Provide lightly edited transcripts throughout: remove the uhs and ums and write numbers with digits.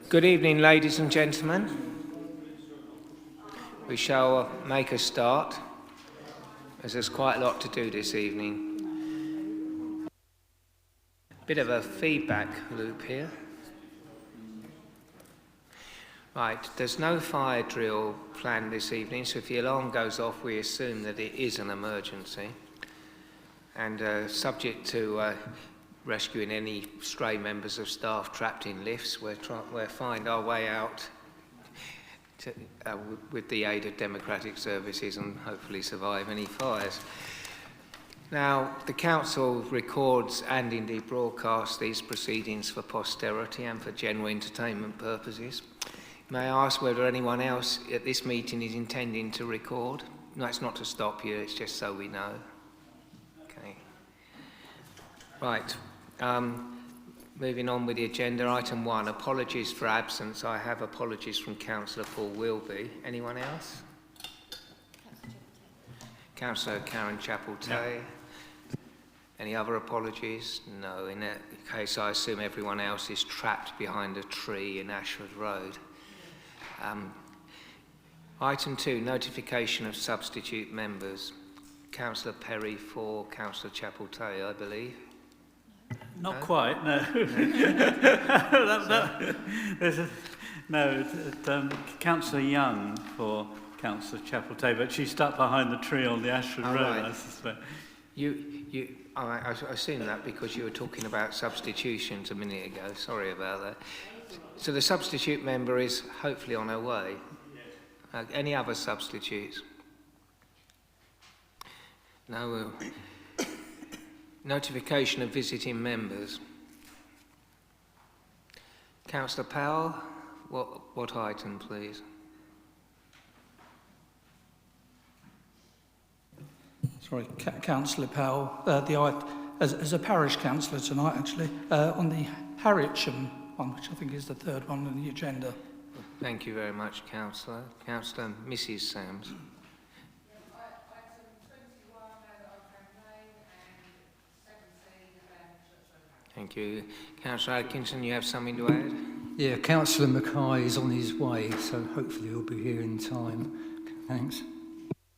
Good evening, ladies and gentlemen. We shall make a start, as there's quite a lot to do this evening. Bit of a feedback loop here. Right, there's no fire drill planned this evening, so if the alarm goes off, we assume that it is an emergency. And subject to rescuing any stray members of staff trapped in lifts, we'll find our way out with the aid of democratic services and hopefully survive any fires. Now, the Council records and indeed broadcasts these proceedings for posterity and for general entertainment purposes. May I ask whether anyone else at this meeting is intending to record? No, it's not to stop you, it's just so we know. Okay. Right. Moving on with the agenda, item 1, apologies for absence. I have apologies from Councillor Paul Wilby. Anyone else? Councillor Karen Chapel-Tay. No. Any other apologies? No. In that case, I assume everyone else is trapped behind a tree in Ashford Road. Item 2, notification of substitute members. Councillor Perry for Councillor Chapel-Tay, I believe. Not quite, no. Councillor Young for Councillor Chapel-Tay, but she's stuck behind the tree on the Ashford Road, right. I suspect. I assume that because you were talking about substitutions a minute ago. Sorry about that. So the substitute member is hopefully on her way. Any other substitutes? No. Notification of visiting members. Councillor Powell, what item, please? Sorry, Councillor Powell, as a parish councillor tonight, actually, on the Harwich one, which I think is the third one on the agenda. Thank you very much, Councillor. Councillor Mrs. Sams. Thank you. Councillor Atkinson, you have something to add? Yeah, Councillor Mackay is on his way, so hopefully he'll be here in time. Thanks.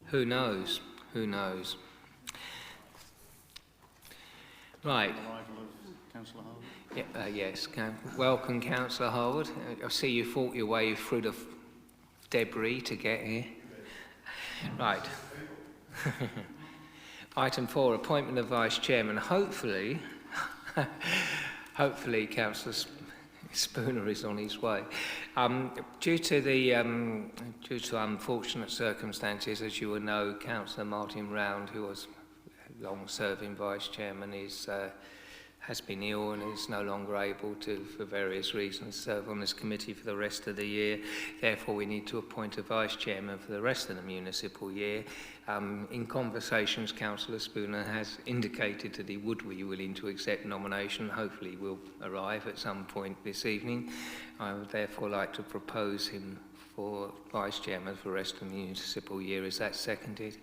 Who knows? Who knows? Right. Councillor Harwood. Yeah, yes. Welcome, Councillor Harwood. I see you fought your way through the debris to get here. Right. Item 4, appointment of Vice Chairman. Hopefully, Councillor Spooner is on his way. Due to unfortunate circumstances, as you will know, Councillor Martin Round, who was long-serving Vice Chairman, has been ill and is no longer able to, for various reasons, serve on this committee for the rest of the year. Therefore, we need to appoint a Vice Chairman for the rest of the municipal year. In conversations, Councillor Spooner has indicated that he would be willing to accept nomination. Hopefully will arrive at some point this evening. I would therefore like to propose him for Vice Chairman for the rest of the municipal year. Is that seconded?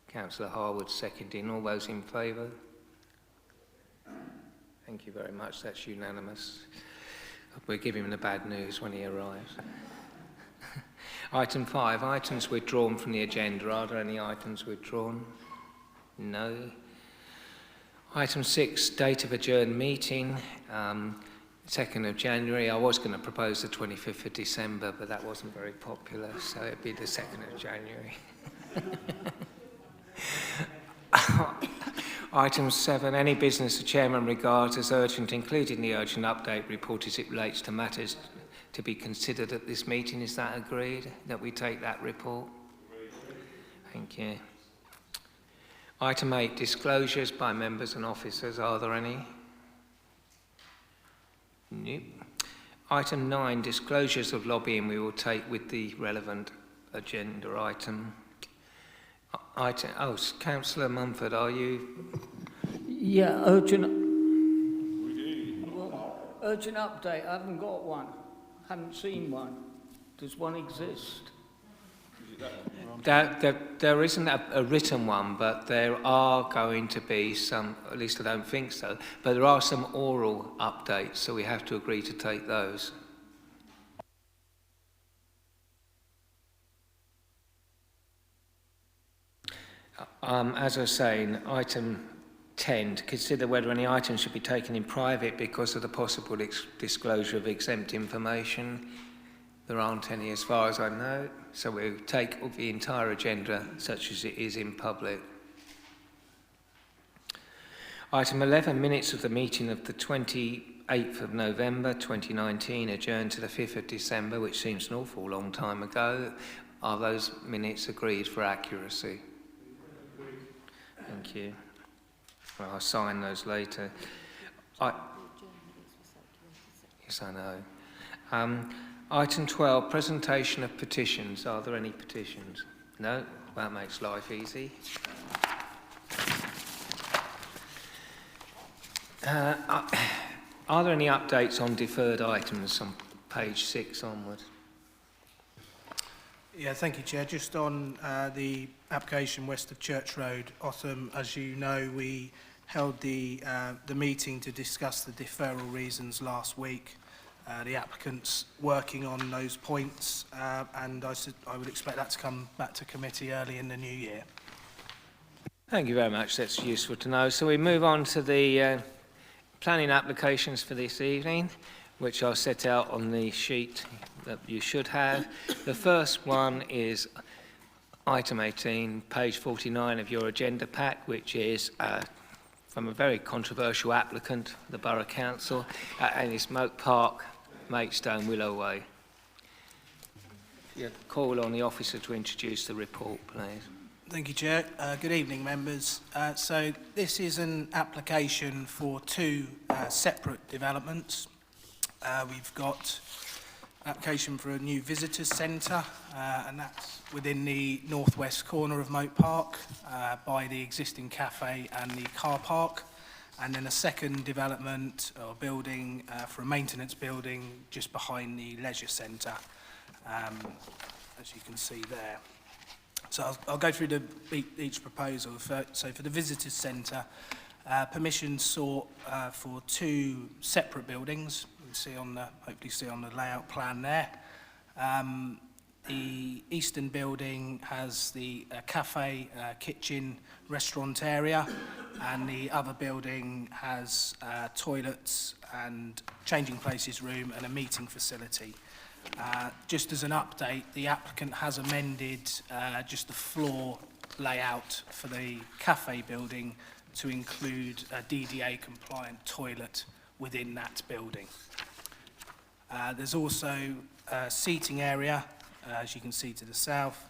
Councillor Harwood seconding. All those in favour? Thank you very much. That's unanimous. We'll give him the bad news when he arrives. Item 5, items withdrawn from the agenda. Are there any items withdrawn? No. Item 6, date of adjourned meeting, 2nd of January. I was going to propose the 25th of December, but that wasn't very popular, so it'd be the 2nd of January. Item 7, any business the Chairman regards as urgent, including the urgent update report as it relates to matters to be considered at this meeting. Is that agreed, that we take that report? Thank you. Item 8, disclosures by members and officers. Are there any? Nope. Item 9, disclosures of lobbying we will take with the relevant agenda item. Councillor Mumford, are you? Yeah, urgent. Well, urgent update. I haven't got one. Haven't seen one. Does one exist? There isn't a written one, but there are going to be some, at least I don't think so, but there are some oral updates, so we have to agree to take those. As I was saying, item 10, to consider whether any items should be taken in private because of the possible disclosure of exempt information. There aren't any as far as I know, so we'll take the entire agenda such as it is in public. Item 11, minutes of the meeting of the 28th of November 2019, adjourned to the 5th of December, which seems an awful long time ago. Are those minutes agreed for accuracy? Thank you. Well, I'll sign those later. Yes, I know. Item 12, presentation of petitions. Are there any petitions? No? That makes life easy. Are there any updates on deferred items on page 6 onward? Yeah, thank you, Chair. Just on the application west of Church Road, Otham, as you know, we held the meeting to discuss the deferral reasons last week. The applicant's working on those points, and I would expect that to come back to committee early in the new year. Thank you very much. That's useful to know. So we move on to the planning applications for this evening, which I'll set out on the sheet that you should have. The first one is item 18, page 49 of your agenda pack, which is from a very controversial applicant, the Borough Council, and it's Moat Park, Maidstone, Willow Way. You call on the officer to introduce the report, please. Thank you, Chair. Good evening, members. So this is an application for two separate developments. We've got application for a new visitors centre, and that's within the northwest corner of Moat Park by the existing cafe and the car park. And then a second development or building for a maintenance building just behind the leisure centre, as you can see there. So I'll go through each proposal. So for the visitors centre, permission sought for two separate buildings. You can see on the, hopefully see on the layout plan there. The eastern building has the cafe, kitchen, restaurant area, and the other building has toilets and changing places room and a meeting facility. Just as an update, the applicant has amended just the floor layout for the cafe building to include a DDA compliant toilet within that building. There's also a seating area, as you can see to the south,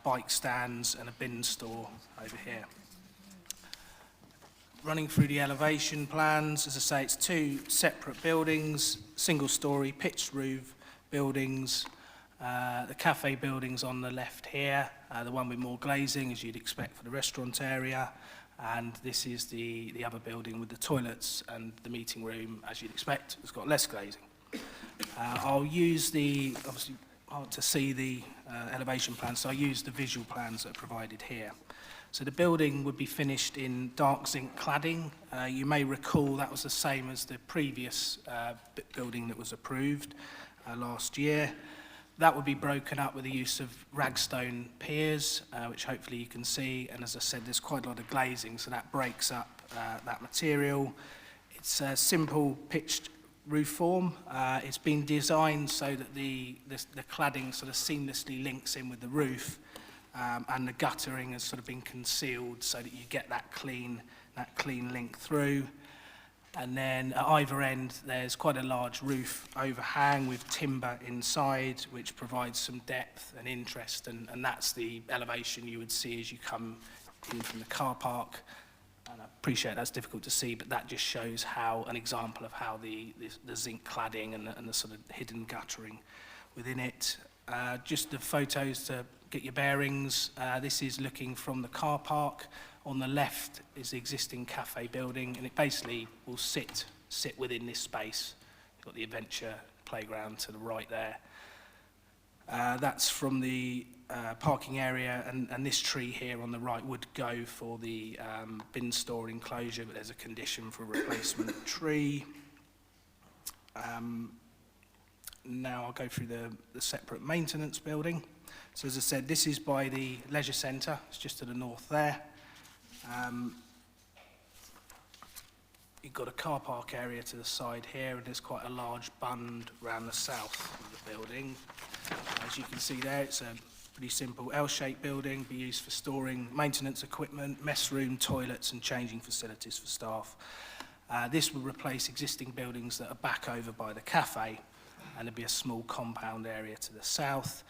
bike stands and a bin store over here. Running through the elevation plans, as I say, it's two separate buildings, single-storey pitched roof buildings. The cafe building's on the left here, the one with more glazing, as you'd expect for the restaurant area. And this is the other building with the toilets and the meeting room, as you'd expect. It's got less glazing. I'll use the, obviously, hard to see the elevation plans, so I'll use the visual plans that are provided here. So the building would be finished in dark zinc cladding. You may recall that was the same as the previous building that was approved last year. That would be broken up with the use of ragstone piers, which hopefully you can see. And as I said, there's quite a lot of glazing, so that breaks up that material. It's a simple pitched roof form. It's been designed so that the cladding sort of seamlessly links in with the roof, and the guttering has sort of been concealed so that you get that clean link through. And then at either end, there's quite a large roof overhang with timber inside, which provides some depth and interest, and that's the elevation you would see as you come in from the car park. And I appreciate that's difficult to see, but that just shows how an example of how the zinc cladding and the sort of hidden guttering within it. Just the photos to get your bearings. This is looking from the car park. On the left is the existing cafe building, and it basically will sit within this space. You've got the adventure playground to the right there. That's from the parking area, and this tree here on the right would go for the bin store enclosure, but there's a condition for a replacement tree. Now I'll go through the separate maintenance building. So as I said, this is by the leisure centre, it's just to the north there. You've got a car park area to the side here, and there's quite a large bund around the south of the building. As you can see there, it's a pretty simple L-shaped building, be used for storing maintenance equipment, mess room, toilets and changing facilities for staff. This will replace existing buildings that are back over by the cafe, and there'll be a small compound area to the south.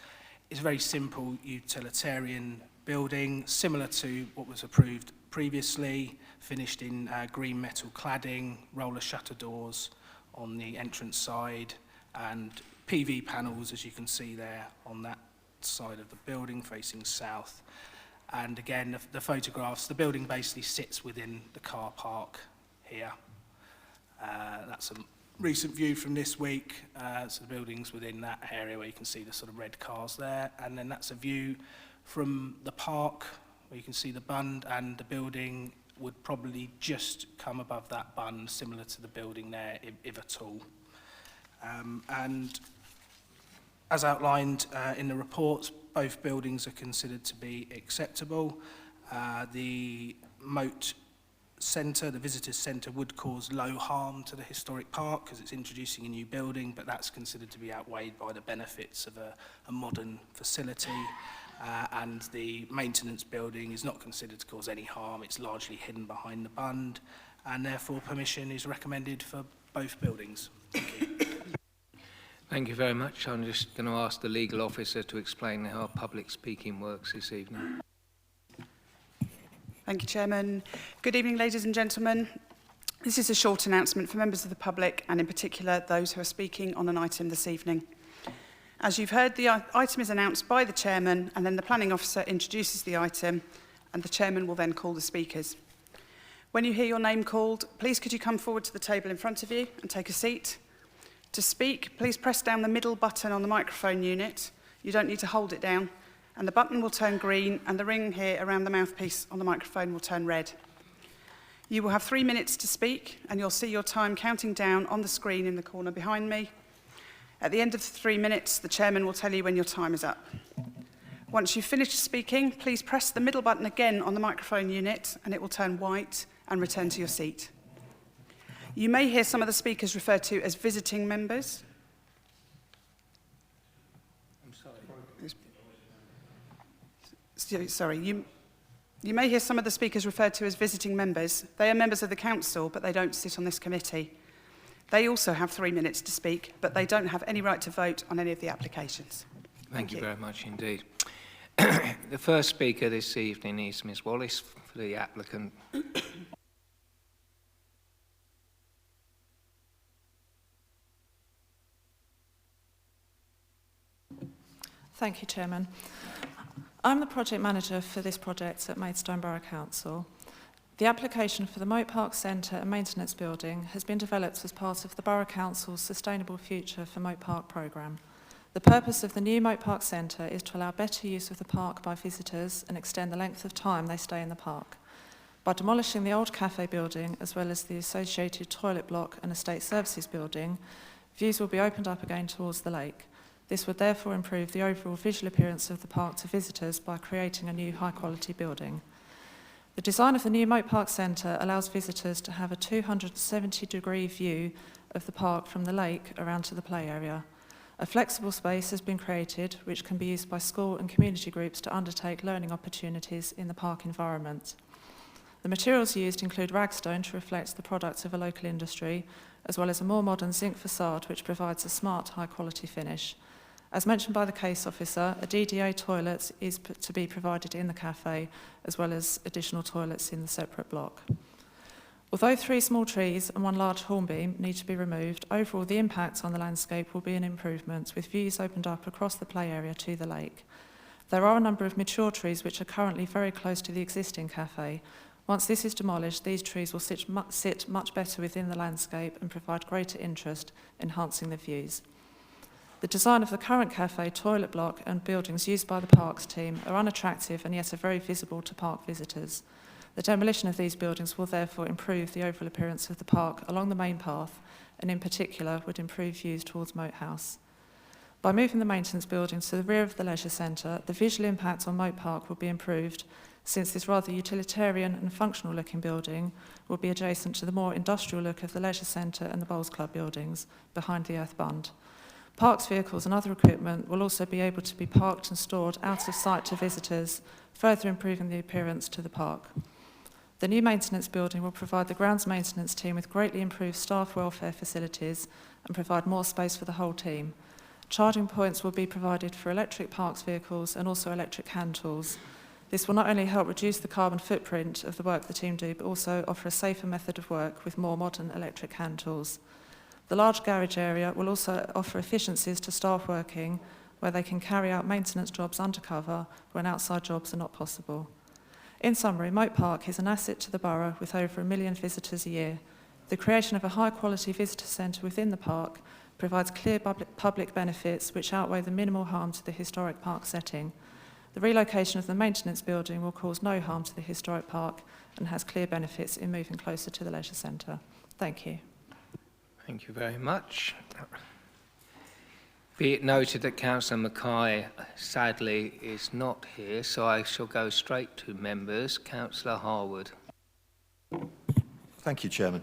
It's a very simple utilitarian building, similar to what was approved previously, finished in green metal cladding, roller shutter doors on the entrance side, and PV panels, as you can see there, on that side of the building facing south. And again, the photographs, the building basically sits within the car park here. That's a recent view from this week. So the building's within that area where you can see the sort of red cars there. And then that's a view from the park where you can see the bund, and the building would probably just come above that bund, similar to the building there, if at all. And as outlined in the reports, both buildings are considered to be acceptable. The moat centre, the visitors centre, would cause low harm to the historic park because it's introducing a new building, but that's considered to be outweighed by the benefits of a modern facility. And the maintenance building is not considered to cause any harm. It's largely hidden behind the bund, and therefore permission is recommended for both buildings. Thank you. Thank you very much. I'm just going to ask the legal officer to explain how public speaking works this evening. Thank you, Chairman. Good evening, ladies and gentlemen. This is a short announcement for members of the public, and in particular those who are speaking on an item this evening. As you've heard, the item is announced by the Chairman, and then the Planning Officer introduces the item, and the Chairman will then call the speakers. When you hear your name called, please could you come forward to the table in front of you and take a seat. To speak, please press down the middle button on the microphone unit. You don't need to hold it down, and the button will turn green, and the ring here around the mouthpiece on the microphone will turn red. You will have 3 minutes to speak, and you'll see your time counting down on the screen in the corner behind me. At the end of the 3 minutes, the Chairman will tell you when your time is up. Once you've finished speaking, please press the middle button again on the microphone unit, and it will turn white and return to your seat. You may hear some of the speakers referred to as visiting members. Sorry, you may hear some of the speakers referred to as visiting members. They are members of the council, but they don't sit on this committee. They also have 3 minutes to speak, but they don't have any right to vote on any of the applications. Thank you very much indeed. The first speaker this evening is Ms Wallace for the applicant. Thank you, Chairman. I'm the project manager for this project at Maidstone Borough Council. The application for the Moat Park Centre and Maintenance Building has been developed as part of the Borough Council's Sustainable Future for Moat Park programme. The purpose of the new Moat Park Centre is to allow better use of the park by visitors and extend the length of time they stay in the park. By demolishing the old cafe building as well as the associated toilet block and estate services building, views will be opened up again towards the lake. This would therefore improve the overall visual appearance of the park to visitors by creating a new high-quality building. The design of the new Moat Park Centre allows visitors to have a 270-degree view of the park from the lake around to the play area. A flexible space has been created which can be used by school and community groups to undertake learning opportunities in the park environment. The materials used include ragstone to reflect the products of a local industry, as well as a more modern zinc facade which provides a smart, high-quality finish. As mentioned by the case officer, a DDA toilet is to be provided in the cafe, as well as additional toilets in the separate block. Although 3 small trees and 1 large hornbeam need to be removed, overall the impact on the landscape will be an improvement, with views opened up across the play area to the lake. There are a number of mature trees which are currently very close to the existing cafe. Once this is demolished, these trees will sit much better within the landscape and provide greater interest, enhancing the views. The design of the current cafe, toilet block and buildings used by the parks team are unattractive and yet are very visible to park visitors. The demolition of these buildings will therefore improve the overall appearance of the park along the main path and in particular would improve views towards Moat House. By moving the maintenance buildings to the rear of the leisure centre, the visual impact on Moat Park will be improved since this rather utilitarian and functional looking building will be adjacent to the more industrial look of the leisure centre and the Bowls Club buildings behind the Earth Bund. Parks vehicles and other equipment will also be able to be parked and stored out of sight to visitors, further improving the appearance to the park. The new maintenance building will provide the grounds maintenance team with greatly improved staff welfare facilities and provide more space for the whole team. Charging points will be provided for electric parks vehicles and also electric hand tools. This will not only help reduce the carbon footprint of the work the team do, but also offer a safer method of work with more modern electric hand tools. The large garage area will also offer efficiencies to staff working, where they can carry out maintenance jobs undercover when outside jobs are not possible. In summary, Moat Park is an asset to the borough with over 1 million visitors a year. The creation of a high-quality visitor centre within the park provides clear public benefits which outweigh the minimal harm to the historic park setting. The relocation of the maintenance building will cause no harm to the historic park and has clear benefits in moving closer to the leisure centre. Thank you. Thank you very much. Be it noted that Councillor Mackay sadly is not here, so I shall go straight to members. Councillor Harwood. Thank you, Chairman.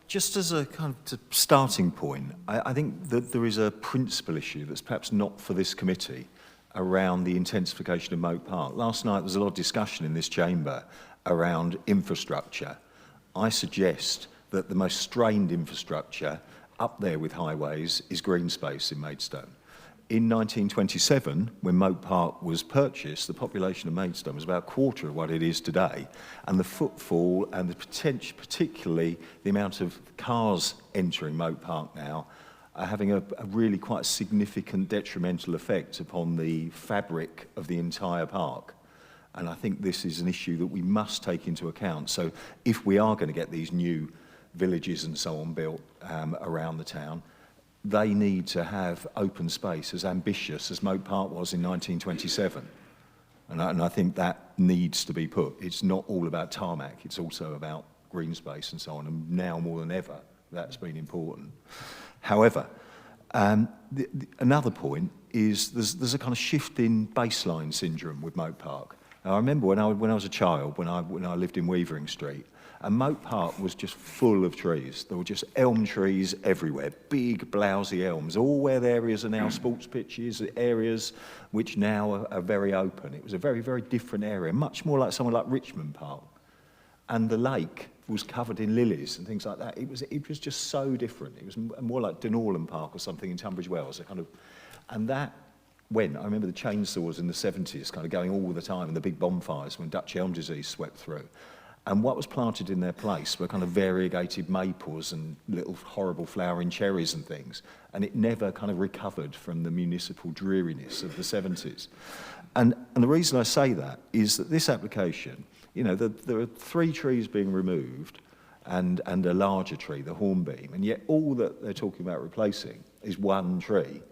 Just as a kind of starting point, I think that there is a principal issue that's perhaps not for this committee around the intensification of Moat Park. Last night there was a lot of discussion in this chamber around infrastructure. I suggest that the most strained infrastructure up there with highways is green space in Maidstone. In 1927, when Moat Park was purchased, the population of Maidstone was about a quarter of what it is today, and the footfall and the potential, particularly the amount of cars entering Moat Park now, are having a really quite significant detrimental effect upon the fabric of the entire park. And I think this is an issue that we must take into account. So if we are going to get these new villages and so on built around the town, they need to have open space as ambitious as Moat Park was in 1927. And I think that needs to be put. It's not all about tarmac, it's also about green space and so on. And now more than ever, that's been important. However, another point is there's a kind of shift in baseline syndrome with Moat Park. Now, I remember when I was a child, when I lived in Weavering Street, and Moat Park was just full of trees. There were just elm trees everywhere, big, blousy elms, all where the areas are now sports pitches, areas which now are very open. It was a very, very different area, much more like somewhere like Richmond Park. And the lake was covered in lilies and things like that. It was just so different. It was more like Dunallen Park or something in Tunbridge Wells. And that went. I remember the chainsaws in the 70s kind of going all the time, and the big bonfires when Dutch elm disease swept through. And what was planted in their place were kind of variegated maples and little horrible flowering cherries and things. And it never kind of recovered from the municipal dreariness of the 70s. And the reason I say that is that this application, you know, there are 3 trees being removed and a larger tree, the hornbeam, and yet all that they're talking about replacing is 1 tree.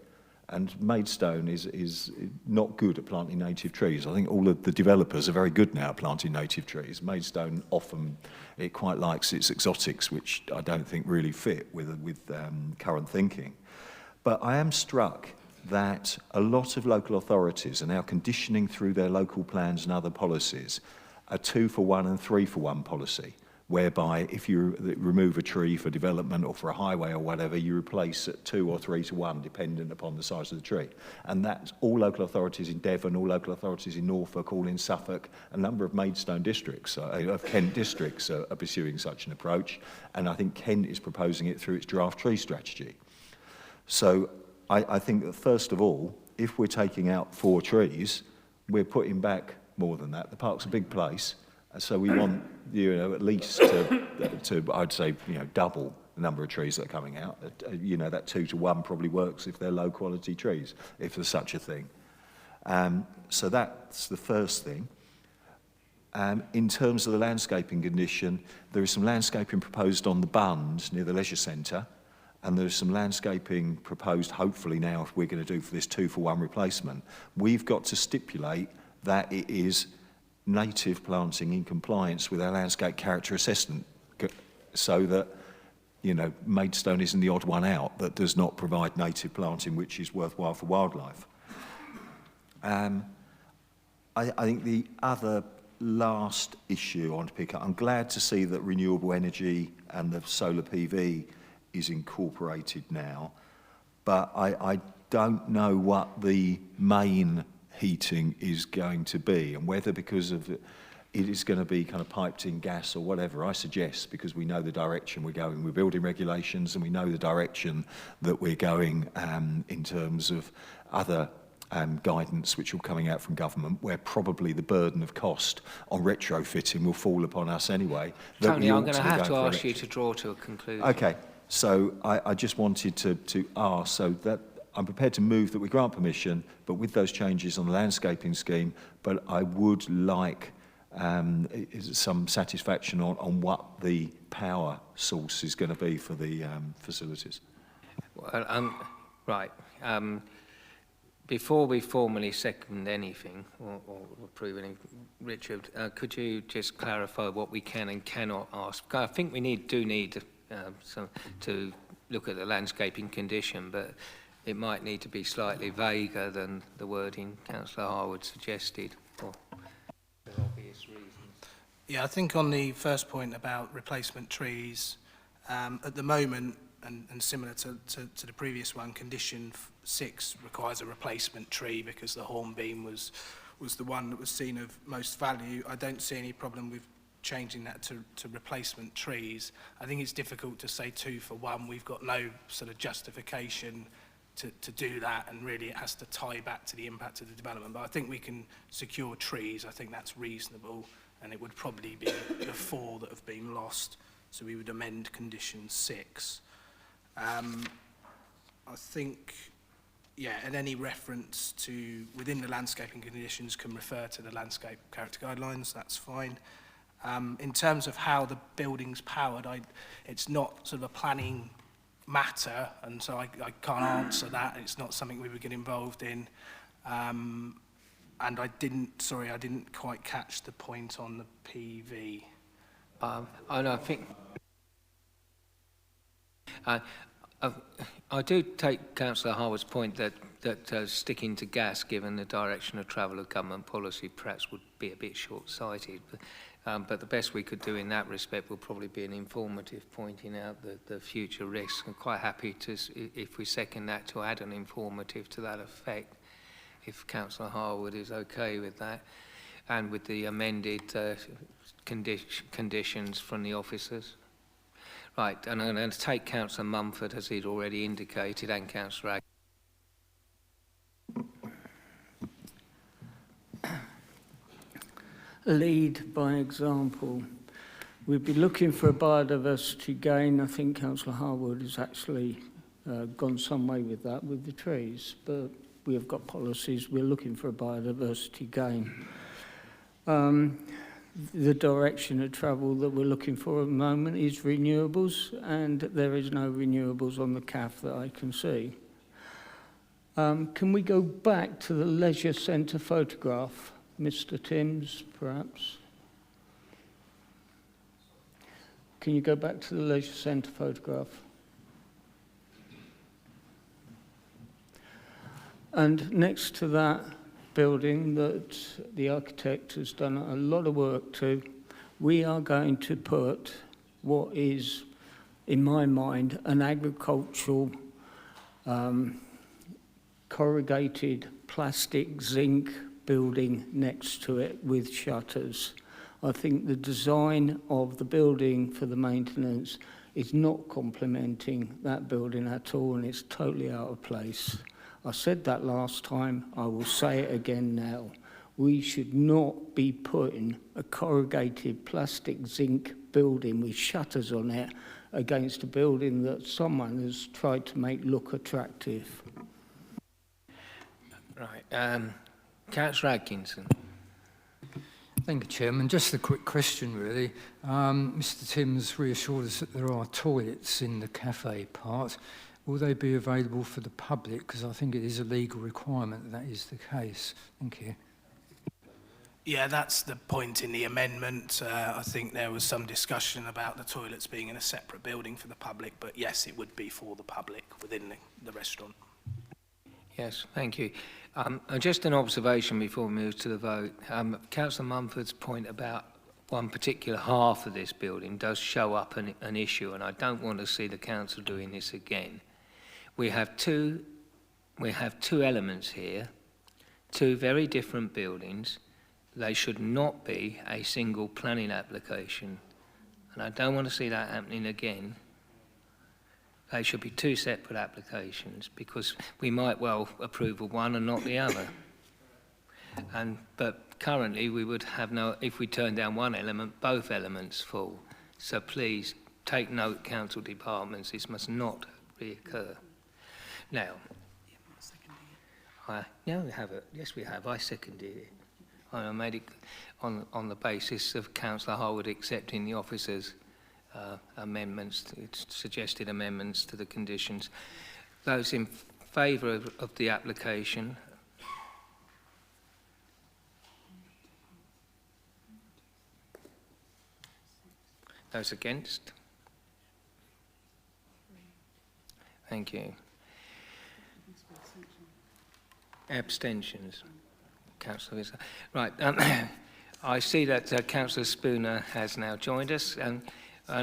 And Maidstone is not good at planting native trees. I think all of the developers are very good now at planting native trees. Maidstone often, it quite likes its exotics, which I don't think really fit with current thinking. But I am struck that a lot of local authorities are now conditioning through their local plans and other policies a 2-for-1 and 3-for-1 policy, whereby if you remove a tree for development or for a highway or whatever, you replace it 2 or 3 to 1, dependent upon the size of the tree. And that's all local authorities in Devon, all local authorities in Norfolk, all in Suffolk, a number of Maidstone districts, of Kent districts are pursuing such an approach. And I think Kent is proposing it through its draft tree strategy. So I think that first of all, if we're taking out 4 trees, we're putting back more than that. The park's a big place. So we want, you know, at least to I'd say, you know, double the number of trees that are coming out. You know, that 2 to 1 probably works if they're low quality trees, if there's such a thing. So that's the first thing. In terms of the landscaping condition, there is some landscaping proposed on the Bund near the leisure centre, and there's some landscaping proposed, hopefully now, if we're going to do for this 2-for-1 replacement, we've got to stipulate that it is native planting in compliance with our landscape character assessment, so that, you know, Maidstone isn't the odd one out that does not provide native planting which is worthwhile for wildlife. I think the other last issue I want to pick up, I'm glad to see that renewable energy and the solar PV is incorporated now, but I don't know what the main heating is going to be, and whether because of it is going to be kind of piped in gas or whatever. I suggest, because we know the direction we're going, we're building regulations and we know the direction that we're going in terms of other guidance which will coming out from government, where probably the burden of cost on retrofitting will fall upon us anyway. Tony, I'm going to have to ask you to draw to a conclusion. Okay, so I just wanted to ask, so that I'm prepared to move that we grant permission, but with those changes on the landscaping scheme, but I would like some satisfaction on what the power source is going to be for the facilities. Well, right. Before we formally second anything or approve anything, Richard, could you just clarify what we can and cannot ask? I think we do need to look at the landscaping condition, but it might need to be slightly vaguer than the wording Councillor Harwood suggested for obvious reasons. Yeah, I think on the first point about replacement trees, at the moment, and similar to the previous one, condition 6 requires a replacement tree because the hornbeam was the one that was seen of most value. I don't see any problem with changing that to replacement trees. I think it's difficult to say 2-for-1. We've got no sort of justification to do that, and really it has to tie back to the impact of the development. But I think we can secure trees. I think that's reasonable, and it would probably be the 4 that have been lost. So we would amend condition 6. I think, yeah, and any reference to within the landscaping conditions can refer to the landscape character guidelines, that's fine. In terms of how the building's powered, it's not sort of a planning matter, and so I can't answer that. It's not something we would get involved in. And I didn't quite catch the point on the PV. And I think I do take Councillor Harwood's point that sticking to gas, given the direction of travel of government policy, perhaps would be a bit short-sighted. But the best we could do in that respect will probably be an informative, pointing out the future risks. I'm quite happy to, if we second that, to add an informative to that effect, if Councillor Harwood is okay with that, and with the amended conditions from the officers. Right, and I'm going to take Councillor Mumford, as he'd already indicated, and Councillor Lead by example. We'd be looking for a biodiversity gain. I think Councillor Harwood has actually gone some way with that, with the trees, but we have got policies. We're looking for a biodiversity gain. The direction of travel that we're looking for at the moment is renewables, and there is no renewables on the CAF that I can see. Can we go back to the leisure centre photograph? Mr. Timms, perhaps? Can you go back to the leisure centre photograph? And next to that building that the architect has done a lot of work to, we are going to put what is, in my mind, an agricultural corrugated plastic zinc building next to it with shutters. I think the design of the building for the maintenance is not complementing that building at all, and it's totally out of place. I said that last time, I will say it again now. We should not be putting a corrugated plastic zinc building with shutters on it against a building that someone has tried to make look attractive. Right, Councillor Atkinson. Thank you, Chairman. Just a quick question, really. Mr. Timms reassured us that there are toilets in the cafe part. Will they be available for the public? Because I think it is a legal requirement that is the case. Thank you. Yeah, that's the point in the amendment. I think there was some discussion about the toilets being in a separate building for the public, but yes, it would be for the public within the restaurant. Yes, thank you. Just an observation before we move to the vote. Councillor Mumford's point about one particular half of this building does show up an issue, and I don't want to see the council doing this again. We have two elements here, two very different buildings. They should not be a single planning application, and I don't want to see that happening again. They should be two separate applications, because we might well approve of one and not the other. But currently we would have no, if we turn down one element, both elements fall. So please take note, council departments, this must not reoccur. Now, no, we have it. Yes, we have. I seconded it. I made it on the basis of Councillor Harwood accepting the officer's amendments, suggested amendments to the conditions. Those in favour of the application? Those against? Thank you. Abstentions? Councillor Visser. Right, I see that Councillor Spooner has now joined us, and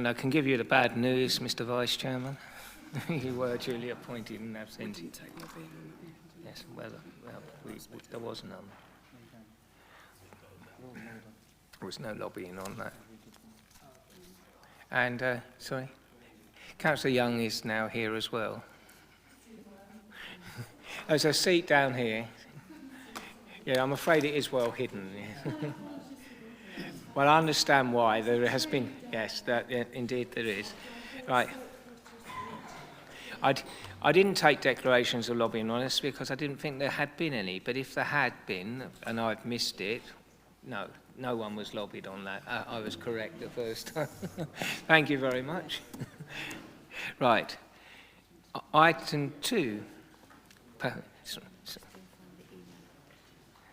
I can give you the bad news, Mr Vice Chairman. You were duly appointed and absented. Yes, well, there was none. There was no lobbying on that. And, sorry, Councillor Young is now here as well. There's a seat down here. Yeah, I'm afraid it is well hidden. Well, I understand why. There has been, yes, that, yeah, indeed there is. Right. I didn't take declarations of lobbying on this because I didn't think there had been any. But if there had been, and I've missed it, no one was lobbied on that. I was correct the first time. Thank you very much. Right. Item 2.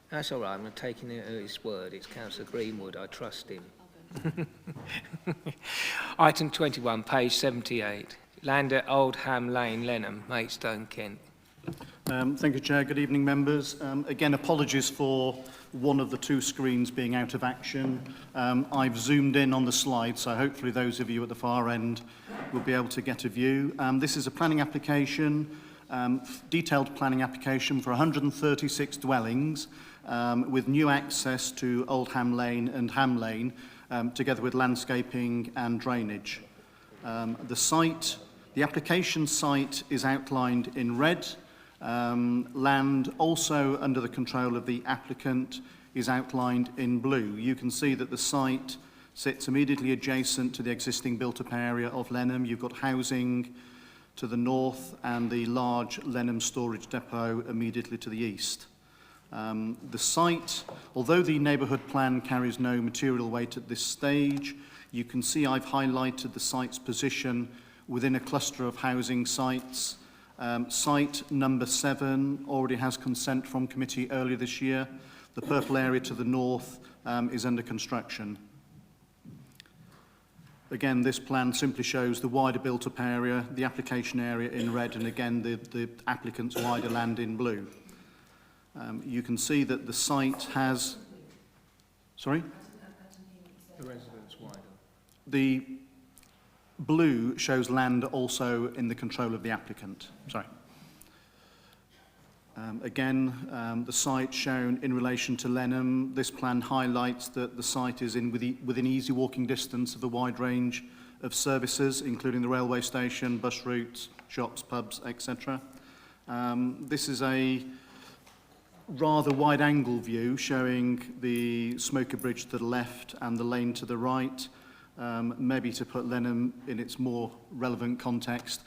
That's all right, I'm not taking it at his word. It's Councillor Greenwood, I trust him. Item 21, page 78. Land at Oldham Lane, Lenham, Maidstone, Kent. Thank you, Chair. Good evening, members. Again, apologies for one of the two screens being out of action. I've zoomed in on the slide, so hopefully those of you at the far end will be able to get a view. This is a planning application, detailed planning application for 136 dwellings, with new access to Oldham Lane and Ham Lane, together with landscaping and drainage. The application site is outlined in red. Land also under the control of the applicant is outlined in blue. You can see that the site sits immediately adjacent to the existing built-up area of Lenham. You've got housing to the north and the large Lenham storage depot immediately to the east. The site, although the neighbourhood plan carries no material weight at this stage, you can see I've highlighted the site's position within a cluster of housing sites. Site number 7 already has consent from committee earlier this year. The purple area to the north is under construction. Again, this plan simply shows the wider built-up area, the application area in red, and again the applicant's wider land in blue. You can see that the site has... Sorry? The residence wider. The blue shows land also in the control of the applicant. Sorry. Again, the site shown in relation to Lenham. This plan highlights that the site is within easy walking distance of a wide range of services, including the railway station, bus routes, shops, pubs, etc. This is a rather wide-angle view showing the Smoker Bridge to the left and the lane to the right. Maybe to put Lenham in its more relevant context,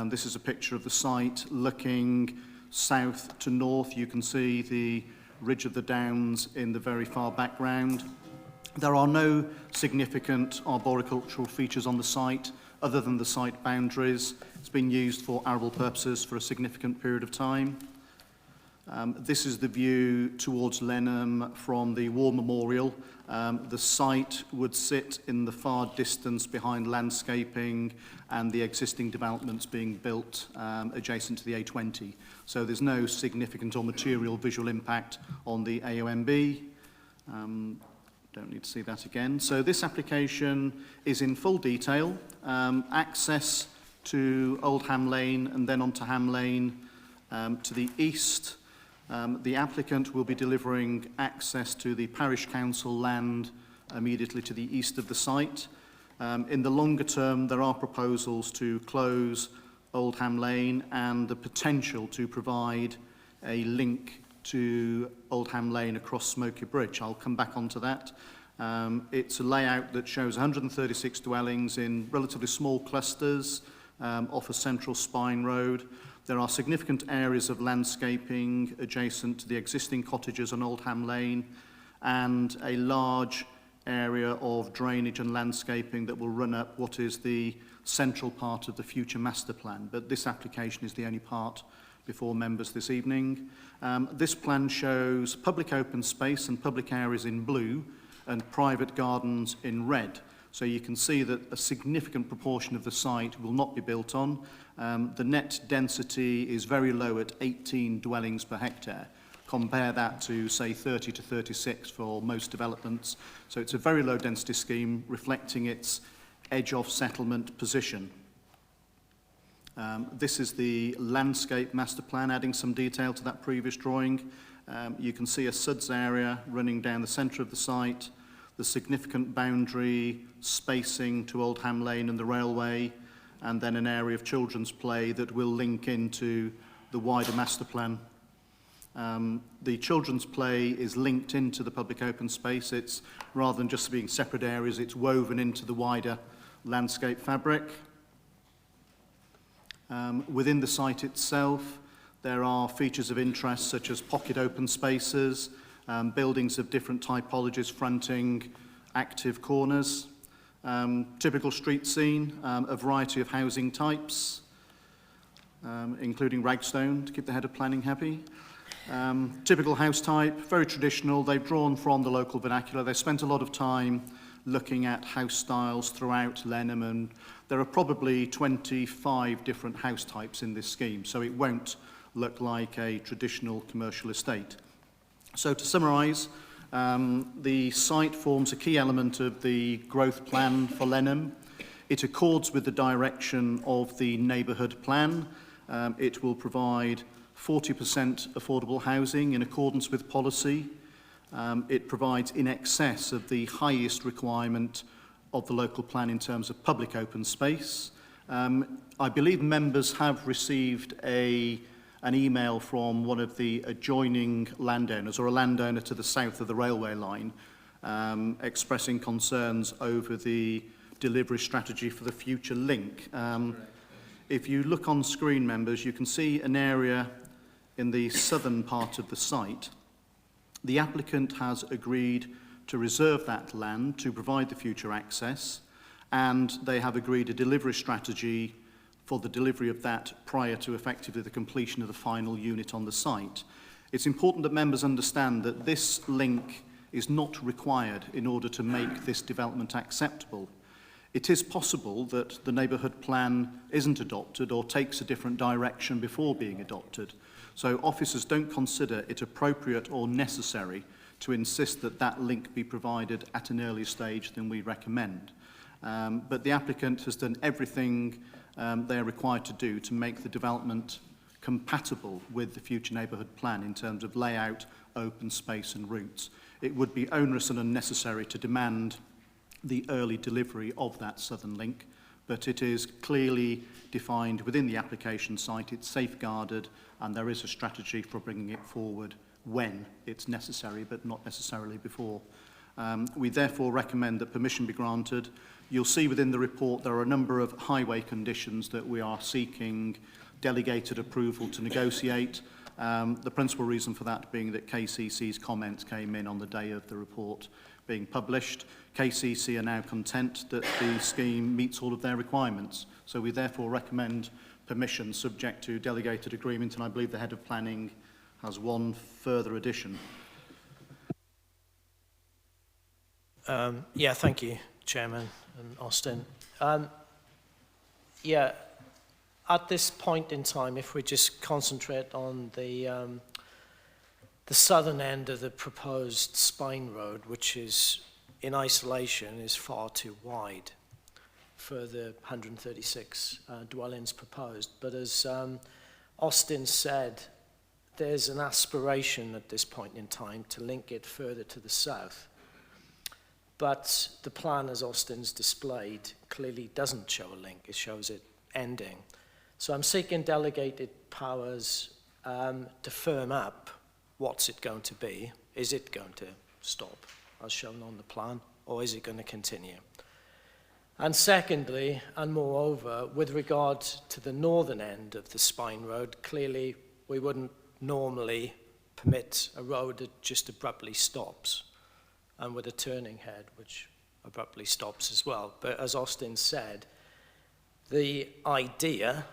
this is a picture of the site looking south to north. You can see the ridge of the Downs in the very far background. There are no significant arboricultural features on the site other than the site boundaries. It's been used for arable purposes for a significant period of time. This is the view towards Lenham from the War Memorial. The site would sit in the far distance behind landscaping and the existing developments being built adjacent to the A20. So there's no significant or material visual impact on the AONB. Don't need to see that again. So this application is in full detail. Access to Old Ham Lane and then onto Ham Lane to the east. The applicant will be delivering access to the parish council land immediately to the east of the site. In the longer term, there are proposals to close Old Ham Lane and the potential to provide a link to Old Ham Lane across Smoky Bridge. I'll come back onto that. It's a layout that shows 136 dwellings in relatively small clusters off a central spine road. There are significant areas of landscaping adjacent to the existing cottages on Old Ham Lane and a large area of drainage and landscaping that will run up what is the central part of the future master plan. But this application is the only part before members this evening. This plan shows public open space and public areas in blue and private gardens in red. So you can see that a significant proportion of the site will not be built on. The net density is very low at 18 dwellings per hectare. Compare that to, say, 30 to 36 for most developments. So it's a very low density scheme reflecting its edge of settlement position. This is the landscape master plan, adding some detail to that previous drawing. You can see a suds area running down the centre of the site, the significant boundary spacing to Old Ham Lane and the railway, and then an area of children's play that will link into the wider master plan. The children's play is linked into the public open space. It's, rather than just being separate areas, it's woven into the wider landscape fabric. Within the site itself, there are features of interest such as pocket open spaces, buildings of different typologies fronting active corners, typical street scene, a variety of housing types, including ragstone to keep the head of planning happy. Typical house type, very traditional. They've drawn from the local vernacular. They spent a lot of time looking at house styles throughout Lenham, and there are probably 25 different house types in this scheme, so it won't look like a traditional commercial estate. So to summarise, the site forms a key element of the growth plan for Lenham. It accords with the direction of the neighbourhood plan. It will provide 40% affordable housing in accordance with policy. It provides in excess of the highest requirement of the local plan in terms of public open space. I believe members have received an email from one of the adjoining landowners, or a landowner to the south of the railway line, expressing concerns over the delivery strategy for the future link. If you look on screen, members, you can see an area in the southern part of the site. The applicant has agreed to reserve that land to provide the future access, and they have agreed a delivery strategy for the delivery of that prior to effectively the completion of the final unit on the site. It's important that members understand that this link is not required in order to make this development acceptable. It is possible that the neighbourhood plan isn't adopted or takes a different direction before being adopted. So officers don't consider it appropriate or necessary to insist that that link be provided at an earlier stage than we recommend. But the applicant has done everything they are required to do to make the development compatible with the future neighbourhood plan in terms of layout, open space and routes. It would be onerous and unnecessary to demand the early delivery of that southern link, but it is clearly defined within the application site, it's safeguarded, and there is a strategy for bringing it forward when it's necessary, but not necessarily before. We therefore recommend that permission be granted. You'll see within the report there are a number of highway conditions that we are seeking delegated approval to negotiate. The principal reason for that being that KCC's comments came in on the day of the report, being published. KCC are now content that the scheme meets all of their requirements. So we therefore recommend permission subject to delegated agreement, and I believe the Head of Planning has one further addition. Yeah, thank you, Chairman and Austin. Yeah, at this point in time, if we just concentrate on the southern end of the proposed spine road, which is in isolation is far too wide for the 136 dwellings proposed. But as Austin said, there's an aspiration at this point in time to link it further to the south. But the plan, as Austin's displayed, clearly doesn't show a link. It shows it ending. So I'm seeking delegated powers to firm up what's it going to be. Is it going to stop, as shown on the plan, or is it going to continue? And secondly, and moreover, with regard to the northern end of the spine road, clearly we wouldn't normally permit a road that just abruptly stops, and with a turning head which abruptly stops as well. But as Austin said, the idea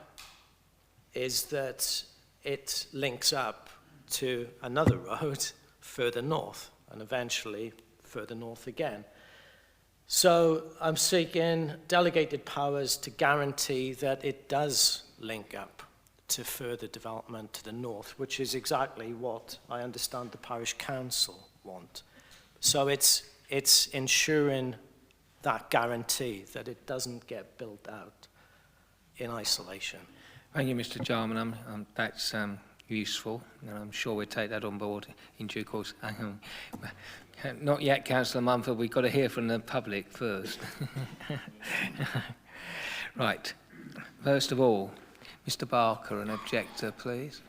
is that it links up to another road further north, and eventually further north again. So I'm seeking delegated powers to guarantee that it does link up to further development to the north, which is exactly what I understand the parish council want. So it's ensuring that guarantee that it doesn't get built out in isolation. Thank you, Mr. Jarman. That's useful, and I'm sure we'll take that on board in due course. Not yet, Councillor Mumford. We've got to hear from the public first. Right. First of all, Mr. Barker, an objector, please.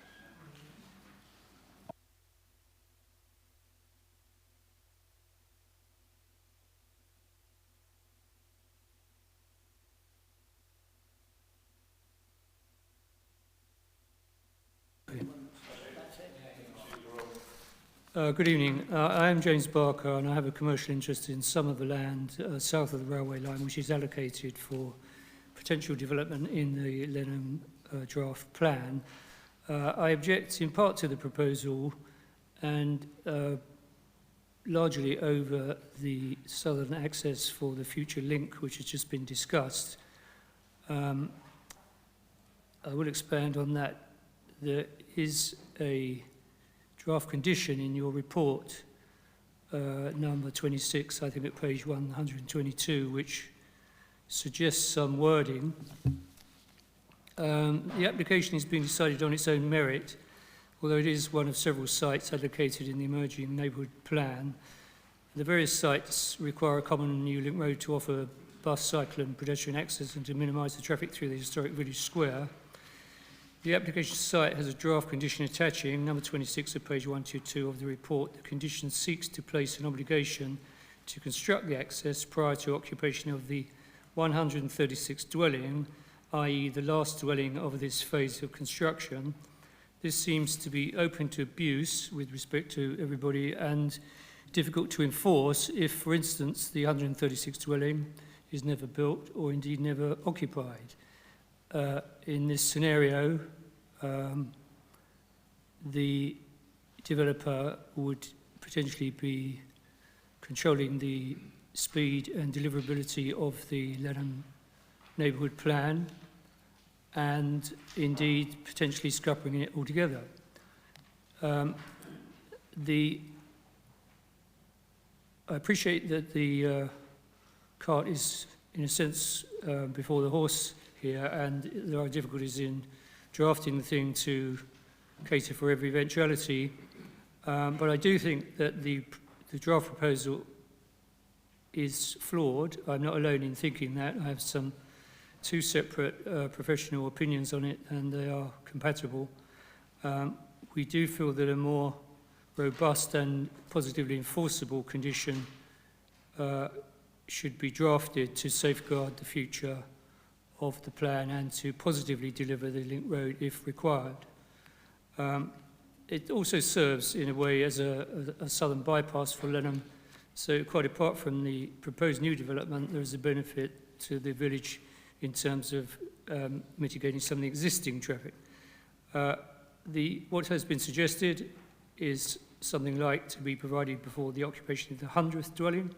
Good evening. I am James Barker, and I have a commercial interest in some of the land south of the railway line, which is allocated for potential development in the Lenham draft plan. I object in part to the proposal and largely over the southern access for the future link, which has just been discussed. I will expand on that. There is a draft condition in your report, number 26, I think at page 122, which suggests some wording. The application is being decided on its own merit, although it is one of several sites allocated in the emerging neighbourhood plan. The various sites require a common new link road to offer bus, cycle and pedestrian access and to minimise the traffic through the historic village square. The application site has a draft condition attaching, number 26 of page 122 of the report. The condition seeks to place an obligation to construct the access prior to occupation of the 136th dwelling, i.e. the last dwelling of this phase of construction. This seems to be open to abuse with respect to everybody and difficult to enforce if, for instance, the 136th dwelling is never built or indeed never occupied. In this scenario, the developer would potentially be controlling the speed and deliverability of the Lenham neighbourhood plan and indeed potentially scupperring it altogether. I appreciate that the cart is, in a sense, before the horse here, and there are difficulties in drafting the thing to cater for every eventuality. But I do think that the draft proposal is flawed. I'm not alone in thinking that. I have two separate professional opinions on it, and they are compatible. We do feel that a more robust and positively enforceable condition should be drafted to safeguard the future of the plan and to positively deliver the link road if required. It also serves in a way as a southern bypass for Lenham So quite apart from the proposed new development, there is a benefit to the village in terms of mitigating some of the existing traffic. What has been suggested is something like to be provided before the occupation of the 100th dwelling,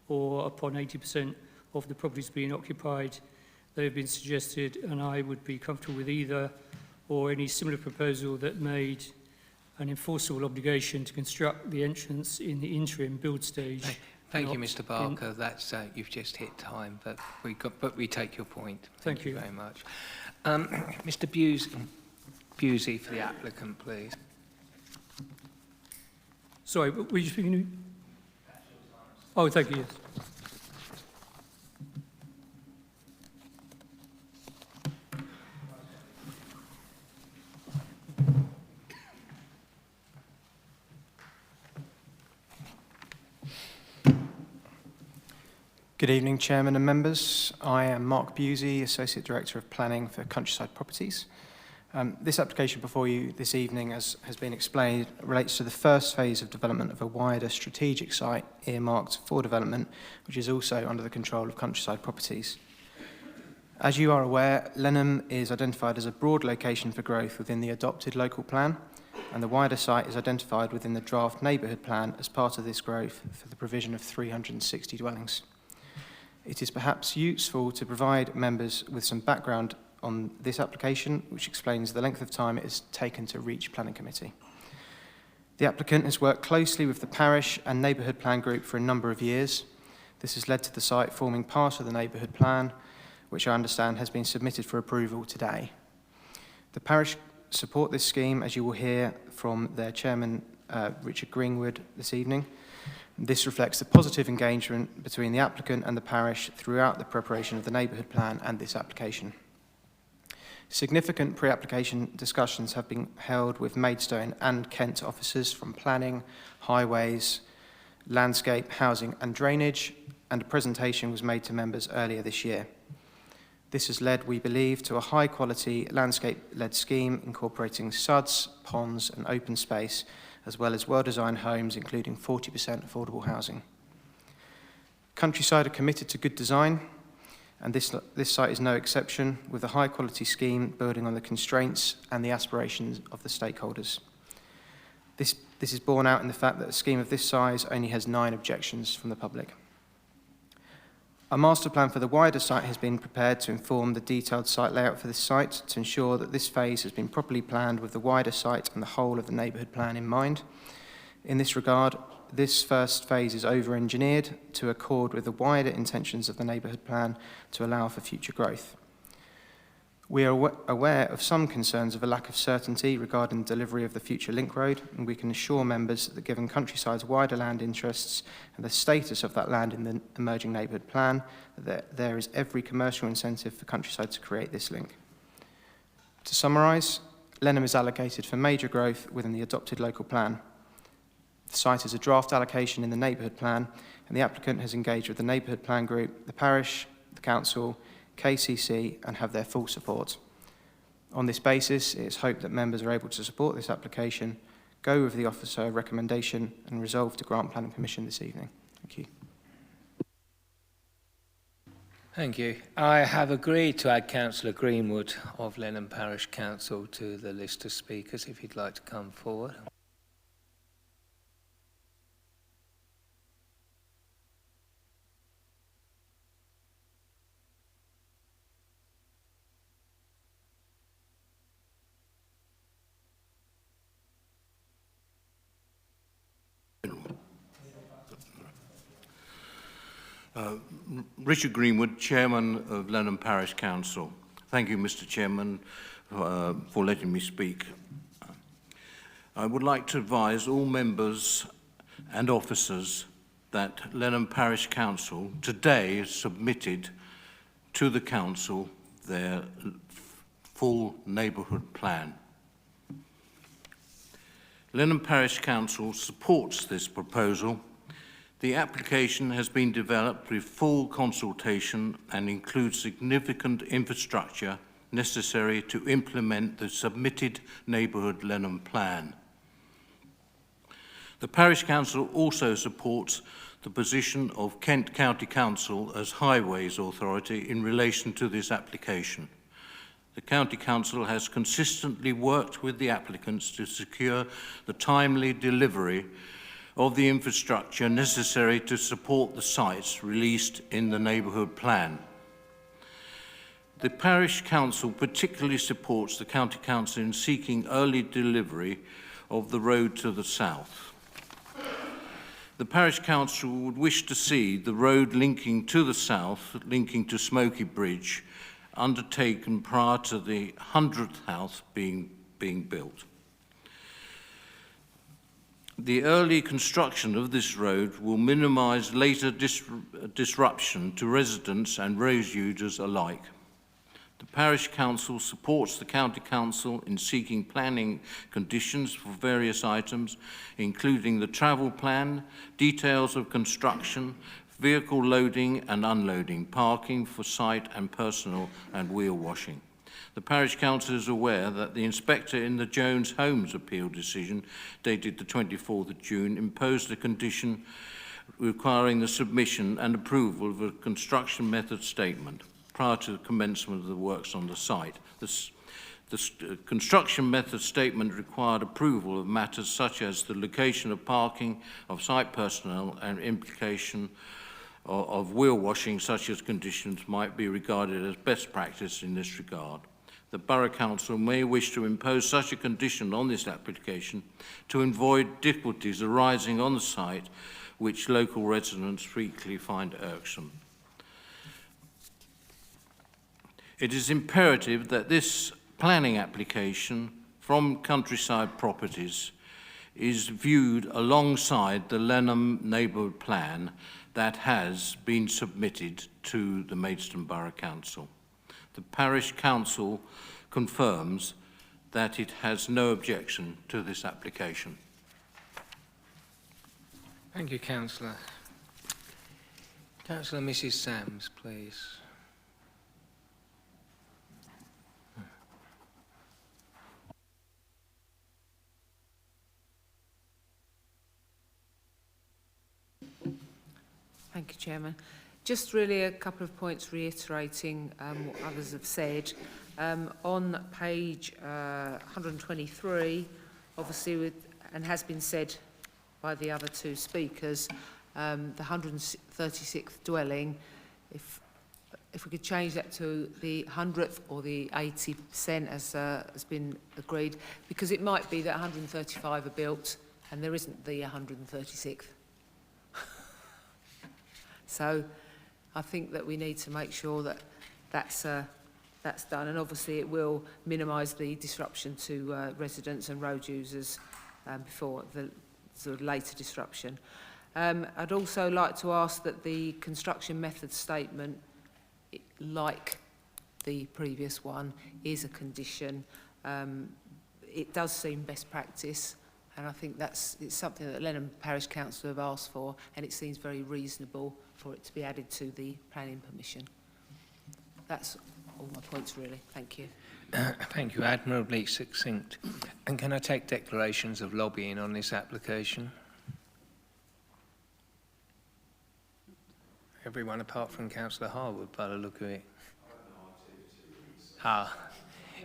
or upon 80% of the properties being occupied. They have been suggested, and I would be comfortable with either, or any similar proposal that made an enforceable obligation to construct the entrance in the interim build stage. Thank you, Mr. Barker. That's you've just hit time, but we take your point. Thank you very much. Mr. Busey for the applicant, please. Sorry, were you speaking to me? Oh, thank you, yes. Good evening, Chairman and members. I am Mark Busey, Associate Director of Planning for Countryside Properties. This application before you this evening, as has been explained, relates to the first phase of development of a wider strategic site earmarked for development, which is also under the control of Countryside Properties. As you are aware, Lenham is identified as a broad location for growth within the adopted local plan, and the wider site is identified within the draft neighbourhood plan as part of this growth for the provision of 360 dwellings. It is perhaps useful to provide members with some background on this application, which explains the length of time it has taken to reach planning committee. The applicant has worked closely with the parish and neighbourhood plan group for a number of years. This has led to the site forming part of the neighbourhood plan, which I understand has been submitted for approval today. The parish support this scheme, as you will hear from their chairman, Richard Greenwood, this evening. This reflects the positive engagement between the applicant and the parish throughout the preparation of the neighbourhood plan and this application. Significant pre-application discussions have been held with Maidstone and Kent officers from planning, highways, landscape, housing and drainage, and a presentation was made to members earlier this year. This has led, we believe, to a high-quality landscape-led scheme incorporating suds, ponds and open space, as well as well-designed homes, including 40% affordable housing. Countryside are committed to good design, and this site is no exception, with a high-quality scheme building on the constraints and the aspirations of the stakeholders. This is borne out in the fact that a scheme of this size only has 9 objections from the public. A master plan for the wider site has been prepared to inform the detailed site layout for this site to ensure that this phase has been properly planned with the wider site and the whole of the neighbourhood plan in mind. In this regard, this first phase is over-engineered to accord with the wider intentions of the neighbourhood plan to allow for future growth. We are aware of some concerns of a lack of certainty regarding delivery of the future link road, and we can assure members that given Countryside's wider land interests and the status of that land in the emerging neighbourhood plan, that there is every commercial incentive for Countryside to create this link. To summarise, Lenham is allocated for major growth within the adopted local plan. The site is a draft allocation in the neighbourhood plan, and the applicant has engaged with the neighbourhood plan group, the parish, the council, KCC, and have their full support. On this basis, it is hoped that members are able to support this application, go with the officer recommendation, and resolve to grant planning permission this evening. Thank you. Thank you. I have agreed to add Councillor Greenwood of Lenham Parish Council to the list of speakers if he'd like to come forward. Richard Greenwood, Chairman of Lenham Parish Council. Thank you, Mr. Chairman, for letting me speak. I would like to advise all members and officers that Lenham Parish Council today has submitted to the Council their full neighbourhood plan. Lenham Parish Council supports this proposal. The application has been developed with full consultation and includes significant infrastructure necessary to implement the submitted neighbourhood Lenham plan. The Parish Council also supports the position of Kent County Council as Highways Authority in relation to this application. The County Council has consistently worked with the applicants to secure the timely delivery of the infrastructure necessary to support the sites released in the neighbourhood plan. The Parish Council particularly supports the County Council in seeking early delivery of the road to the south. The Parish Council would wish to see the road linking to the south, linking to Smoky Bridge, undertaken prior to the 100th house being built. The early construction of this road will minimise later disruption to residents and road users alike. The Parish Council supports the County Council in seeking planning conditions for various items, including the travel plan, details of construction, vehicle loading and unloading, parking for site and personal and wheel washing. The Parish Council is aware that the inspector in the Jones Homes appeal decision, dated the 24th of June, imposed a condition requiring the submission and approval of a construction method statement prior to the commencement of the works on the site. The construction method statement required approval of matters such as the location of parking, of site personnel, and implication of wheel washing. Such as conditions might be regarded as best practice in this regard. The Borough Council may wish to impose such a condition on this application to avoid difficulties arising on the site which local residents frequently find irksome. It is imperative that this planning application from Countryside Properties is viewed alongside the Lenham Neighbourhood Plan that has been submitted to the Maidstone Borough Council. The Parish Council confirms that it has no objection to this application. Thank you, Councillor. Councillor Mrs Sams, please. Thank you, Chairman. Just really a couple of points reiterating what others have said. On page 123, obviously, and has been said by the other two speakers, the 136th dwelling, if we could change that to the 100th or the 80% as has been agreed, because it might be that 135 are built and there isn't the 136th. So I think that we need to make sure that that's done, and obviously it will minimise the disruption to residents and road users before the sort of later disruption. I'd also like to ask that the construction method statement, like the previous one, is a condition. It does seem best practice, and I think it's something that Lenham Parish Council have asked for, and it seems very reasonable for it to be added to the planning permission. That's all my points, really. Thank you. Thank you. Admirably succinct. And can I take declarations of lobbying on this application? Everyone apart from Councillor Harwood, by the look of it.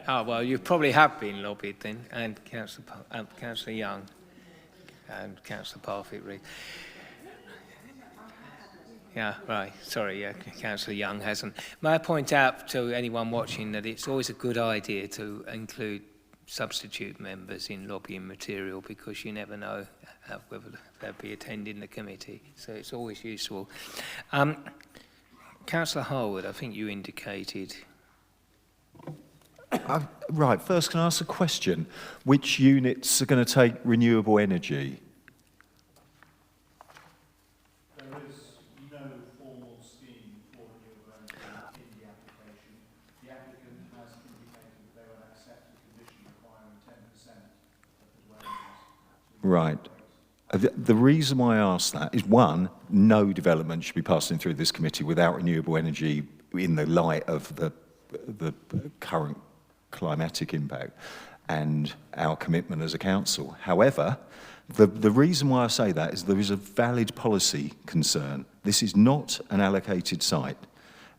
Well, you probably have been lobbied then, and Councillor Young and Councillor Parfitt-Reid. Yeah, right. Sorry, yeah, Councillor Young hasn't. May I point out to anyone watching that it's always a good idea to include substitute members in lobbying material, because you never know whether they'll be attending the committee. So it's always useful. Councillor Harwood, I think you indicated... Right, first can I ask a question? Which units are going to take renewable energy? There is no formal scheme for renewable energy in the application. The applicant has indicated that they will accept the condition requiring 10% of the dwellings. Right. The reason why I ask that is, one, no development should be passing through this committee without renewable energy in the light of the current climatic impact. and our commitment as a council. However, the reason why I say that is there is a valid policy concern. This is not an allocated site,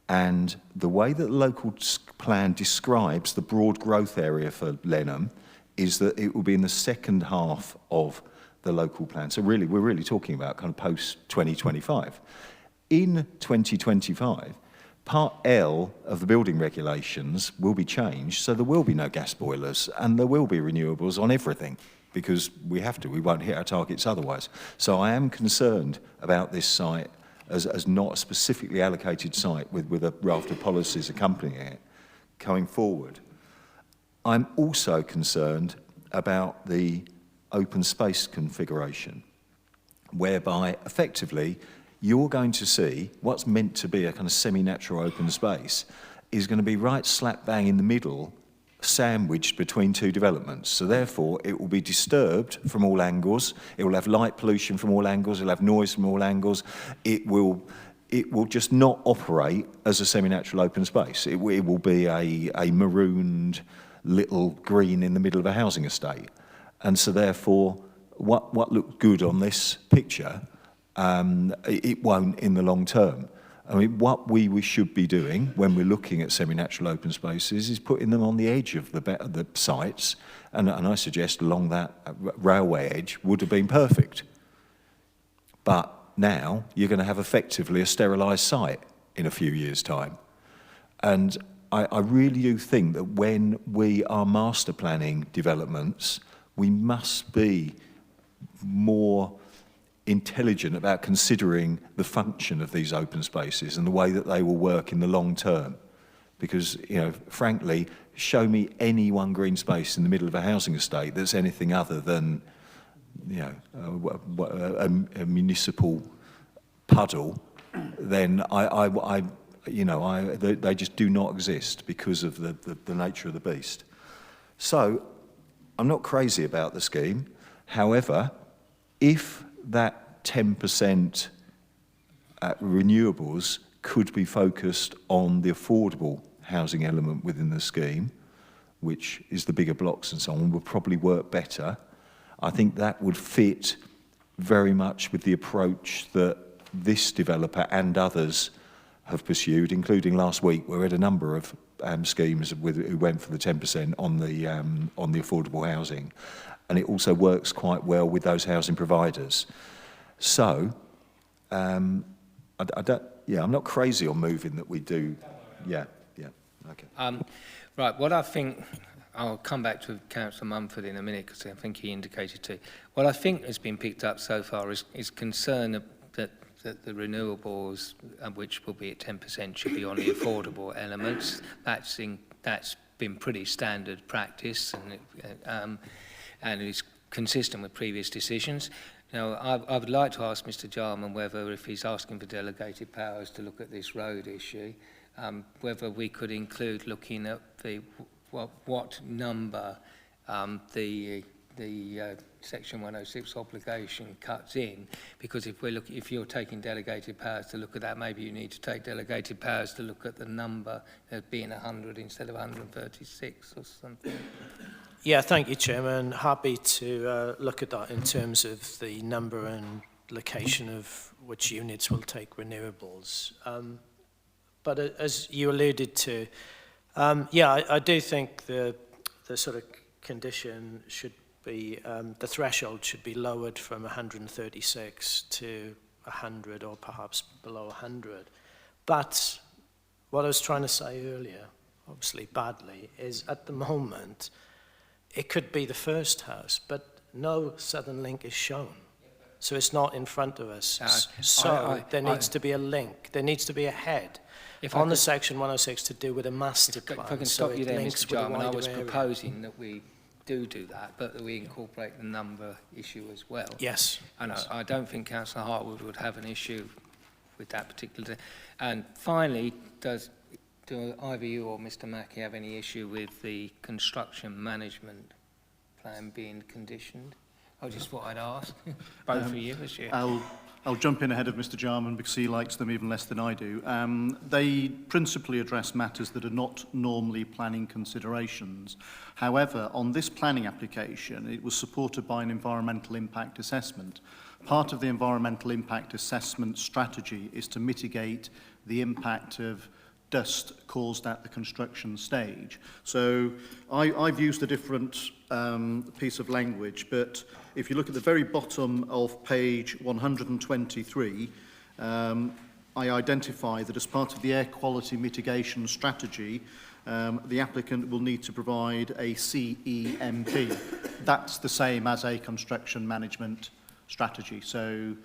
and the way that the local plan describes the broad growth area for Lenham is that it will be in the second half of the local plan. So really, we're really talking about kind of post-2025. In 2025, Part L of the building regulations will be changed, so there will be no gas boilers and there will be renewables on everything, because we have to, we won't hit our targets otherwise. So I am concerned about this site as not a specifically allocated site with a raft of policies accompanying it going forward. I'm also concerned about the open space configuration, whereby effectively you're going to see what's meant to be a kind of semi-natural open space is going to be right slap bang in the middle, sandwiched between two developments. So therefore it will be disturbed from all angles, it will have light pollution from all angles, it will have noise from all angles, it will just not operate as a semi-natural open space. It will be a marooned little green in the middle of a housing estate. And so therefore what looked good on this picture, it won't in the long term. I mean, what we should be doing when we're looking at semi-natural open spaces is putting them on the edge of the sites, and I suggest along that railway edge would have been perfect. But now you're going to have effectively a sterilised site in a few years' time. And I really do think that when we are master planning developments, we must be more intelligent about considering the function of these open spaces and the way that they will work in the long term. Because, you know, frankly, show me any one green space in the middle of a housing estate that's anything other than, you know, a municipal puddle, then they just do not exist because of the nature of the beast. So I'm not crazy about the scheme. However, if that 10% renewables could be focused on the affordable housing element within the scheme, which is the bigger blocks and so on, would probably work better. I think that would fit very much with the approach that this developer and others have pursued, including last week, where we had a number of schemes who went for the 10% on the affordable housing. And it also works quite well with those housing providers. So, I'm not crazy on moving that we do. Yeah, okay. Right, what I think, I'll come back to Councillor Mumford in a minute because I think he indicated too. What I think has been picked up so far is concern that the renewables, which will be at 10%, should be on the affordable elements. That's been pretty standard practice, and is consistent with previous decisions. Now, I would like to ask Mr. Jarman whether, if he's asking for delegated powers to look at this road issue, whether we could include looking at what number the Section 106 obligation cuts in, because if you're taking delegated powers to look at that, maybe you need to take delegated powers to look at the number being 100 instead of 136 or something. Yeah, thank you, Chairman. Happy to look at that in terms of the number and location of which units will take renewables. But as you alluded to, I do think the sort of condition should be, the threshold should be lowered from 136 to 100 or perhaps below 100. But what I was trying to say earlier, obviously badly, is at the moment, it could be the first house, but no Southern Link is shown. So it's not in front of us. There needs to be a link. There needs to be a head on the Section 106 to do with a master plan. If I can stop you there, Mr. Jarman, I was proposing that we do that, but that we incorporate the number issue as well. Yes. And I don't think Councillor Hartwood would have an issue with that particular. And finally, do either you or Mr. Mackey have any issue with the construction management plan being conditioned? I just thought I'd ask both of you. I'll jump in ahead of Mr Jarman because he likes them even less than I do. They principally address matters that are not normally planning considerations. However, on this planning application, it was supported by an environmental impact assessment. Part of the environmental impact assessment strategy is to mitigate the impact of dust caused at the construction stage. So I've used a different piece of language, but if you look at the very bottom of page 123, I identify that as part of the air quality mitigation strategy, the applicant will need to provide a CEMP. That's the same as a construction management strategy. So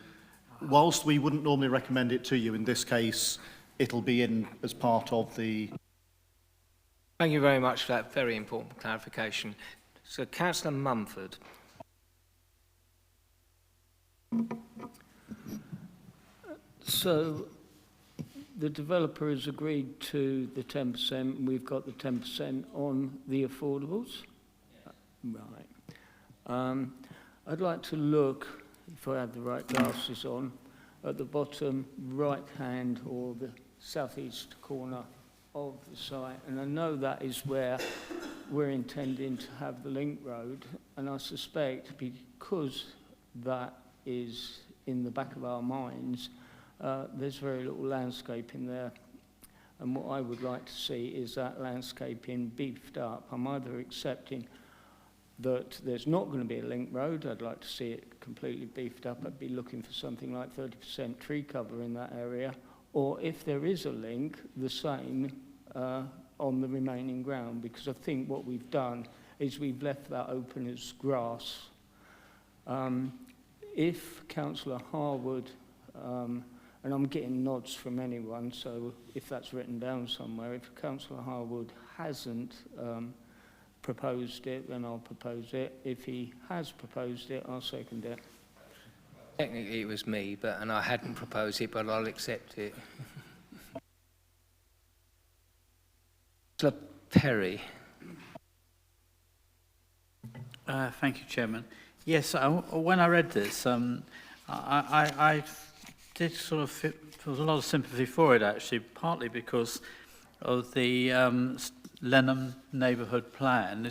whilst we wouldn't normally recommend it to you, in this case, it'll be in as part of the... Thank you very much for that very important clarification. So, Councillor Mumford. So, the developer has agreed to the 10%, and we've got the 10% on the affordables? Right. I'd like to look, if I have the right glasses on, at the bottom right-hand or the southeast corner of the site, and I know that is where we're intending to have the link road, and I suspect because that is in the back of our minds, there's very little landscaping there, and what I would like to see is that landscaping beefed up. I'm either accepting that there's not going to be a link road, I'd like to see it completely beefed up, I'd be looking for something like 30% tree cover in that area, or if there is a link, the same on the remaining ground, because I think what we've done is we've left that open as grass. If Councillor Harwood, and I'm getting nods from anyone, so if that's written down somewhere, if Councillor Harwood hasn't proposed it, then I'll propose it. If he has proposed it, I'll second it. Technically it was me, and I hadn't proposed it, but I'll accept it. Councillor Perry. Thank you, Chairman. Yes, when I read this, I did sort of there was a lot of sympathy for it, actually, partly because of the Lenham neighbourhood plan,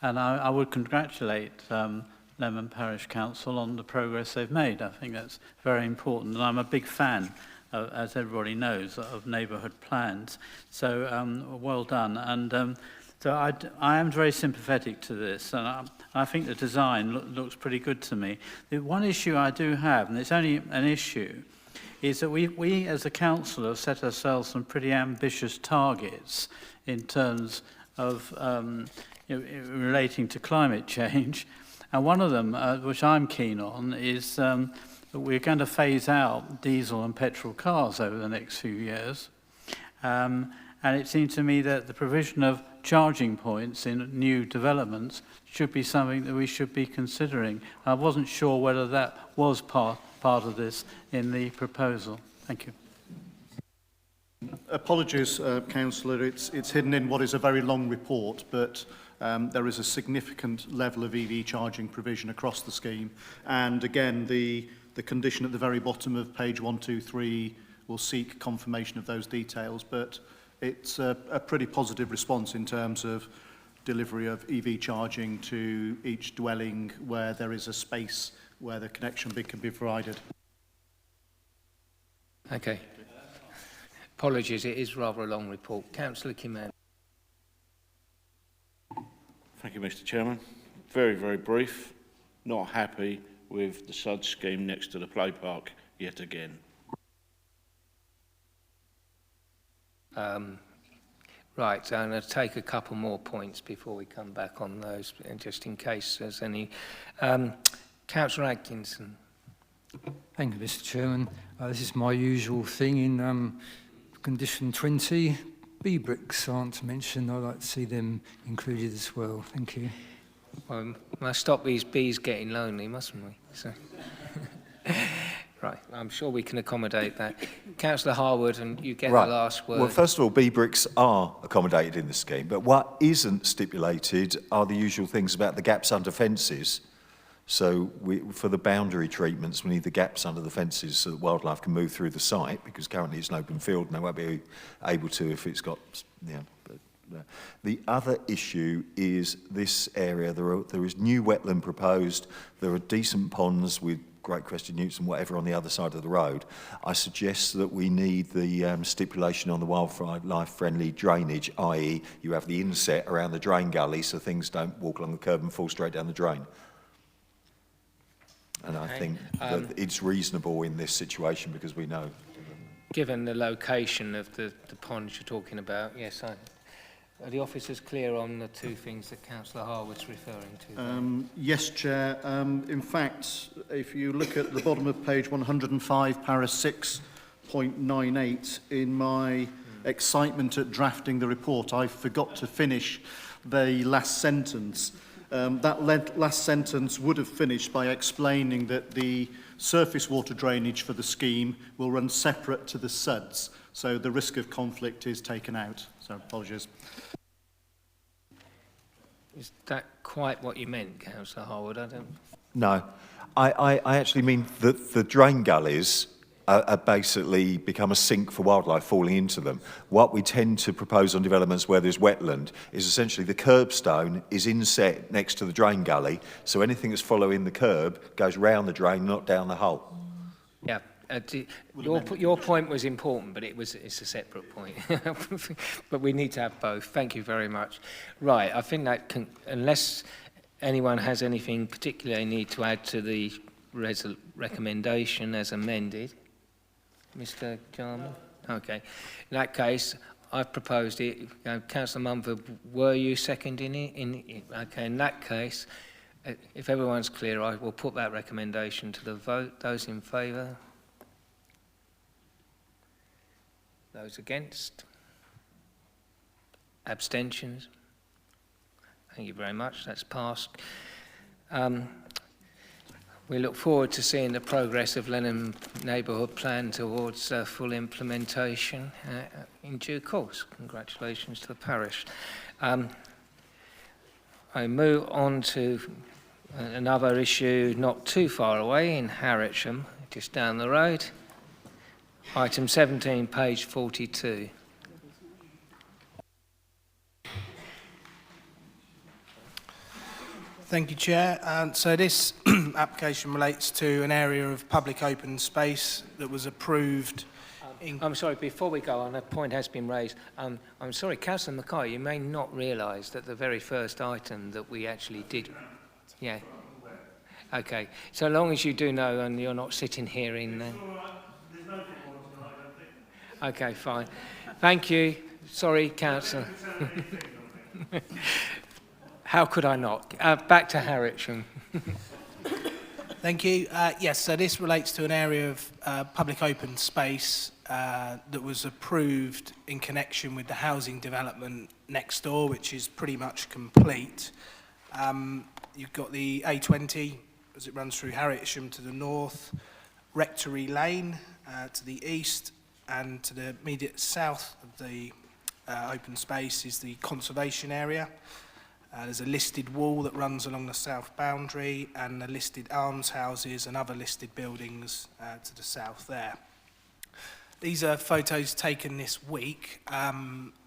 and I would congratulate Lenham Parish Council on the progress they've made. I think that's very important, and I'm a big fan, as everybody knows, of neighbourhood plans. So well done, and so I am very sympathetic to this, and I think the design looks pretty good to me. The one issue I do have, and it's only an issue, is that we as a council have set ourselves some pretty ambitious targets in terms of relating to climate change. And one of them, which I'm keen on, is that we're going to phase out diesel and petrol cars over the next few years. And it seems to me that the provision of charging points in new developments should be something that we should be considering. I wasn't sure whether that was part of this in the proposal. Thank you. Apologies, Councillor, it's hidden in what is a very long report, but there is a significant level of EV charging provision across the scheme. And again, the condition at the very bottom of page 123 will seek confirmation of those details, but it's a pretty positive response in terms of delivery of EV charging to each dwelling where there is a space where the connection can be provided. Okay. Apologies, it is rather a long report. Councillor Kimman. Thank you, Mr. Chairman. Very, very brief. Not happy with the SUD scheme next to the play park yet again. Right, so I'm going to take a couple more points before we come back on those, just in case there's any. Councillor Atkinson. Thank you, Mr. Chairman. This is my usual thing in condition 20. B bricks aren't mentioned. I'd like to see them included as well. Thank you. Well, we must stop these bees getting lonely, mustn't we? So. Right, I'm sure we can accommodate that. Councillor Harwood, and you get the last word. Well, first of all, B bricks are accommodated in the scheme, but what isn't stipulated are the usual things about the gaps under fences. So for the boundary treatments, we need the gaps under the fences so that wildlife can move through the site, because currently it's an open field and they won't be able to if it's got, you know. The other issue is this area. There is new wetland proposed. There are decent ponds with great crested newts and whatever on the other side of the road. I suggest that we need the stipulation on the wildlife-friendly drainage, i.e. you have the inset around the drain gully so things don't walk along the curb and fall straight down the drain. And I think that it's reasonable in this situation because we know. Given the location of the ponds you're talking about, yes, are the officers clear on the two things that Councillor Harwood's referring to? Yes, Chair. In fact, if you look at the bottom of page 105, para 6.98, in my excitement at drafting the report, I forgot to finish the last sentence. That last sentence would have finished by explaining that the surface water drainage for the scheme will run separate to the SUDs, so the risk of conflict is taken out. So, apologies. Is that quite what you meant, Councillor Harwood? I don't... No, I actually mean that the drain gullies are basically become a sink for wildlife falling into them. What we tend to propose on developments where there's wetland is essentially the curbstone is inset next to the drain gully, so anything that's following the curb goes round the drain, not down the hole. Yeah, your point was important, but it's a separate point. But we need to have both. Thank you very much. Right, I think that can, unless anyone has anything particular they need to add to the recommendation as amended. Mr. Jarman? Okay. In that case, I've proposed it. Councillor Mumford, were you seconding it? Okay, in that case, if everyone's clear, I will put that recommendation to the vote. Those in favour? Those against? Abstentions? Thank you very much. That's passed. We look forward to seeing the progress of Lenham Neighbourhood Plan towards full implementation in due course. Congratulations to the parish. I move on to another issue not too far away in Harwich, just down the road. Item 17, page 42. Thank you, Chair. So this application relates to an area of public open space that was approved in... I'm sorry, before we go on, a point has been raised. I'm sorry, Councillor Mackay, you may not realise that the very first item that we actually did... Yeah. Okay, so long as you do know and you're not sitting here in... Okay, fine. Thank you. Sorry, Councillor. How could I not? Back to Harwich. Thank you. Yes, so this relates to an area of public open space that was approved in connection with the housing development next door, which is pretty much complete. You've got the A20 as it runs through Harwich to the north, Rectory Lane to the east, and to the immediate south of the open space is the conservation area. There's a listed wall that runs along the south boundary and the listed almshouses and other listed buildings to the south there. These are photos taken this week.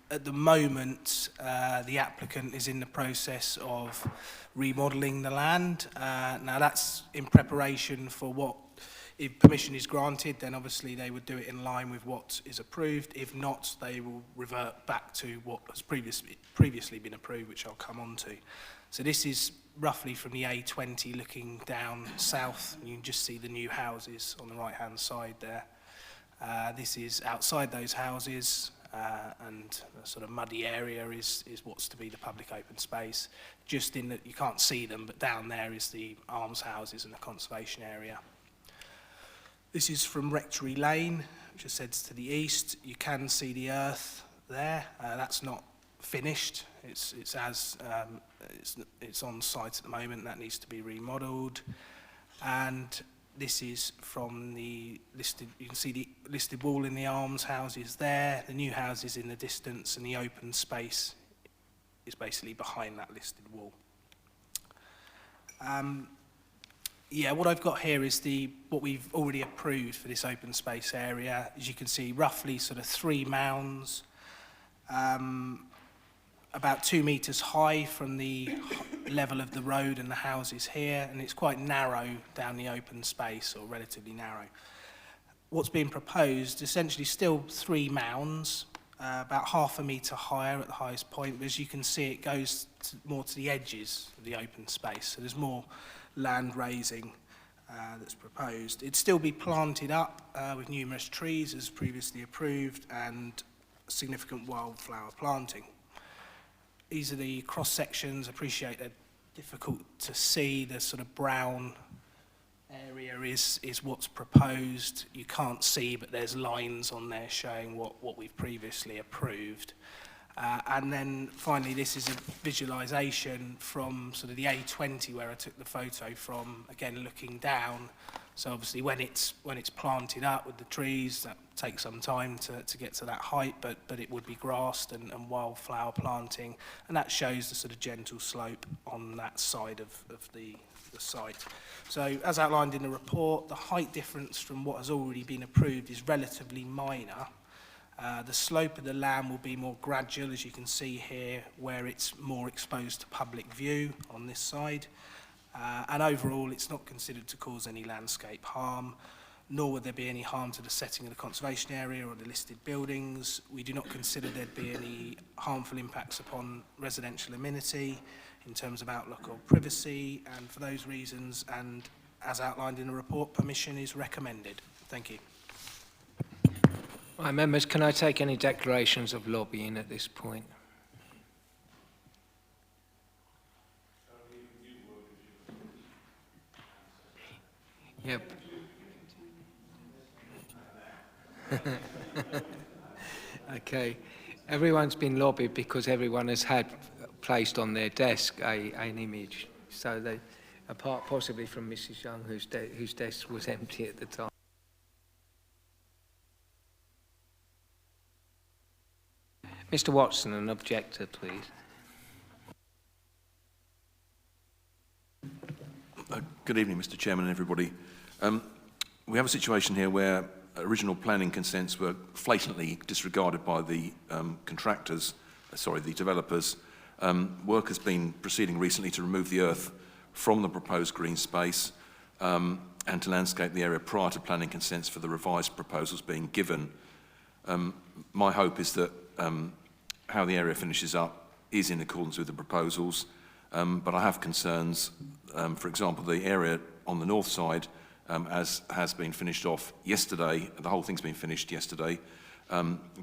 At the moment, the applicant is in the process of remodelling the land. Now that's in preparation for what, if permission is granted, then obviously they would do it in line with what is approved. If not, they will revert back to what has previously been approved, which I'll come on to. So this is roughly from the A20 looking down south. You can just see the new houses on the right-hand side there. This is outside those houses, and a sort of muddy area is what's to be the public open space. Just in that you can't see them, but down there is the almshouses and the conservation area. This is from Rectory Lane, which is to the east. You can see the earth there. That's not finished. It's on site at the moment. That needs to be remodelled. And this is from the listed. You can see the listed wall in the almshouses there. The new houses in the distance, and the open space is basically behind that listed wall. Yeah, what I've got here is what we've already approved for this open space area. As you can see, roughly sort of 3 mounds, about 2 metres high from the level of the road and the houses here, and it's quite narrow down the open space, or relatively narrow. What's being proposed, essentially still 3 mounds, about 1/2 metre higher at the highest point, but as you can see, it goes more to the edges of the open space, so there's more land raising that's proposed. It'd still be planted up with numerous trees as previously approved and significant wildflower planting. These are the cross sections. Appreciate they're difficult to see. The sort of brown area is what's proposed. You can't see, but there's lines on there showing what we've previously approved. And then finally, this is a visualisation from sort of the A20 where I took the photo from, again looking down. So obviously when it's planted up with the trees, that takes some time to get to that height, but it would be grassed and wildflower planting, and that shows the sort of gentle slope on that side of the site. So as outlined in the report, the height difference from what has already been approved is relatively minor. The slope of the land will be more gradual, as you can see here, where it's more exposed to public view on this side. And overall, it's not considered to cause any landscape harm, nor would there be any harm to the setting of the conservation area or the listed buildings. We do not consider there'd be any harmful impacts upon residential amenity in terms of outlook or privacy, and for those reasons, and as outlined in the report, permission is recommended. Thank you. Right, members, can I take any declarations of lobbying at this point? Yep. Okay. Everyone's been lobbied because everyone has had placed on their desk an image. So they, apart possibly from Mrs. Young, whose desk was empty at the time. Mr. Watson, an objector, please. Good evening, Mr. Chairman and everybody. We have a situation here where original planning consents were flatantly disregarded by the the developers. Work has been proceeding recently to remove the earth from the proposed green space and to landscape the area prior to planning consents for the revised proposals being given. My hope is that how the area finishes up is in accordance with the proposals, but I have concerns. For example, the area on the north side, as has been finished off yesterday, the whole thing's been finished yesterday,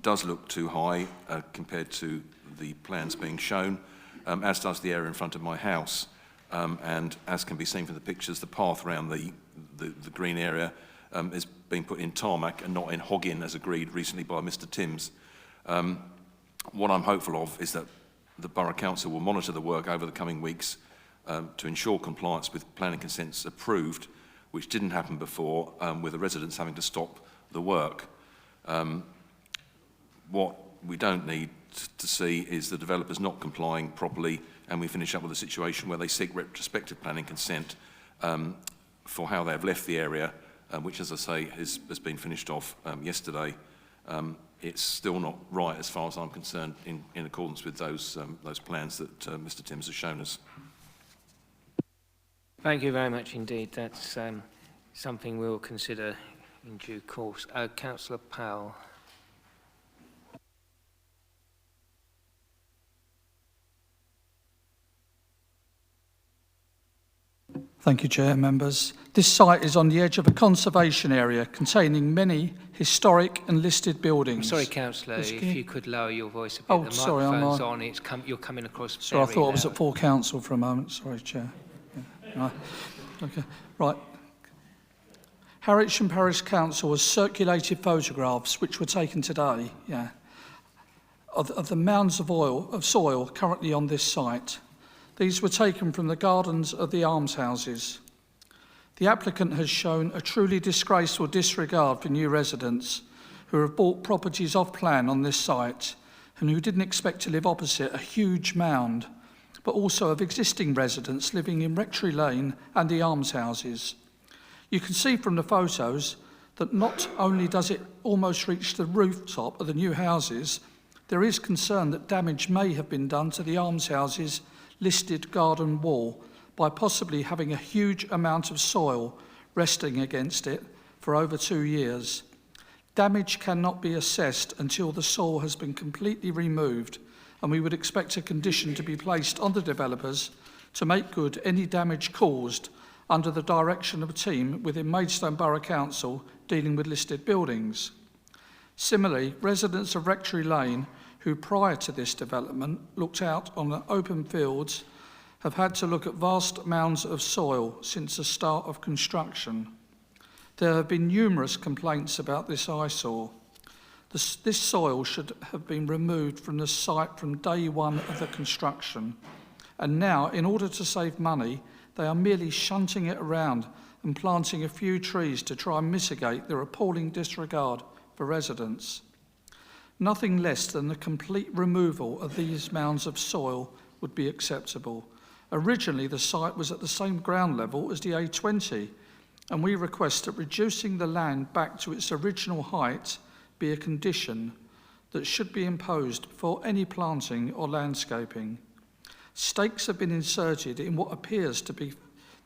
does look too high compared to the plans being shown, as does the area in front of my house. And as can be seen from the pictures, the path around the green area is being put in tarmac and not in hog-in, as agreed recently by Mr. Timms. What I'm hopeful of is that the Borough Council will monitor the work over the coming weeks to ensure compliance with planning consents approved, which didn't happen before, with the residents having to stop the work. What we don't need to see is the developers not complying properly, and we finish up with a situation where they seek retrospective planning consent for how they have left the area, which, as I say, has been finished off yesterday. It's still not right, as far as I'm concerned, in accordance with those plans that Mr. Timms has shown us. Thank you very much indeed. That's something we'll consider in due course. Councillor Powell. Thank you, Chair, members. This site is on the edge of a conservation area containing many historic and listed buildings. I'm sorry, Councillor, if you could lower your voice a bit. Oh, the sorry, microphone's on. You're coming across sorry, I thought loud. I was at full council for a moment. Sorry, Chair. Yeah. Right. Okay. Right. Harwich Parish Council has circulated photographs which were taken today, of the mounds of soil currently on this site. These were taken from the gardens of the almshouses. The applicant has shown a truly disgraceful disregard for new residents who have bought properties off plan on this site and who didn't expect to live opposite a huge mound but also of existing residents living in Rectory Lane and the almshouses. You can see from the photos that not only does it almost reach the rooftop of the new houses, there is concern that damage may have been done to the almshouses' listed garden wall by possibly having a huge amount of soil resting against it for over 2 years. Damage cannot be assessed until the soil has been completely removed, and we would expect a condition to be placed on the developers to make good any damage caused under the direction of a team within Maidstone Borough Council dealing with listed buildings. Similarly, residents of Rectory Lane who prior to this development looked out on the open fields have had to look at vast mounds of soil since the start of construction. There have been numerous complaints about this eyesore. This soil should have been removed from the site from day one of the construction, and now, in order to save money, they are merely shunting it around and planting a few trees to try and mitigate their appalling disregard for residents. Nothing less than the complete removal of these mounds of soil would be acceptable. Originally, the site was at the same ground level as the A20, and we request that reducing the land back to its original height be a condition that should be imposed before any planting or landscaping. Stakes have been inserted in what appears to be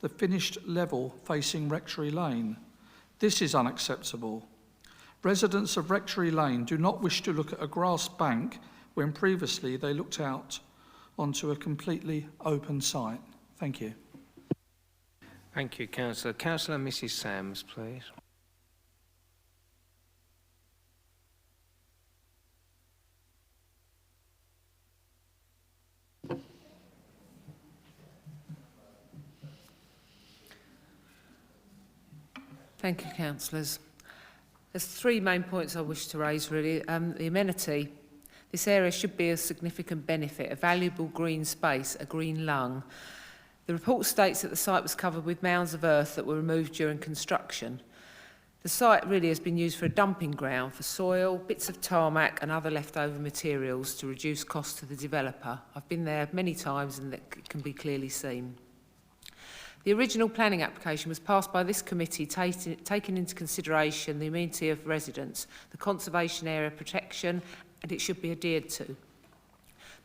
the finished level facing Rectory Lane. This is unacceptable. Residents of Rectory Lane do not wish to look at a grass bank when previously they looked out onto a completely open site. Thank you. Thank you, Councillor. Councillor Mrs Sams, please. Thank you, councillors. There's 3 main points I wish to raise, really. The amenity. This area should be a significant benefit, a valuable green space, a green lung. The report states that the site was covered with mounds of earth that were removed during construction. The site really has been used for a dumping ground for soil, bits of tarmac and other leftover materials to reduce costs to the developer. I've been there many times and that can be clearly seen. The original planning application was passed by this committee, taking into consideration the amenity of residents, the conservation area protection, and it should be adhered to.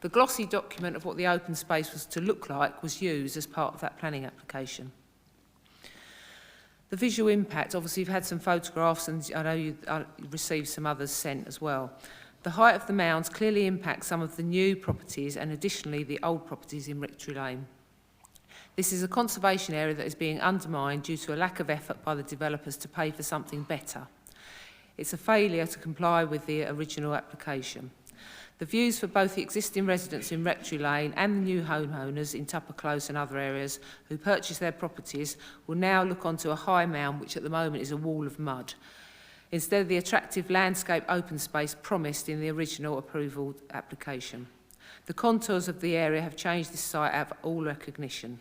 The glossy document of what the open space was to look like was used as part of that planning application. The visual impact, obviously you've had some photographs and I know you received some others sent as well. The height of the mounds clearly impacts some of the new properties and additionally the old properties in Rectory Lane. This is a conservation area that is being undermined due to a lack of effort by the developers to pay for something better. It's a failure to comply with the original application. The views for both the existing residents in Rectory Lane and the new homeowners in Tupper Close and other areas who purchase their properties will now look onto a high mound, which at the moment is a wall of mud, instead of the attractive landscape open space promised in the original approval application. The contours of the area have changed this site out of all recognition.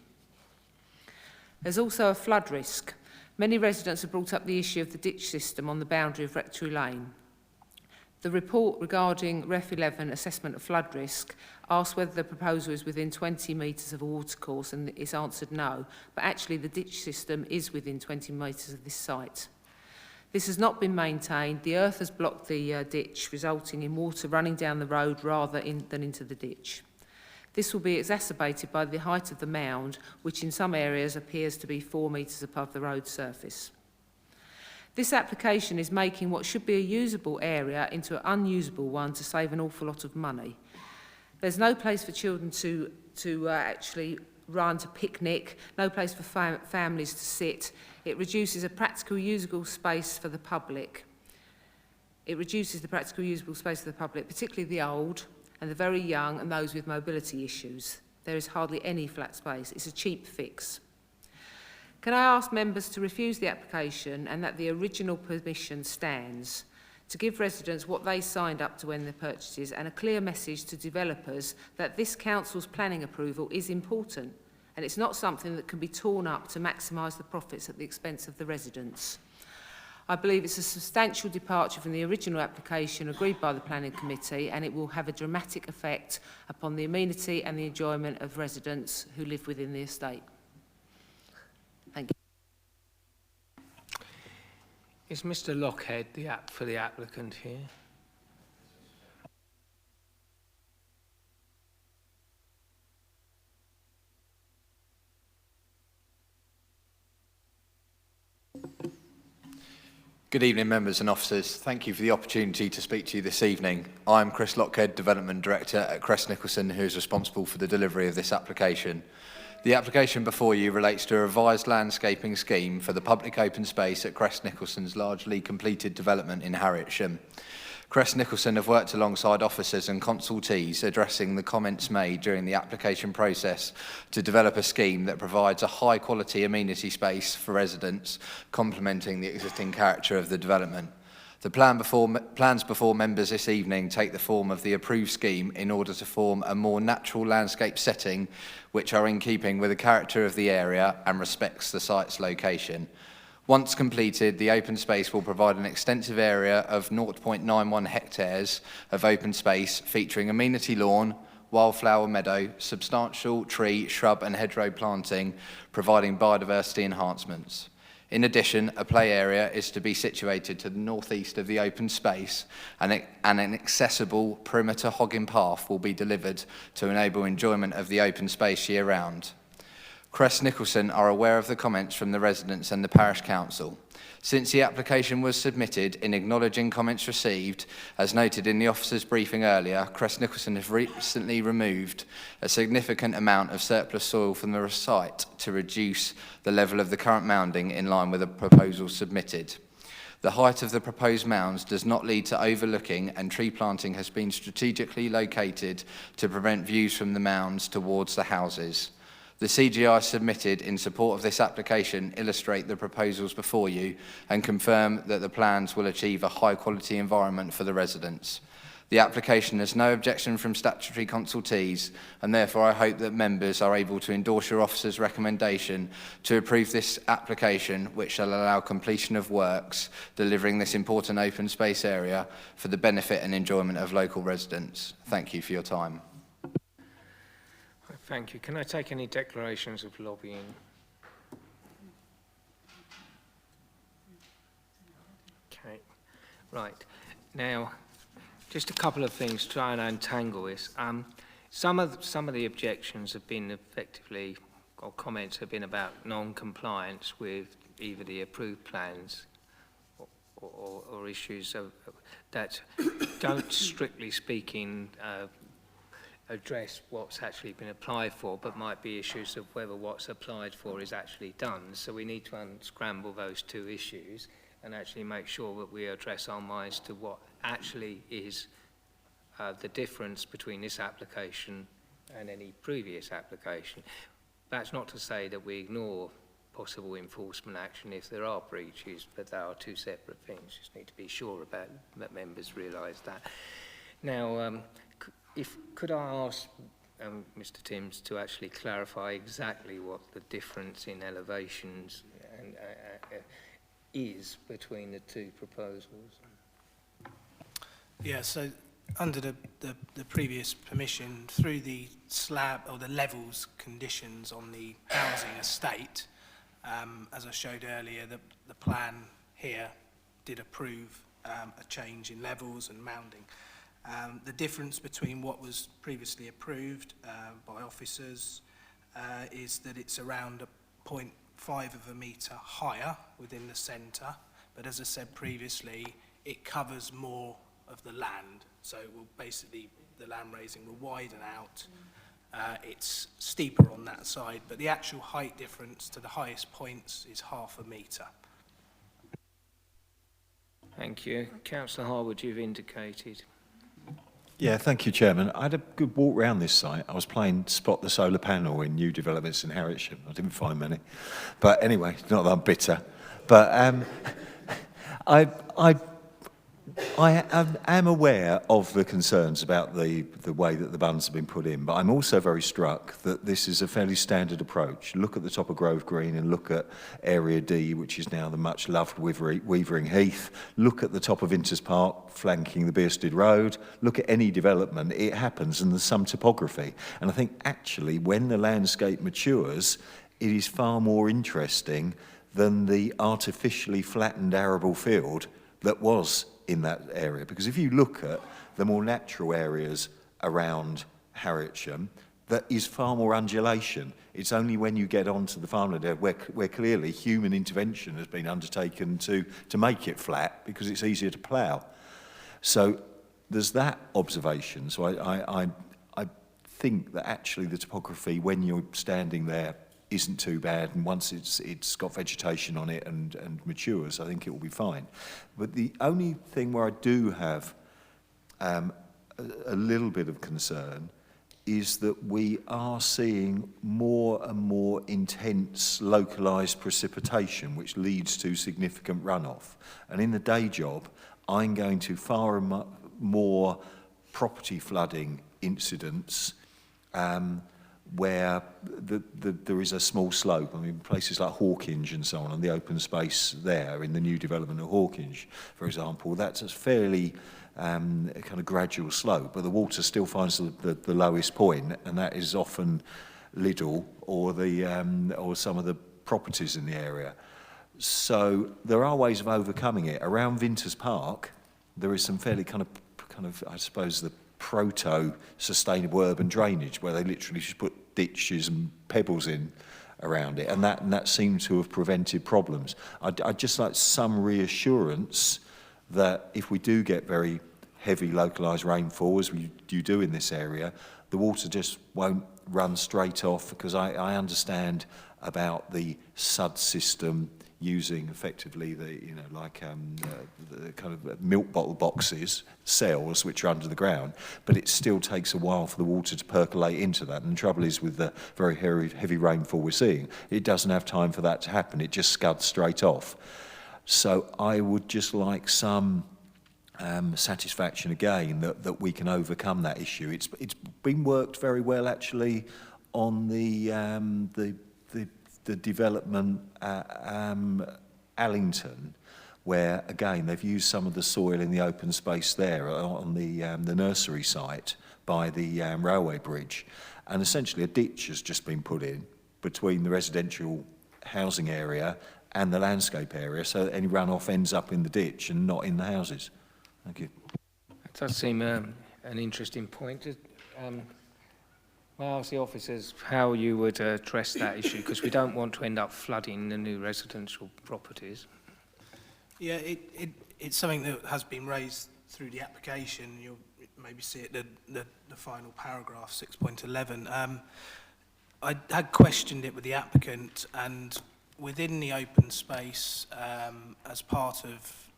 There's also a flood risk. Many residents have brought up the issue of the ditch system on the boundary of Rectory Lane. The report regarding Ref 11 assessment of flood risk asked whether the proposal is within 20 metres of a watercourse and it's answered no, but actually the ditch system is within 20 metres of this site. This has not been maintained. The earth has blocked the ditch, resulting in water running down the road rather than into the ditch. This will be exacerbated by the height of the mound, which in some areas appears to be 4 metres above the road surface. This application is making what should be a usable area into an unusable one to save an awful lot of money. There's no place for children to actually run, to picnic, no place for families to sit. It reduces a practical usable space for the public. It reduces the practical usable space for the public, particularly the old, and the very young and those with mobility issues. There is hardly any flat space. It's a cheap fix. Can I ask members to refuse the application and that the original permission stands, to give residents what they signed up to when their purchases and a clear message to developers that this council's planning approval is important and it's not something that can be torn up to maximise the profits at the expense of the residents. I believe it's a substantial departure from the original application agreed by the Planning Committee, and it will have a dramatic effect upon the amenity and the enjoyment of residents who live within the estate. Thank you. Is Mr. Lockhead for the applicant here? Good evening, members and officers. Thank you for the opportunity to speak to you this evening. I'm Chris Lockhead, Development Director at Crest Nicholson, who is responsible for the delivery of this application. The application before you relates to a revised landscaping scheme for the public open space at Crest Nicholson's largely completed development in Harrietsham. Crest Nicholson have worked alongside officers and consultees addressing the comments made during the application process to develop a scheme that provides a high quality amenity space for residents, complementing the existing character of the development. The plans before members this evening take the form of the approved scheme in order to form a more natural landscape setting which are in keeping with the character of the area and respects the site's location. Once completed, the open space will provide an extensive area of 0.91 hectares of open space featuring amenity lawn, wildflower meadow, substantial tree, shrub and hedgerow planting, providing biodiversity enhancements. In addition, a play area is to be situated to the northeast of the open space, and an accessible perimeter hogging path will be delivered to enable enjoyment of the open space year-round. Crest Nicholson are aware of the comments from the residents and the Parish Council. Since the application was submitted, in acknowledging comments received, as noted in the officer's briefing earlier, Crest Nicholson have recently removed a significant amount of surplus soil from the site to reduce the level of the current mounding in line with the proposal submitted. The height of the proposed mounds does not lead to overlooking, and tree planting has been strategically located to prevent views from the mounds towards the houses. The CGI submitted in support of this application illustrate the proposals before you and confirm that the plans will achieve a high-quality environment for the residents. The application has no objection from statutory consultees, and therefore I hope that members are able to endorse your officer's recommendation to approve this application, which shall allow completion of works delivering this important open space area for the benefit and enjoyment of local residents. Thank you for your time. Thank you. Can I take any declarations of lobbying? Okay. Right. Now, just a couple of things to try and untangle this. Some of the objections have been effectively, or comments have been about non-compliance with either the approved plans or issues that don't, strictly speaking, address what's actually been applied for, but might be issues of whether what's applied for is actually done. So we need to unscramble those two issues and actually make sure that we address our minds to what actually is the difference between this application and any previous application. That's not to say that we ignore possible enforcement action if there are breaches, but there are two separate things. Just need to be sure about that members realise that. Now, could I ask Mr. Timms to actually clarify exactly what the difference in elevations is between the two proposals? Yeah, so under the previous permission, through the slab or the levels conditions on the housing estate, as I showed earlier, the plan here did approve a change in levels and mounding. The difference between what was previously approved by officers is that it's around 0.5 of a metre higher within the centre, but as I said previously, it covers more of the land, so it will basically, the land raising will widen out. It's steeper on that side, but the actual height difference to the highest points is half a metre. Thank you. Councillor Harwood, you've indicated. Yeah, thank you, Chairman. I had a good walk around this site. I was playing Spot the Solar Panel in new developments in Harrietsham. I didn't find many. But anyway, not that I'm bitter. But I I am aware of the concerns about the way that the bunds have been put in, but I'm also very struck that this is a fairly standard approach. Look at the top of Grove Green and look at Area D, which is now the much loved Weavering Heath. Look at the top of Inters Park, flanking the Bearsted Road. Look at any development, it happens, and there's some topography. And I think actually when the landscape matures, it is far more interesting than the artificially flattened arable field that was in that area. Because if you look at the more natural areas around Harrietsham, there is far more undulation. It's only when you get onto the farmland area where clearly human intervention has been undertaken to make it flat because it's easier to plough. So there's that observation. So I think that actually the topography when you're standing there isn't too bad, and once it's got vegetation on it and matures, I think it will be fine. But the only thing where I do have a little bit of concern is that we are seeing more and more intense localised precipitation, which leads to significant runoff. And in the day job, I'm going to far more property flooding incidents where there is a small slope. I mean, places like Hawkinge and so on, and the open space there in the new development of Hawkinge, for example, that's a fairly kind of gradual slope, but the water still finds the lowest point, and that is often Lidl or some of the properties in the area. So there are ways of overcoming it. Around Vinters Park, there is some fairly kind of I suppose the proto-sustainable urban drainage where they literally just put ditches and pebbles in around it, and that seemed to have prevented problems. I'd just like some reassurance that if we do get very heavy localised rainfall, as you do in this area, the water just won't run straight off, because I understand about the SUD system using effectively the kind of milk bottle boxes, cells which are under the ground, but it still takes a while for the water to percolate into that. And the trouble is with the very heavy rainfall we're seeing, it doesn't have time for that to happen. It just scuds straight off. So I would just like some satisfaction again that we can overcome that issue. It's been worked very well actually on the development at Allington, where again they've used some of the soil in the open space there on the nursery site by the railway bridge, and essentially a ditch has just been put in between the residential housing area and the landscape area, so that any runoff ends up in the ditch and not in the houses. Thank you. That does seem an interesting point. Well, ask the officers how you would address that issue, because we don't want to end up flooding the new residential properties. Yeah, it's something that has been raised through the application. You'll maybe see it the final paragraph, 6.11. I had questioned it with the applicant, and within the open space, as part of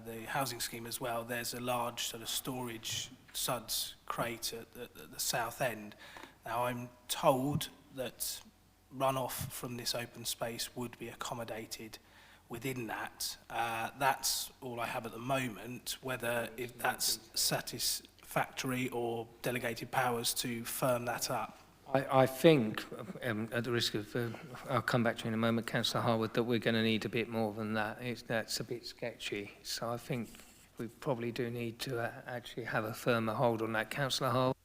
the housing scheme as well, there's a large sort of storage suds crate at the south end. Now, I'm told that runoff from this open space would be accommodated within that. That's all I have at the moment. Whether if that's satisfactory or delegated powers to firm that up. I think, at the risk of, I'll come back to you in a moment, Councillor Harwood, that we're going to need a bit more than that. That's a bit sketchy. So I think we probably do need to actually have a firmer hold on that. Councillor Harwood?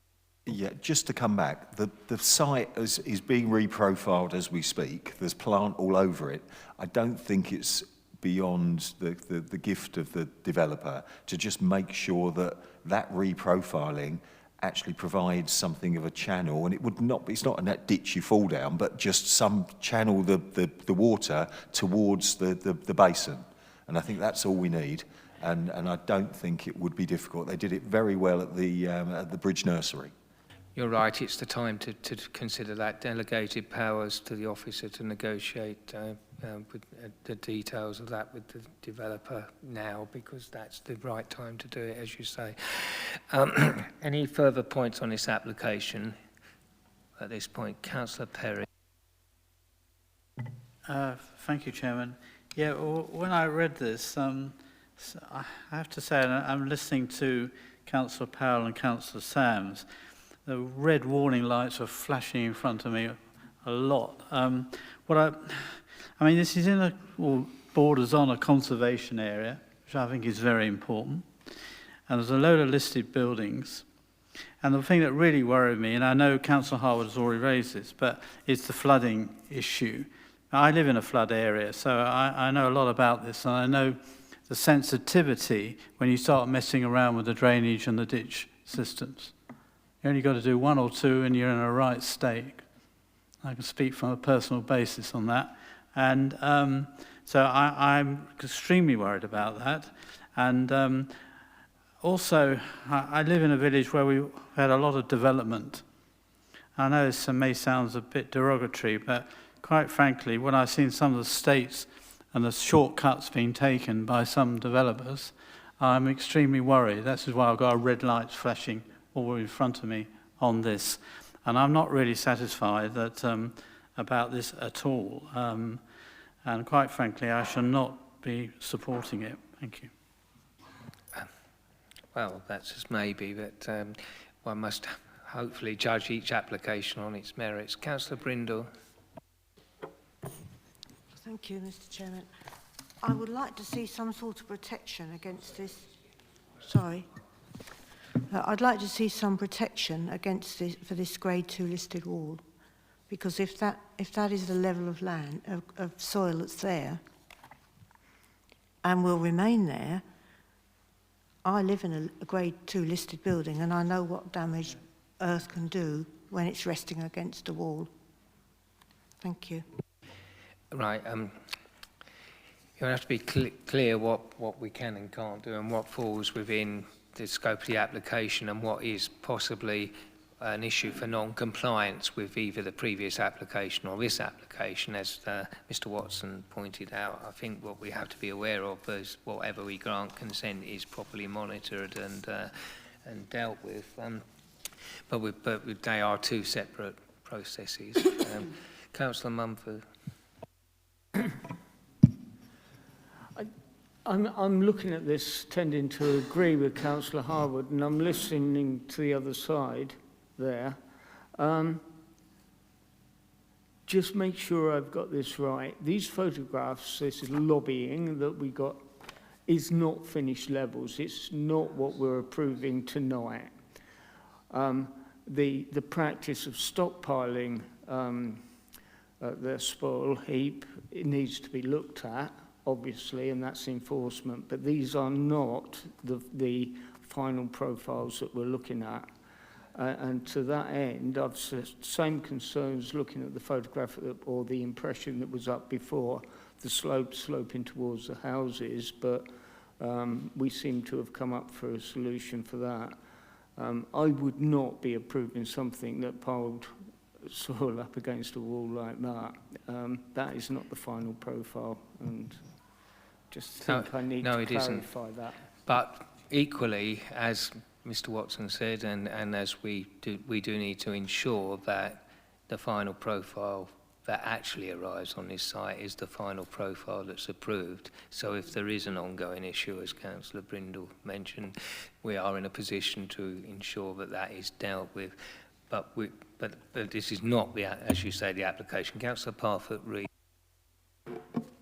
Yeah, just to come back, the site is being reprofiled as we speak. There's plant all over it. I don't think it's beyond the gift of the developer to just make sure that reprofiling actually provides something of a channel, and it would not be, it's not a net ditch you fall down, but just some channel the water towards the basin. And I think that's all we need. And I don't think it would be difficult. They did it very well at the Bridge Nursery. You're right, it's the time to consider that. Delegated powers to the officer to negotiate with the details of that with the developer now, because that's the right time to do it, as you say. Any further points on this application at this point? Councillor Perry. Thank you, Chairman. Yeah, when I read this, So I have to say, and I'm listening to Councillor Powell and Councillor Sams. The red warning lights are flashing in front of me a lot. I mean, this is borders on a conservation area, which I think is very important. And there's a load of listed buildings. And the thing that really worried me, and I know Councillor Harwood has already raised this, but it's the flooding issue. Now, I live in a flood area, so I know a lot about this, and I know the sensitivity when you start messing around with the drainage and the ditch systems. You only got to do one or two and you're in a right state. I can speak from a personal basis on that. And so I'm extremely worried about that. And also, I live in a village where we've had a lot of development. I know this may sound a bit derogatory, but quite frankly, when I've seen some of the states and the shortcuts being taken by some developers, I'm extremely worried. That's why I've got red lights flashing all in front of me on this. And I'm not really satisfied that, about this at all. And quite frankly, I shall not be supporting it. Thank you. Well, that's just maybe, but one must hopefully judge each application on its merits. Councillor Brindle. Thank you, Mr. Chairman. I would like to see some sort of protection against this. Sorry. I'd like to see some protection against this, for this Grade 2 listed wall, because if that is the level of land of soil that's there and will remain there, I live in a Grade 2 listed building and I know what damage earth can do when it's resting against a wall. Thank you. Right. You have to be clear what we can and can't do and what falls within the scope of the application and what is possibly an issue for non-compliance with either the previous application or this application. As Mr. Watson pointed out, I think what we have to be aware of is whatever we grant consent is properly monitored and dealt with. But they are two separate processes. Councillor Mumford. I'm looking at this, tending to agree with Councillor Harwood, and I'm listening to the other side there. Just make sure I've got this right. These photographs, this is lobbying that we got, is not finished levels. It's not what we're approving tonight. The practice of stockpiling the spoil heap, it needs to be looked at, obviously, and that's enforcement, but these are not the final profiles that we're looking at. And to that end, I've the same concerns looking at the photograph or the impression that was up before, the slope sloping towards the houses, but we seem to have come up for a solution for that. I would not be approving something that piled soil up against a wall like that. That is not the final profile, and just think I need to clarify that. But equally, as Mr. Watson said, and as we do need to ensure that the final profile that actually arrives on this site is the final profile that's approved. So if there is an ongoing issue, as Councillor Brindle mentioned, we are in a position to ensure that that is dealt with. But this is not, as you say, the application. Councillor Parfitt-Reid.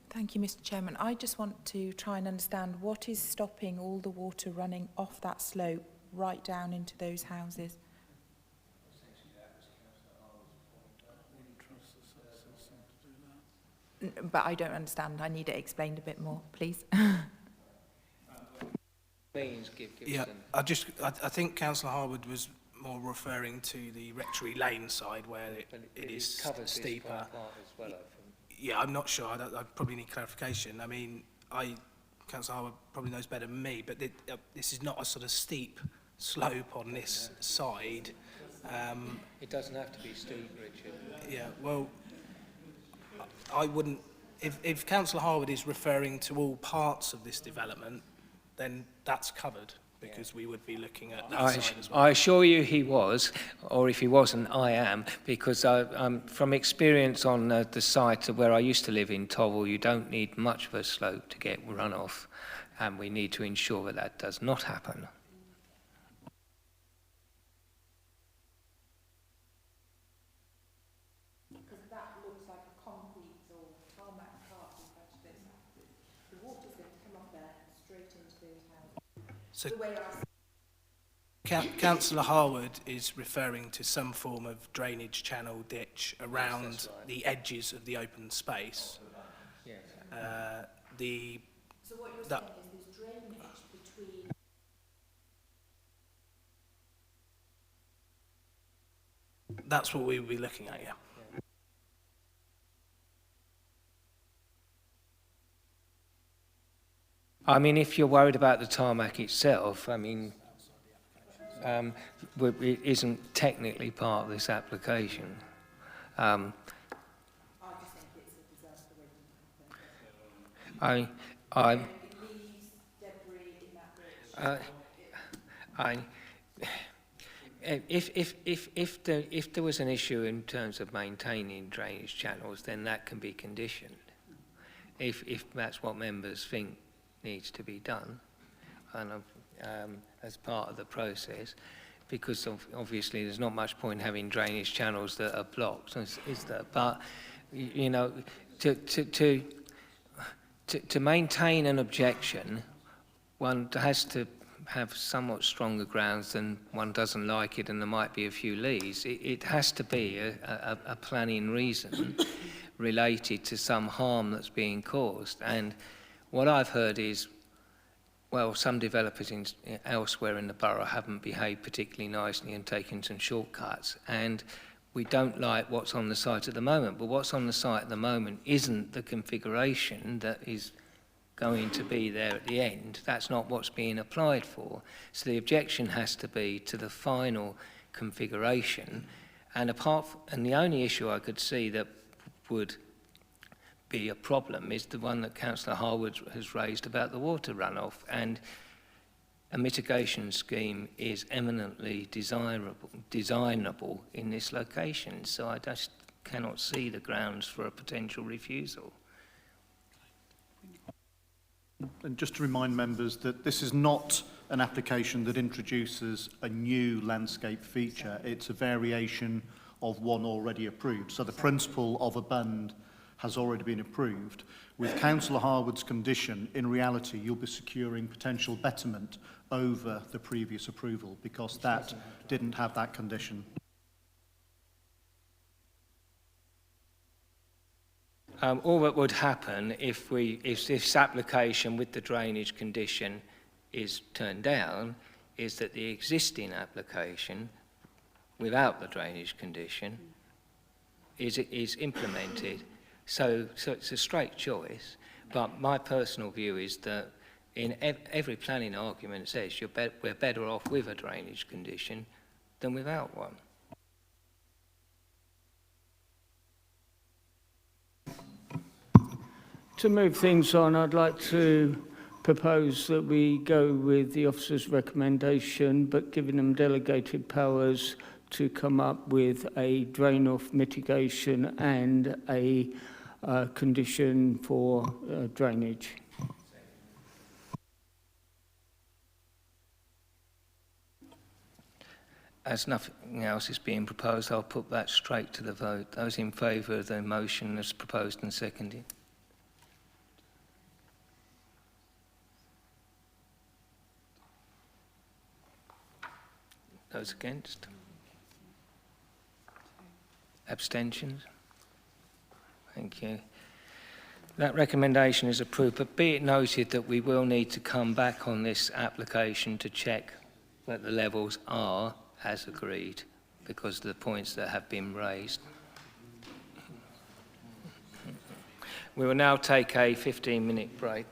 Thank you, Mr. Chairman. I just want to try and understand what is stopping all the water running off that slope right down into those houses. But I don't understand. I need it explained a bit more, please. Yeah, I think Councillor Harwood was more referring to the Rectory Lane side where it is steeper. Yeah, I'm not sure. I probably need clarification. I mean, Councillor Harwood probably knows better than me, but this is not a sort of steep slope on this side. It doesn't have to be steep, Richard. Yeah, well, I wouldn't. If Councillor Harwood is referring to all parts of this development, then that's covered, because we would be looking at that side as well. I assure you he was, or if he wasn't, I am, because from experience on the site of where I used to live in Tovel, you don't need much of a slope to get runoff. and we need to ensure that that does not happen. Because that looks like a concrete or tarmac path compared to this. The water's going to come up there straight into those houses. So the way I Councillor Harwood is referring to some form of drainage channel ditch around the edges of the open space. Yes. So what you're saying is there's drainage between... That's what we would be looking at, yeah. I mean, if you're worried about the tarmac itself, I mean, it isn't technically part of this application. I if there was an issue in terms of maintaining drainage channels, then that can be conditioned. If that's what members think needs to be done, and as part of the process, because obviously there's not much point having drainage channels that are blocked, is there? But you know, to maintain an objection, one has to have somewhat stronger grounds than one doesn't like it and there might be a few leads. It has to be a planning reason related to some harm that's being caused. And what I've heard is, well, some developers elsewhere in the borough haven't behaved particularly nicely and taken some shortcuts, and we don't like what's on the site at the moment. But what's on the site at the moment isn't the configuration that is going to be there at the end. That's not what's being applied for. So the objection has to be to the final configuration. And the only issue I could see that would be a problem is the one that Councillor Harwood has raised about the water runoff, and a mitigation scheme is eminently designable in this location, so I just cannot see the grounds for a potential refusal. And just to remind members that this is not an application that introduces a new landscape feature. It's a variation of one already approved. So the principle of a bund has already been approved. With Councillor Harwood's condition, in reality, you'll be securing potential betterment over the previous approval because that didn't have that condition. All that would happen if this application with the drainage condition is turned down is that the existing application without the drainage condition is implemented. So it's a straight choice, but my personal view is that in every planning argument says we're better off with a drainage condition than without one. To move things on, I'd like to propose that we go with the officer's recommendation, but giving them delegated powers to come up with a drain-off mitigation and a condition for drainage. As nothing else is being proposed, I'll put that straight to the vote. Those in favour of the motion as proposed and seconded? Those against? Abstentions? Thank you. That recommendation is approved, but be it noted that we will need to come back on this application to check that the levels are as agreed because of the points that have been raised. We will now take a 15-minute break.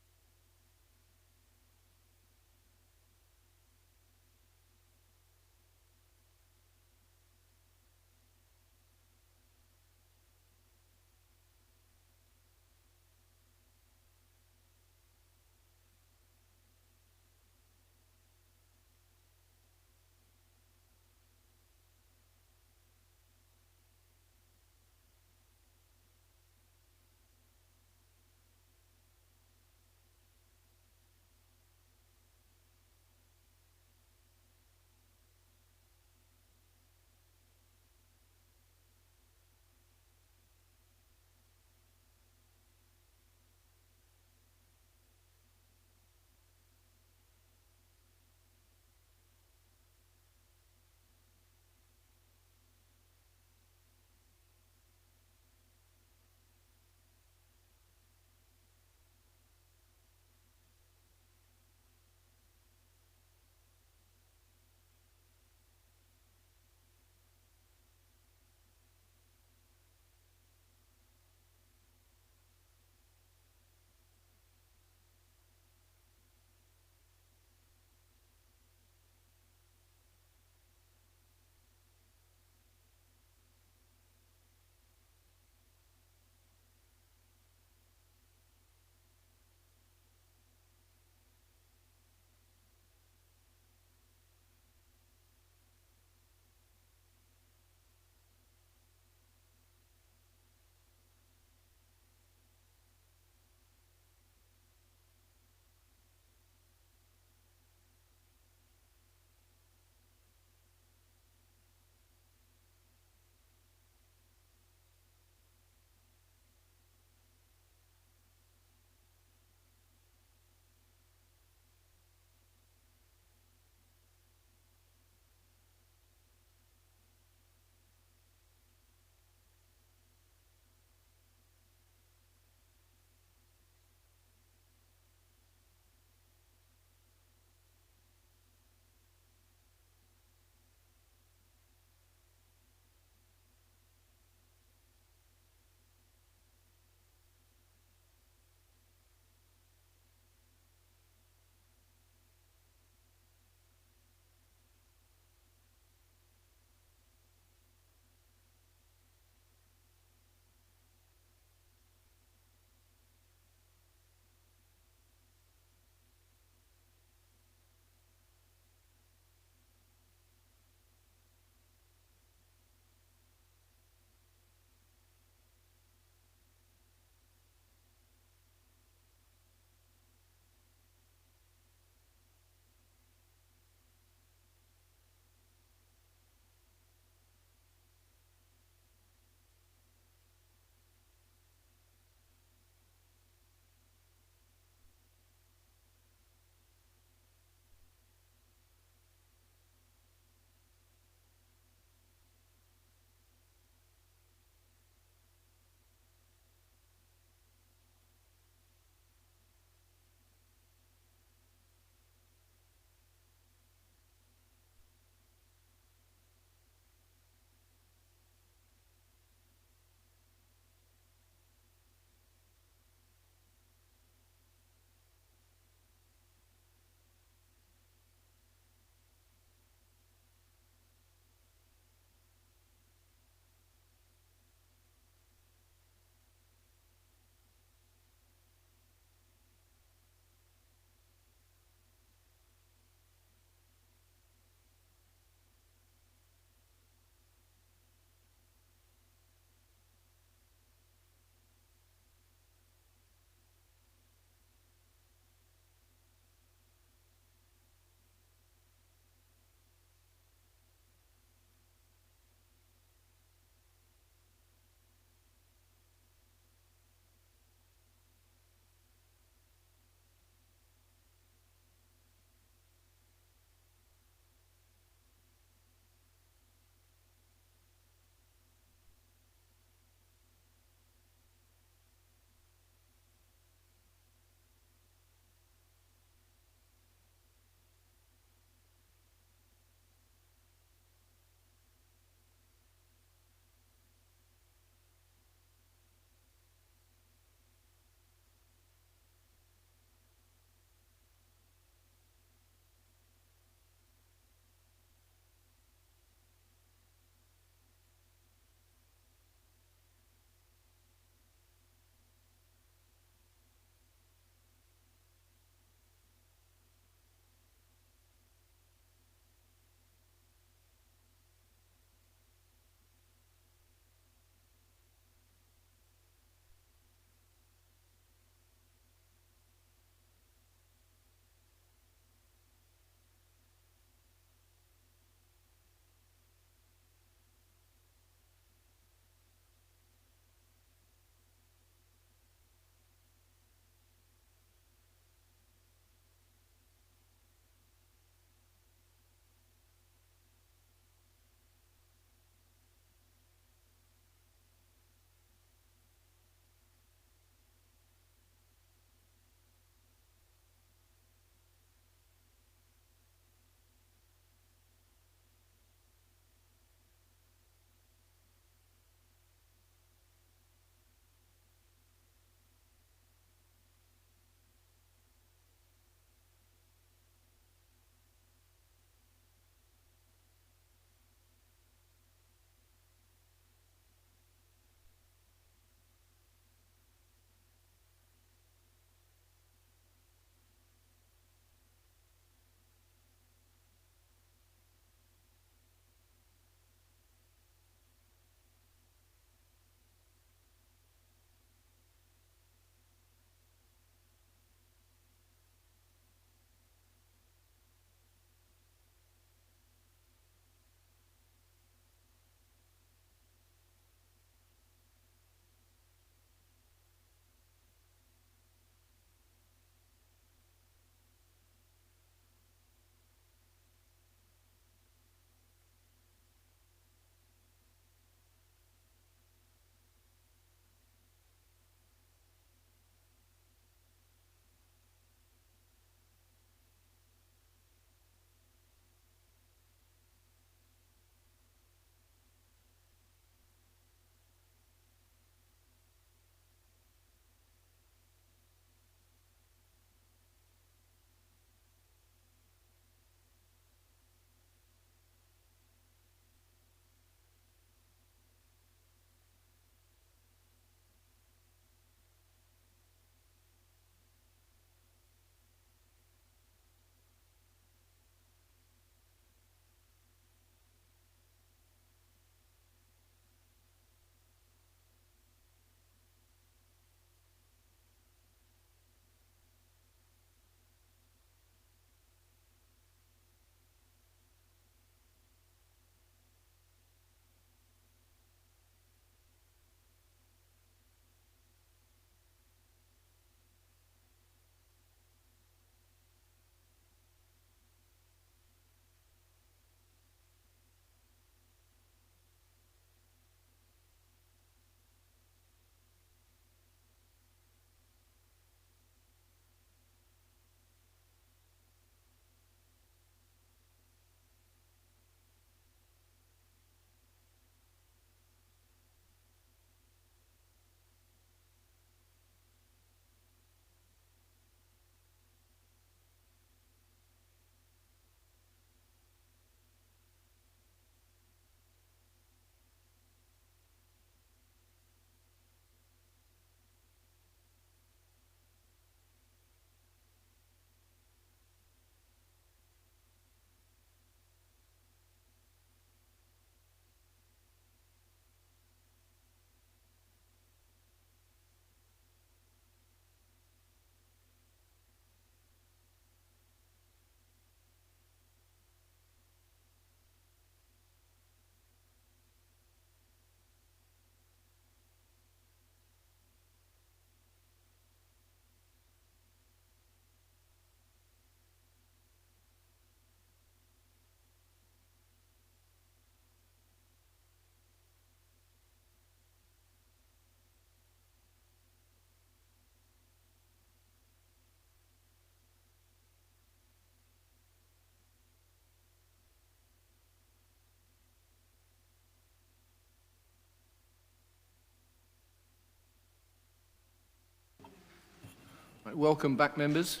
Right, welcome back, members.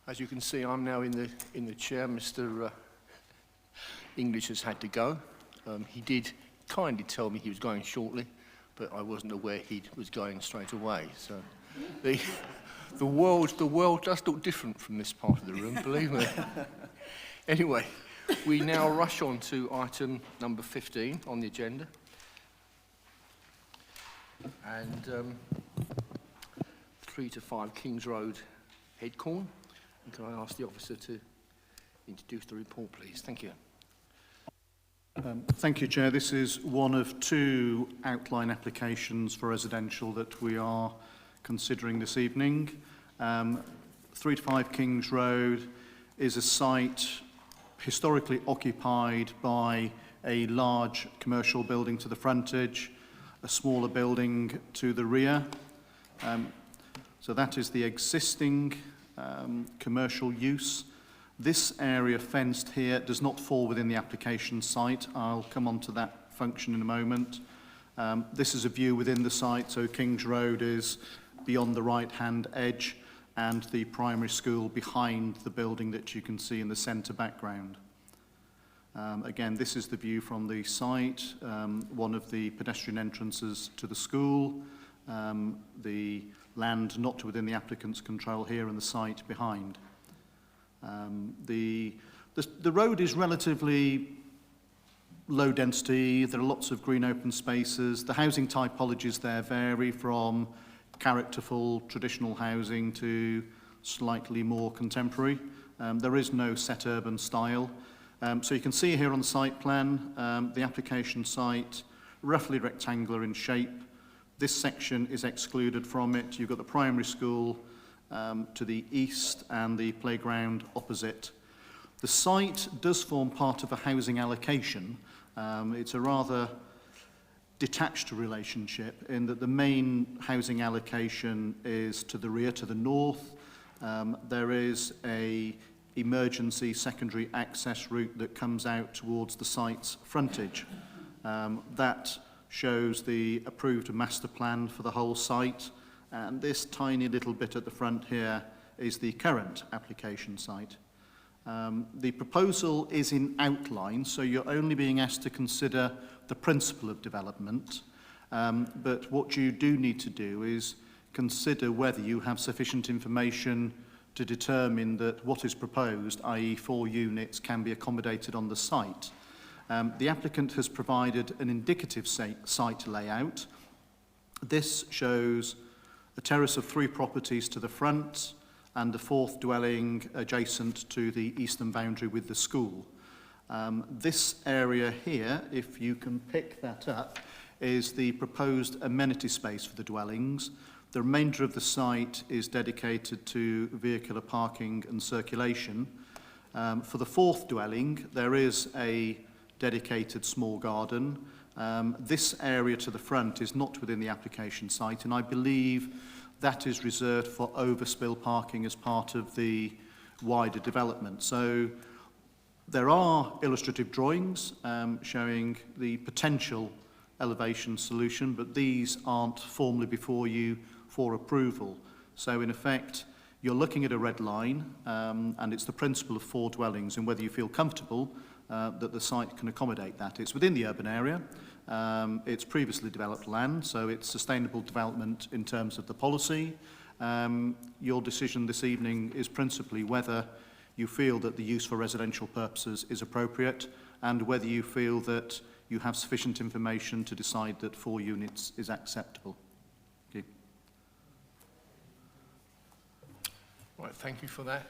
As you can see, I'm now in the chair. Mr. English has had to go. He did kindly tell me he was going shortly, but I wasn't aware he was going straight away. So the world does look different from this part of the room, believe me. Anyway, we now rush on to item number 15 on the agenda. And 3 to 5 Kings Road, Headcorn. And can I ask the officer to introduce the report, please? Thank you. Thank you, Chair. This is one of 2 outline applications for residential that we are considering this evening. 3 to 5 Kings Road is a site historically occupied by a large commercial building to the frontage, a smaller building to the rear. So that is the existing commercial use. This area fenced here does not fall within the application site. I'll come on to that function in a moment. This is a view within the site, so Kings Road is beyond the right-hand edge and the primary school behind the building that you can see in the centre background. Again, this is the view from the site, one of the pedestrian entrances to the school, the land not within the applicant's control here and the site behind. The road is relatively low density. There are lots of green open spaces. The housing typologies there vary from characterful traditional housing to slightly more contemporary. There is no set urban style. So you can see here on the site plan, the application site, roughly rectangular in shape. This section is excluded from it. You've got the primary school to the east and the playground opposite. The site does form part of a housing allocation. It's a rather detached relationship in that the main housing allocation is to the rear, to the north. There is a emergency secondary access route that comes out towards the site's frontage. That shows the approved master plan for the whole site, and this tiny little bit at the front here is the current application site. The proposal is in outline, so you're only being asked to consider the principle of development, but what you do need to do is consider whether you have sufficient information to determine that what is proposed, i.e. 4 units, can be accommodated on the site. The applicant has provided an indicative site layout. This shows a terrace of 3 properties to the front and a 4th dwelling adjacent to the eastern boundary with the school. This area here, if you can pick that up, is the proposed amenity space for the dwellings. The remainder of the site is dedicated to vehicular parking and circulation. For the 4th dwelling, there is a dedicated small garden. This area to the front is not within the application site, and I believe that is reserved for overspill parking as part of the wider development. So there are illustrative drawings showing the potential elevation solution, but these aren't formally before you for approval. So in effect, you're looking at a red line, and it's the principle of 4 dwellings and whether you feel comfortable that the site can accommodate that. It's within the urban area. It's previously developed land, so it's sustainable development in terms of the policy. Your decision this evening is principally whether you feel that the use for residential purposes is appropriate and whether you feel that you have sufficient information to decide that 4 units is acceptable. Thank you. Right, thank you for that.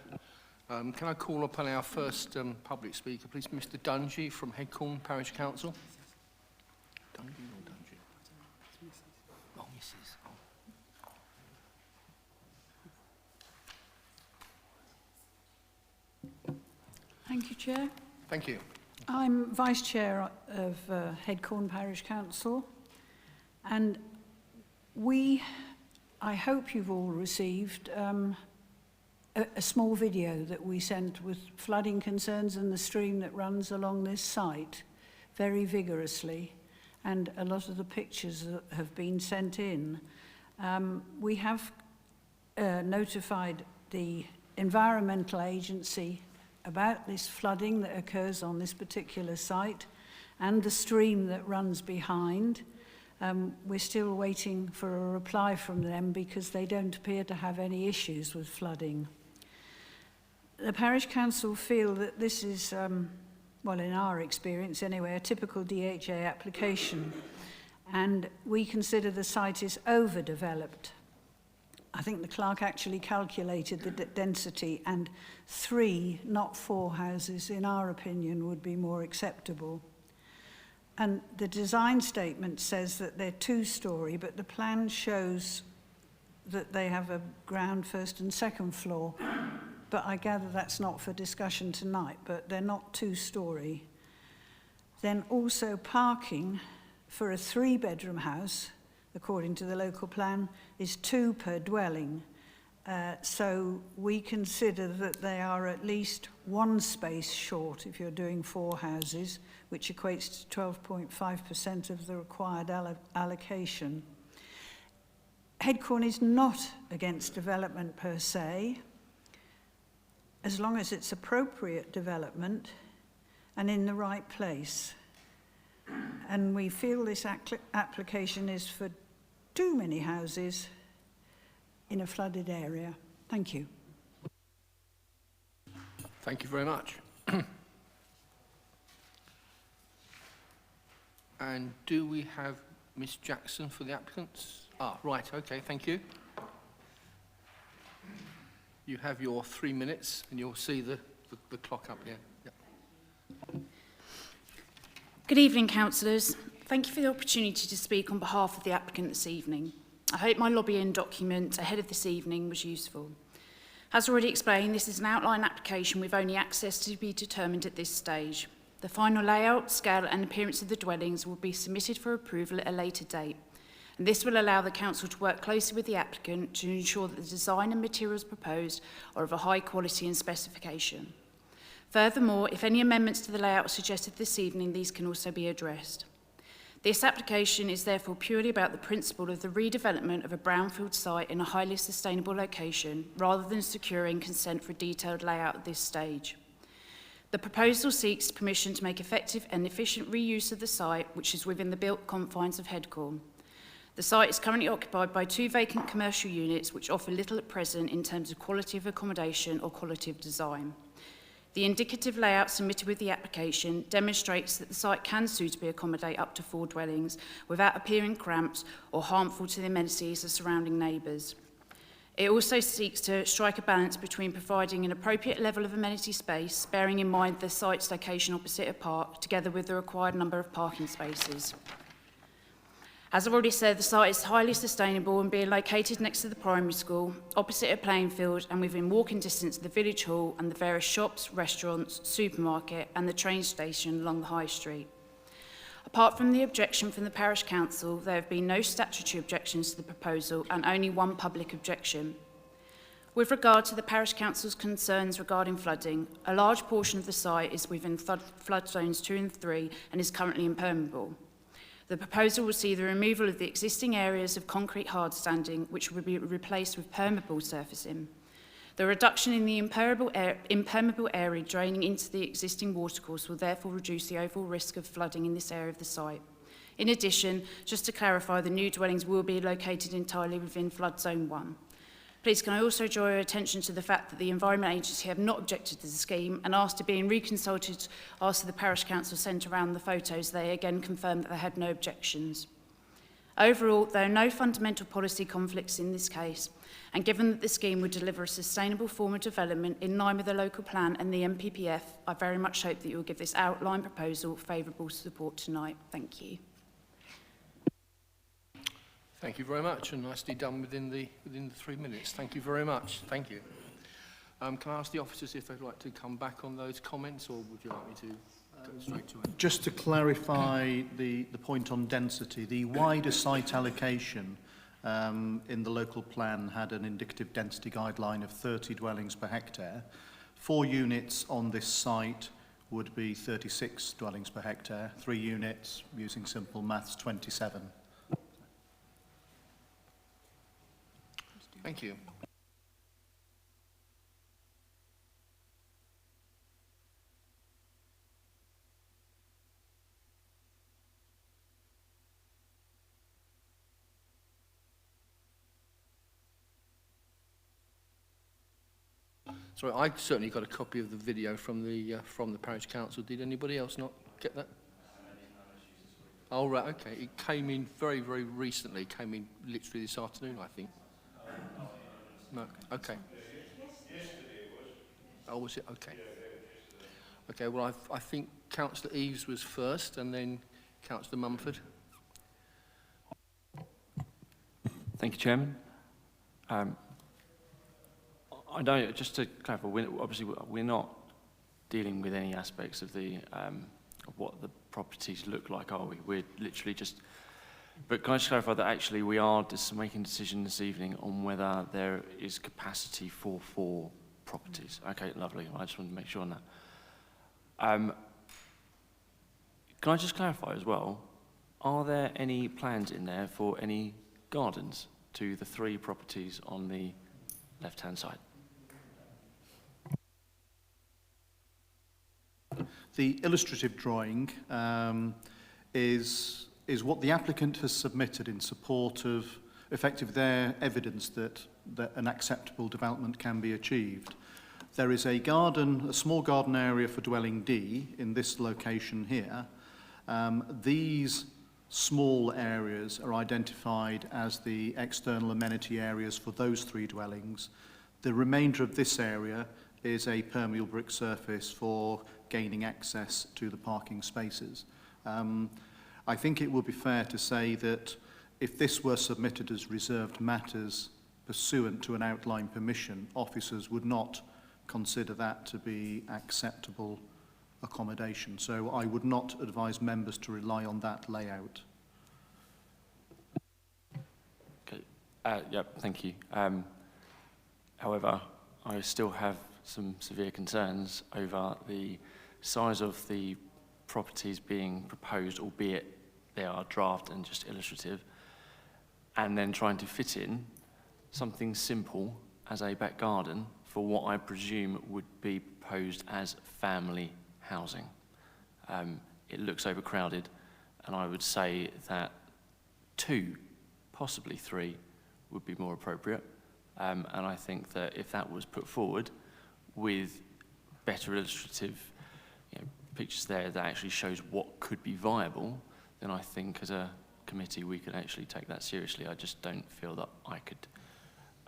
Can I call upon our first public speaker, please, Mr. Dungy from Headcorn Parish Council? Dungy or Dungy? Oh, Mrs. Oh. Thank you, Chair. Thank you. I'm Vice Chair of Headcorn Parish Council, and I hope you've all received a small video that we sent with flooding concerns and the stream that runs along this site very vigorously, and a lot of the pictures that have been sent in. We have notified the environmental agency about this flooding that occurs on this particular site and the stream that runs behind. We're still waiting for a reply from them because they don't appear to have any issues with flooding. The Parish Council feel that this is, well, in our experience anyway, a typical DHA application, and we consider the site is overdeveloped. I think the clerk actually calculated the density, and 3, not 4 houses, in our opinion, would be more acceptable. And the design statement says that they're 2-storey, but the plan shows that they have a ground, first and second floor. But I gather that's not for discussion tonight, but they're not 2-storey. Then also parking for a 3-bedroom house, according to the local plan, is 2 per dwelling. So we consider that they are at least 1 space short if you're doing 4 houses, which equates to 12.5% of the required allocation. Headcorn is not against development per se, as long as it's appropriate development and in the right place. And we feel this application is for too many houses in a flooded area. Thank you. Thank you very much. And do we have Miss Jackson for the applicants? Ah, right, okay, thank you. You have your 3 minutes, and you'll see the clock up here. Yep. Good evening, councillors. Thank you for the opportunity to speak on behalf of the applicant this evening. I hope my lobbying document ahead of this evening was useful. As already explained, this is an outline application with only access to be determined at this stage. The final layout, scale and appearance of the dwellings will be submitted for approval at a later date. And this will allow the council to work closely with the applicant to ensure that the design and materials proposed are of a high quality and specification. Furthermore, if any amendments to the layout are suggested this evening, these can also be addressed. This application is therefore purely about the principle of the redevelopment of a brownfield site in a highly sustainable location, rather than securing consent for a detailed layout at this stage. The proposal seeks permission to make effective and efficient reuse of the site, which is within the built confines of Headcorn. The site is currently occupied by 2 vacant commercial units, which offer little at present in terms of quality of accommodation or quality of design. The indicative layout submitted with the application demonstrates that the site can suitably accommodate up to 4 dwellings without appearing cramped or harmful to the amenities of surrounding neighbours. It also seeks to strike a balance between providing an appropriate level of amenity space, bearing in mind the site's location opposite a park, together with the required number of parking spaces. As I've already said, the site is highly sustainable and being located next to the primary school, opposite a playing field and within walking distance of the village hall and the various shops, restaurants, supermarket and the train station along the high street. Apart from the objection from the Parish Council, there have been no statutory objections to the proposal and only 1 public objection. With regard to the Parish Council's concerns regarding flooding, a large portion of the site is within flood zones 2 and 3 and is currently impermeable. The proposal will see the removal of the existing areas of concrete hard standing, which will be replaced with permeable surfacing. The reduction in the impermeable area draining into the existing watercourse will therefore reduce the overall risk of flooding in this area of the site. In addition, just to clarify, the new dwellings will be located entirely within flood zone 1. Please can I also draw your attention to the fact that the Environment Agency have not objected to the scheme, and after being reconsulted after the Parish Council sent around the photos, they again confirmed that they had no objections. Overall, there are no fundamental policy conflicts in this case, and given that the scheme would deliver a sustainable form of development in line with the local plan and the MPPF, I very much hope that you will give this outline proposal favourable support tonight. Thank you. Thank you very much, and nicely done within the 3 minutes. Thank you very much. Thank you. Can I ask the officers if they'd like to come back on those comments, or would you like me to go straight to it? Just to clarify the point on density, the wider site allocation in the local plan had an indicative density guideline of 30 dwellings per hectare. 4 units on this site would be 36 dwellings per hectare. 3 units, using simple maths, 27. Thank you. Sorry, I certainly got a copy of the video from the parish council. Did anybody else not get that? Oh, right, okay. It came in very, very recently. It came in literally this afternoon, I think. No, okay. Oh, was it? Okay. Okay, well, I think Councillor Eves was first and then Councillor Mumford. Thank you, Chairman. I don't, just to clarify, obviously we're not dealing with any aspects of the of what the properties look like, are we? We're literally just. But can I just clarify that actually we are just making a decision this evening on whether there is capacity for 4 properties? Okay, lovely. I just wanted to make sure on that. Can I just clarify as well? Are there any plans in there for any gardens to the 3 properties on the left-hand side? The illustrative drawing is what the applicant has submitted in support of effective their evidence that an acceptable development can be achieved. There is a garden, a small garden area for dwelling D in this location here. These small areas are identified as the external amenity areas for those 3 dwellings. The remainder of this area is a permeable brick surface for gaining access to the parking spaces. I think it would be fair to say that if this were submitted as reserved matters pursuant to an outline permission, officers would not consider that to be acceptable accommodation. So I would not advise members to rely on that layout. Okay. Yep, thank you. However, I still have some severe concerns over the size of the properties being proposed, albeit they are draft and just illustrative, and then trying to fit in something simple as a back garden for what I presume would be proposed as family housing. It looks overcrowded, and I would say that 2, possibly 3, would be more appropriate. And I think that if that was put forward with better illustrative pictures there that actually shows what could be viable, then I think as a committee we could actually take that seriously. I just don't feel that I could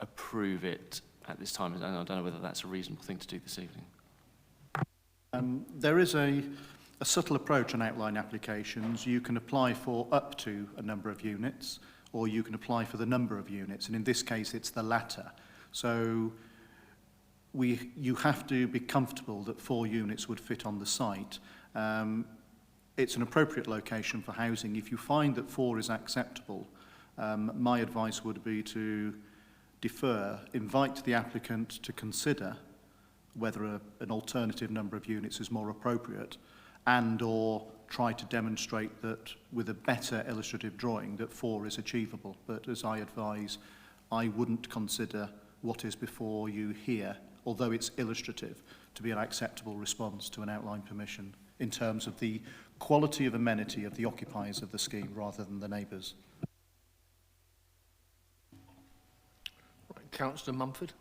approve it at this time, and I don't know whether that's a reasonable thing to do this evening. There is a subtle approach on outline applications. You can apply for up to a number of units, or you can apply for the number of units, and in this case it's the latter. So you have to be comfortable that 4 units would fit on the site. It's an appropriate location for housing. If you find that 4 is acceptable, my advice would be to defer, invite the applicant to consider whether an alternative number of units is more appropriate, and or try to demonstrate that with a better illustrative drawing that 4 is achievable. But as I advise, I wouldn't consider what is before you here, although it's illustrative, to be an acceptable response to an outline permission in terms of the quality of amenity of the occupiers of the scheme rather than the neighbours. Right, Councillor Mumford.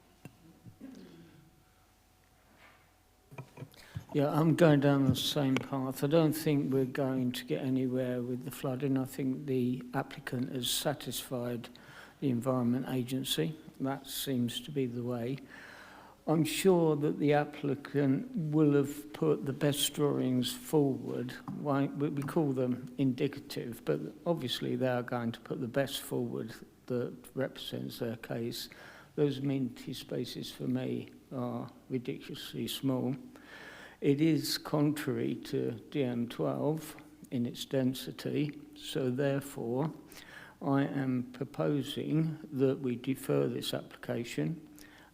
Yeah, I'm going down the same path. I don't think we're going to get anywhere with the flooding. I think the applicant has satisfied the Environment Agency. That seems to be the way. I'm sure that the applicant will have put the best drawings forward. We call them indicative, but obviously they are going to put the best forward that represents their case. Those amenity spaces for me are ridiculously small. It is contrary to DM12 in its density, so therefore I am proposing that we defer this application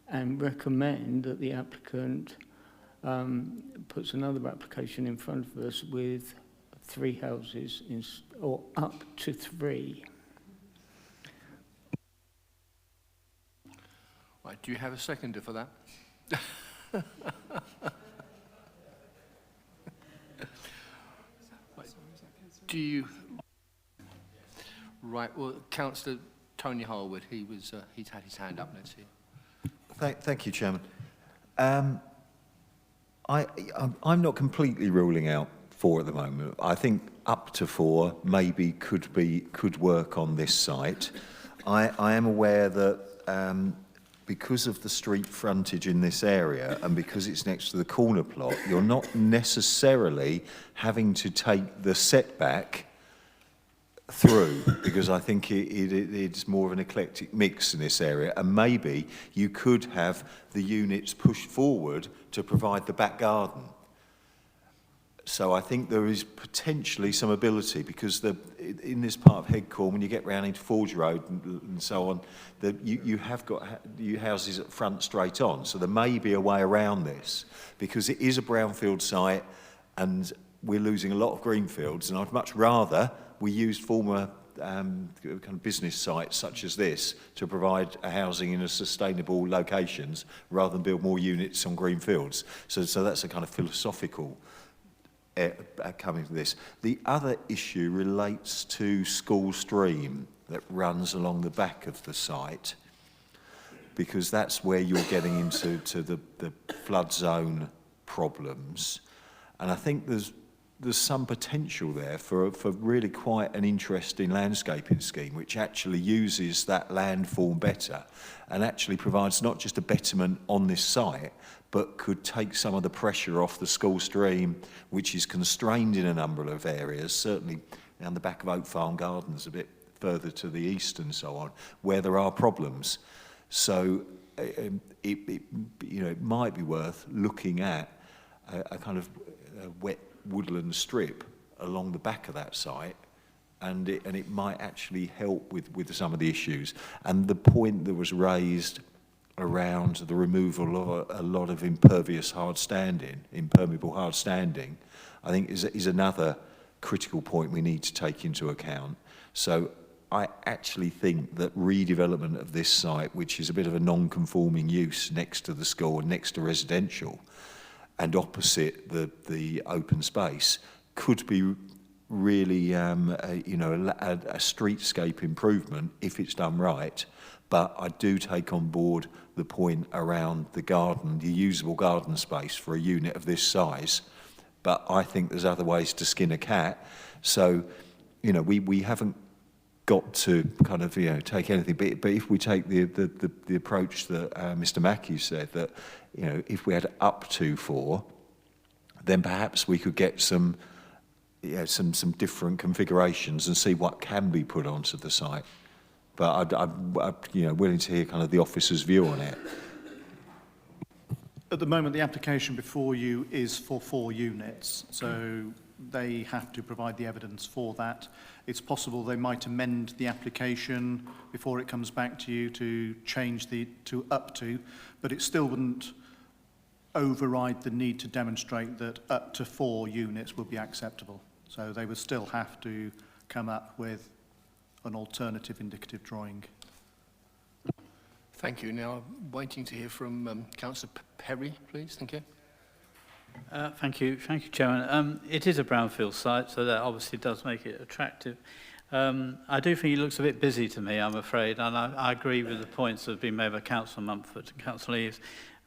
and recommend that the applicant puts another application in front of us with 3 houses, or up to 3. Right, do you have a seconder for that? Do you? Right, well, Councillor Tony Harwood, he's had his hand up, let's see. Thank you, Chairman. I'm not completely ruling out 4 at the moment. I think up to 4 maybe could work on this site. I am aware that because of the street frontage in this area and because it's next to the corner plot, you're not necessarily having to take the setback through, because I think it's more of an eclectic mix in this area, and maybe you could have the units pushed forward to provide the back garden. So I think there is potentially some ability, because in this part of Headcorn, when you get round into Forge Road and so on, you have got houses at front straight on. So there may be a way around this, because it is a brownfield site and we're losing a lot of greenfields, and I'd much rather we used former kind of business sites such as this to provide housing in a sustainable locations rather than build more units on green fields. So that's a kind of philosophical coming to this. The other issue relates to School Stream that runs along the back of the site, because that's where you're getting into the flood zone problems. And I think there's some potential there for really quite an interesting landscaping scheme, which actually uses that landform better and actually provides not just a betterment on this site, but could take some of the pressure off the School Stream, which is constrained in a number of areas, certainly down the back of Oak Farm Gardens, a bit further to the east and so on, where there are problems. So it might be worth looking at a kind of wet woodland strip along the back of that site, and it might actually help with some of the issues. And the point that was raised around the removal of a lot of impermeable hard standing, I think is another critical point we need to take into account. So I actually think that redevelopment of this site, which is a bit of a non-conforming use next to the school and next to residential, and opposite the open space, could be really a streetscape improvement if it's done right. But I do take on board the point around the garden, the usable garden space for a unit of this size. But I think there's other ways to skin a cat. So, we haven't got to kind of take anything. But if we take the approach that Mr. Mackey said, that if we had up to 4, then perhaps we could get some different configurations and see what can be put onto the site. But I'm willing to hear kind of the officer's view on it. At the moment, the application before you is for 4 units, so they have to provide the evidence for that. It's possible they might amend the application before it comes back to you to change to up to, but it still wouldn't override the need to demonstrate that up to 4 units would be acceptable. So they would still have to come up with an alternative indicative drawing. Thank you. Now, I'm waiting to hear from Councillor Perry, please. Thank you. Thank you, Chairman. It is a brownfield site, so that obviously does make it attractive. I do think it looks a bit busy to me, I'm afraid, and I agree with the points that have been made by Councillor Mumford and Councillor Eves,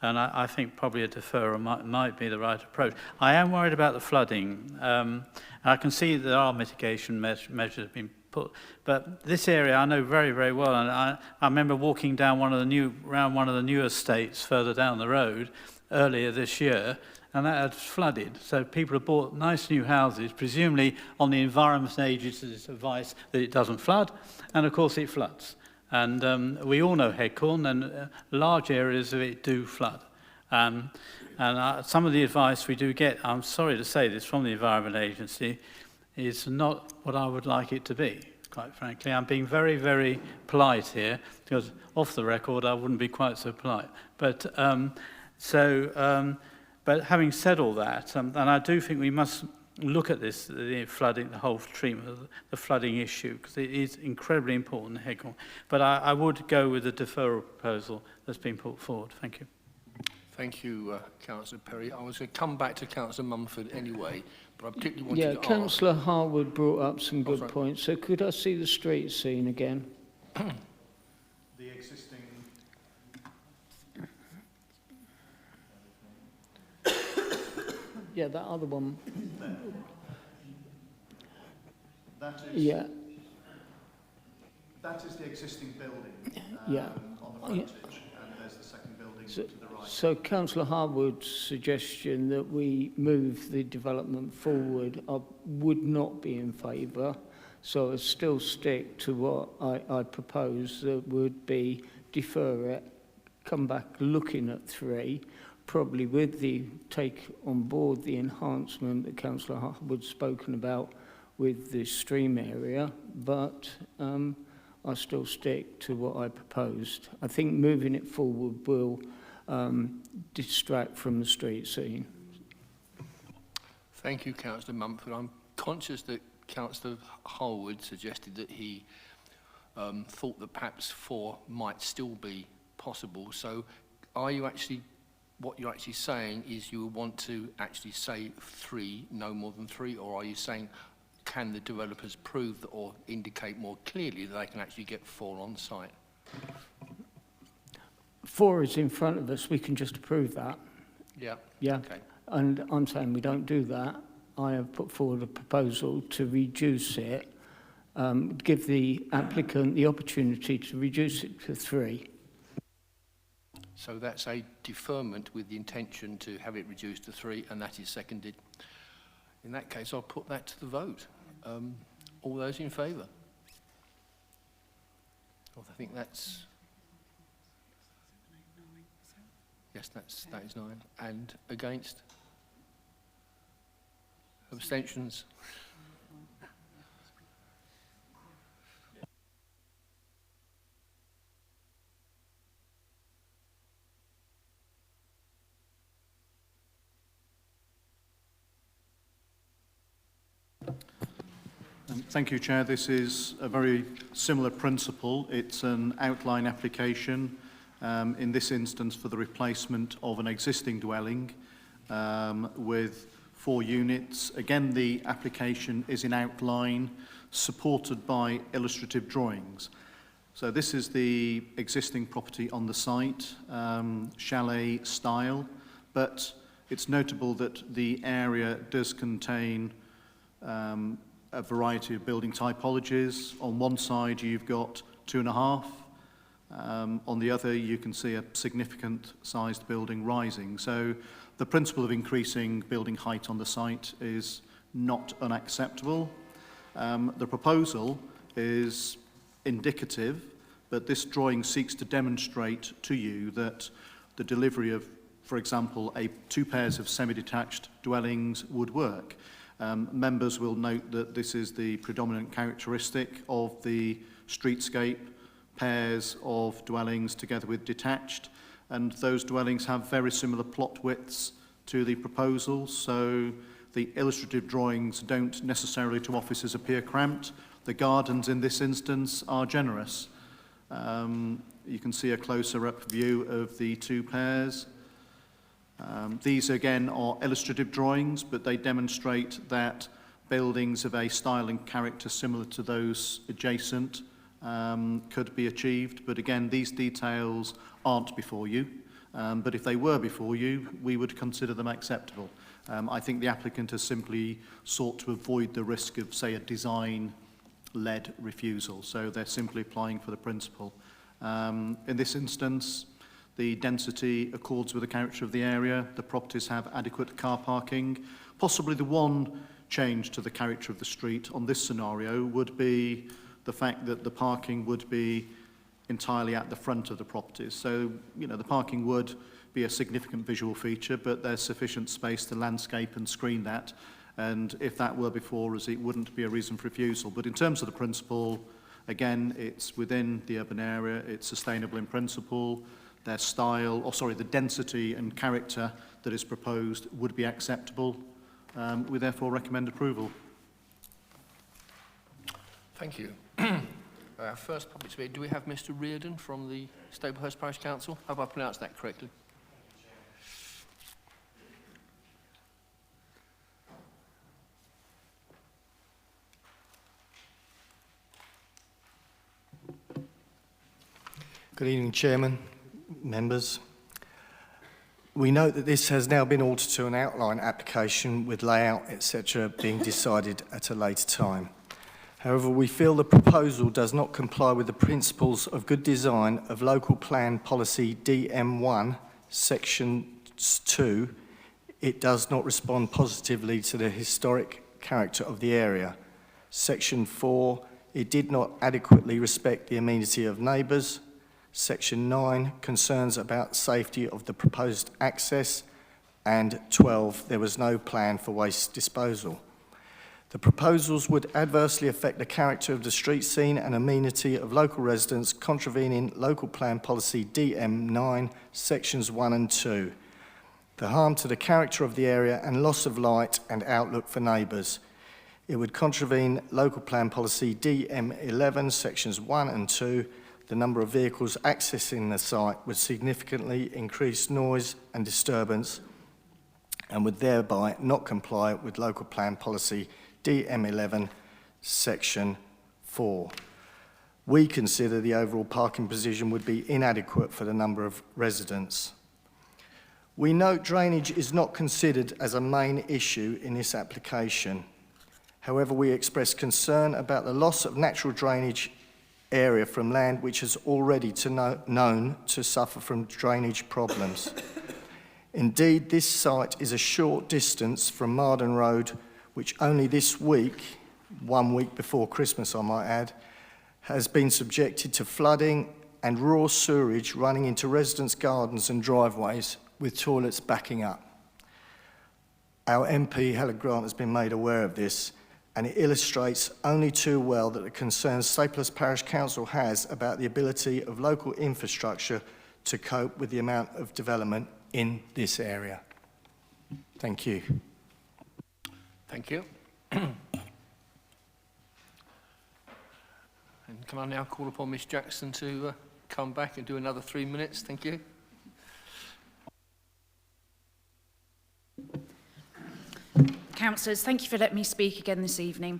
and I think probably a deferral might be the right approach. I am worried about the flooding. I can see there are mitigation measures being put, but this area I know very, very well, and I remember walking down around one of the new estates further down the road earlier this year, and that had flooded. So people have bought nice new houses, presumably on the Environment Agency's advice that it doesn't flood, and of course it floods. And we all know Headcorn, and large areas of it do flood. And some of the advice we do get, I'm sorry to say this, from the Environment Agency, is not what I would like it to be, quite frankly. I'm being very, very polite here, because off the record I wouldn't be quite so polite. But but having said all that, and I do think we must look at this, the flooding, the whole treatment of the flooding issue, because it is incredibly important in Headcorn. But I would go with the deferral proposal that's been put forward. Thank you. Thank you, Councillor Perry. I was going to come back to Councillor Mumford anyway, but I particularly wanted to ask... Councillor Harwood brought up some good points. So could I see the street scene again? The existing... Yeah, that other one. That is, Yeah. that is the existing building Yeah. on the frontage, and there's the second building to the right. So Councillor Harwood's suggestion that we move the development forward, I would not be in favour. So I still stick to what I propose, that would be defer it, come back looking at 3, probably with the take on board the enhancement that Councillor Harwood's spoken about with the stream area, but I still stick to what I proposed. I think moving it forward will distract from the street scene. Thank you, Councillor Mumford. I'm conscious that Councillor Harwood suggested that he thought that perhaps 4 might still be possible. So are you actually, what you're actually saying is you want to actually say 3, no more than 3, or are you saying can the developers prove that, or indicate more clearly that they can actually get 4 on site? 4 is in front of us, we can just approve that. Yeah. Yeah. Okay. And I'm saying we don't do that. I have put forward a proposal to reduce it, give the applicant the opportunity to reduce it to 3. So that's a deferment with the intention to have it reduced to 3, and that is seconded. In that case, I'll put that to the vote. All those in favour? Well, I think that's... Yes, that is 9. And against? Abstentions? Thank you, Chair. This is a very similar principle. It's an outline application, in this instance for the replacement of an existing dwelling with 4 units. Again, the application is in outline, supported by illustrative drawings. So this is the existing property on the site, chalet style, but it's notable that the area does contain a variety of building typologies. On one side you've got 2.5, on the other you can see a significant sized building rising. So the principle of increasing building height on the site is not unacceptable. The proposal is indicative, but this drawing seeks to demonstrate to you that the delivery of, for example, 2 pairs of semi-detached dwellings would work. Members will note that this is the predominant characteristic of the streetscape, pairs of dwellings together with detached, and those dwellings have very similar plot widths to the proposal, so the illustrative drawings don't necessarily to offices appear cramped. The gardens in this instance are generous. You can see a closer up view of the 2 pairs. These again are illustrative drawings, but they demonstrate that buildings of a style and character similar to those adjacent could be achieved. But again, these details aren't before you. But if they were before you, we would consider them acceptable. I think the applicant has simply sought to avoid the risk of, say, a design-led refusal. So they're simply applying for the principle. In this instance, the density accords with the character of the area. The properties have adequate car parking. Possibly the one change to the character of the street on this scenario would be the fact that the parking would be entirely at the front of the properties. So, you know, the parking would be a significant visual feature, but there's sufficient space to landscape and screen that. And if that were before us, it wouldn't be a reason for refusal. But in terms of the principle, again, it's within the urban area, it's sustainable in principle. Their style, or sorry, the density and character that is proposed would be acceptable. We therefore recommend approval. Thank you. First public speaker, do we have Mr. Reardon from the Staplehurst Parish Council? Have I pronounced that correctly? Good evening, Chairman, members. We note that this has now been altered to an outline application with layout, etc. being decided at a later time. However, we feel the proposal does not comply with the principles of good design of Local Plan Policy DM1, Section 2. It does not respond positively to the historic character of the area. Section 4, it did not adequately respect the amenity of neighbours. Section 9, concerns about safety of the proposed access. And 12, there was no plan for waste disposal. The proposals would adversely affect the character of the street scene and amenity of local residents, contravening Local Plan Policy DM9, Sections 1 and 2. The harm to the character of the area and loss of light and outlook for neighbours. It would contravene Local Plan Policy DM11, Sections 1 and 2. The number of vehicles accessing the site would significantly increase noise and disturbance and would thereby not comply with Local Plan Policy DM11, Section 4. We consider the overall parking position would be inadequate for the number of residents. We note drainage is not considered as a main issue in this application. However, we express concern about the loss of natural drainage area from land which is already known to suffer from drainage problems. Indeed, this site is a short distance from Marden Road, which only this week, 1 week before Christmas I might add, has been subjected to flooding and raw sewage running into residents' gardens and driveways with toilets backing up. Our MP, Helen Grant, has been made aware of this, and it illustrates only too well that the concerns Staples Parish Council has about the ability of local infrastructure to cope with the amount of development in this area. Thank you. Thank you. And can I now call upon Miss Jackson to come back and do another 3 minutes? Thank you. Councillors, thank you for letting me speak again this evening.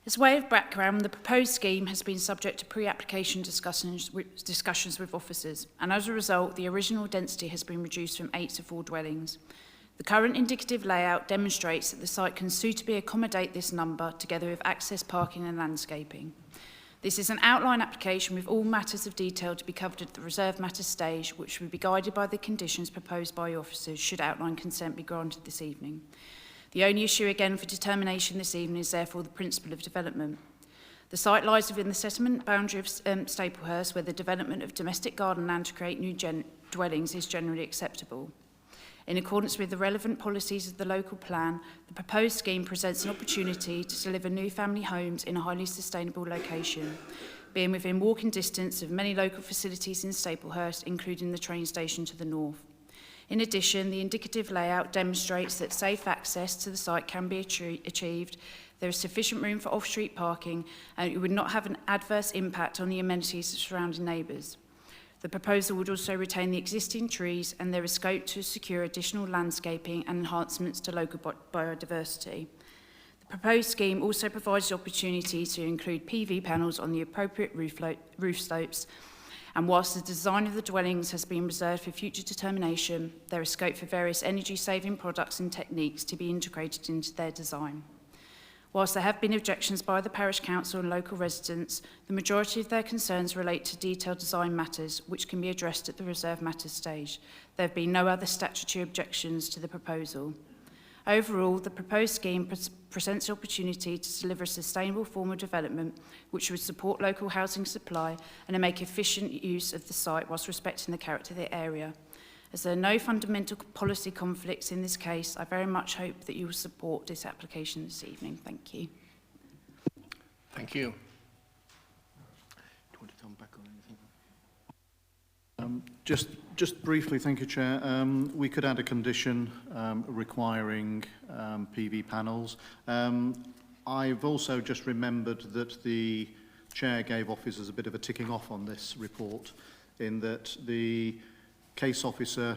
As a way of background, the proposed scheme has been subject to pre-application discussions with officers, and as a result, the original density has been reduced from 8 to 4 dwellings. The current indicative layout demonstrates that the site can suitably accommodate this number, together with access, parking and landscaping. This is an outline application with all matters of detail to be covered at the reserved matters stage, which will be guided by the conditions proposed by officers should outline consent be granted this evening. The only issue again for determination this evening is therefore the principle of development. The site lies within the settlement boundary of Staplehurst, where the development of domestic garden land to create new dwellings is generally acceptable. In accordance with the relevant policies of the local plan, the proposed scheme presents an opportunity to deliver new family homes in a highly sustainable location, being within walking distance of many local facilities in Staplehurst, including the train station to the north. In addition, the indicative layout demonstrates that safe access to the site can be achieved, there is sufficient room for off-street parking, and it would not have an adverse impact on the amenities of surrounding neighbours. The proposal would also retain the existing trees, and there is scope to secure additional landscaping and enhancements to local biodiversity. The proposed scheme also provides the opportunity to include PV panels on the appropriate roof slopes, and whilst the design of the dwellings has been reserved for future determination, there is scope for various energy-saving products and techniques to be integrated into their design. Whilst there have been objections by the Parish Council and local residents, the majority of their concerns relate to detailed design matters, which can be addressed at the reserved matters stage. There have been no other statutory objections to the proposal. Overall, the proposed scheme presents the opportunity to deliver a sustainable form of development which would support local housing supply and make efficient use of the site whilst respecting the character of the area. As there are no fundamental policy conflicts in this case, I very much hope that you will support this application this evening. Thank you. Thank you. Do you want to come back on anything? Just briefly, thank you, Chair. We could add a condition requiring PV panels. I've also just remembered that the Chair gave officers a bit of a ticking off on this report, in that the case officer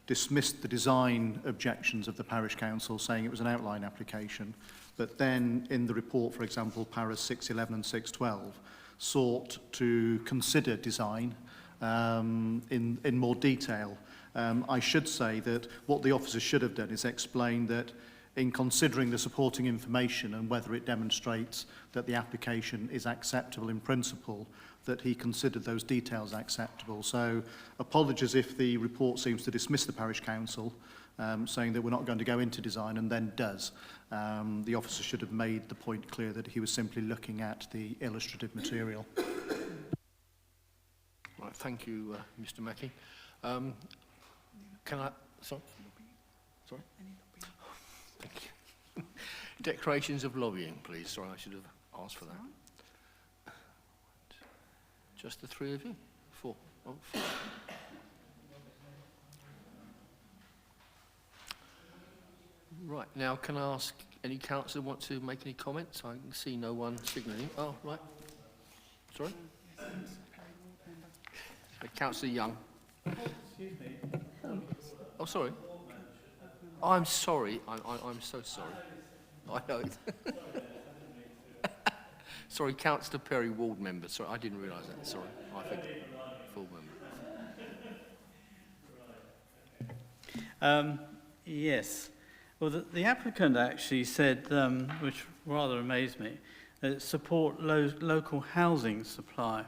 dismissed the design objections of the Parish Council, saying it was an outline application, but then in the report, for example, paras 611 and 612, sought to consider design in more detail. I should say that what the officer should have done is explain that in considering the supporting information and whether it demonstrates that the application is acceptable in principle, that he considered those details acceptable. So apologies if the report seems to dismiss the parish council, saying that we're not going to go into design and then does. The officer should have made the point clear that he was simply looking at the illustrative material. Right, thank you, Mr. Mackey. Can I... Sorry? Sorry? Thank you. Declarations of lobbying, please. Sorry, I should have asked for that. Just the three of you? Four. Oh, four. Right, now can I ask any councillor want to make any comments? I can see no one signalling. Oh, right. Sorry? Councillor Young. Excuse me. Oh, sorry. I'm sorry. I'm so sorry. I know it. Sorry, Councillor Perry, ward member. Sorry, I didn't realise that. Sorry. I think full member. Yes. Well, the applicant actually said, which rather amazed me, support local housing supply.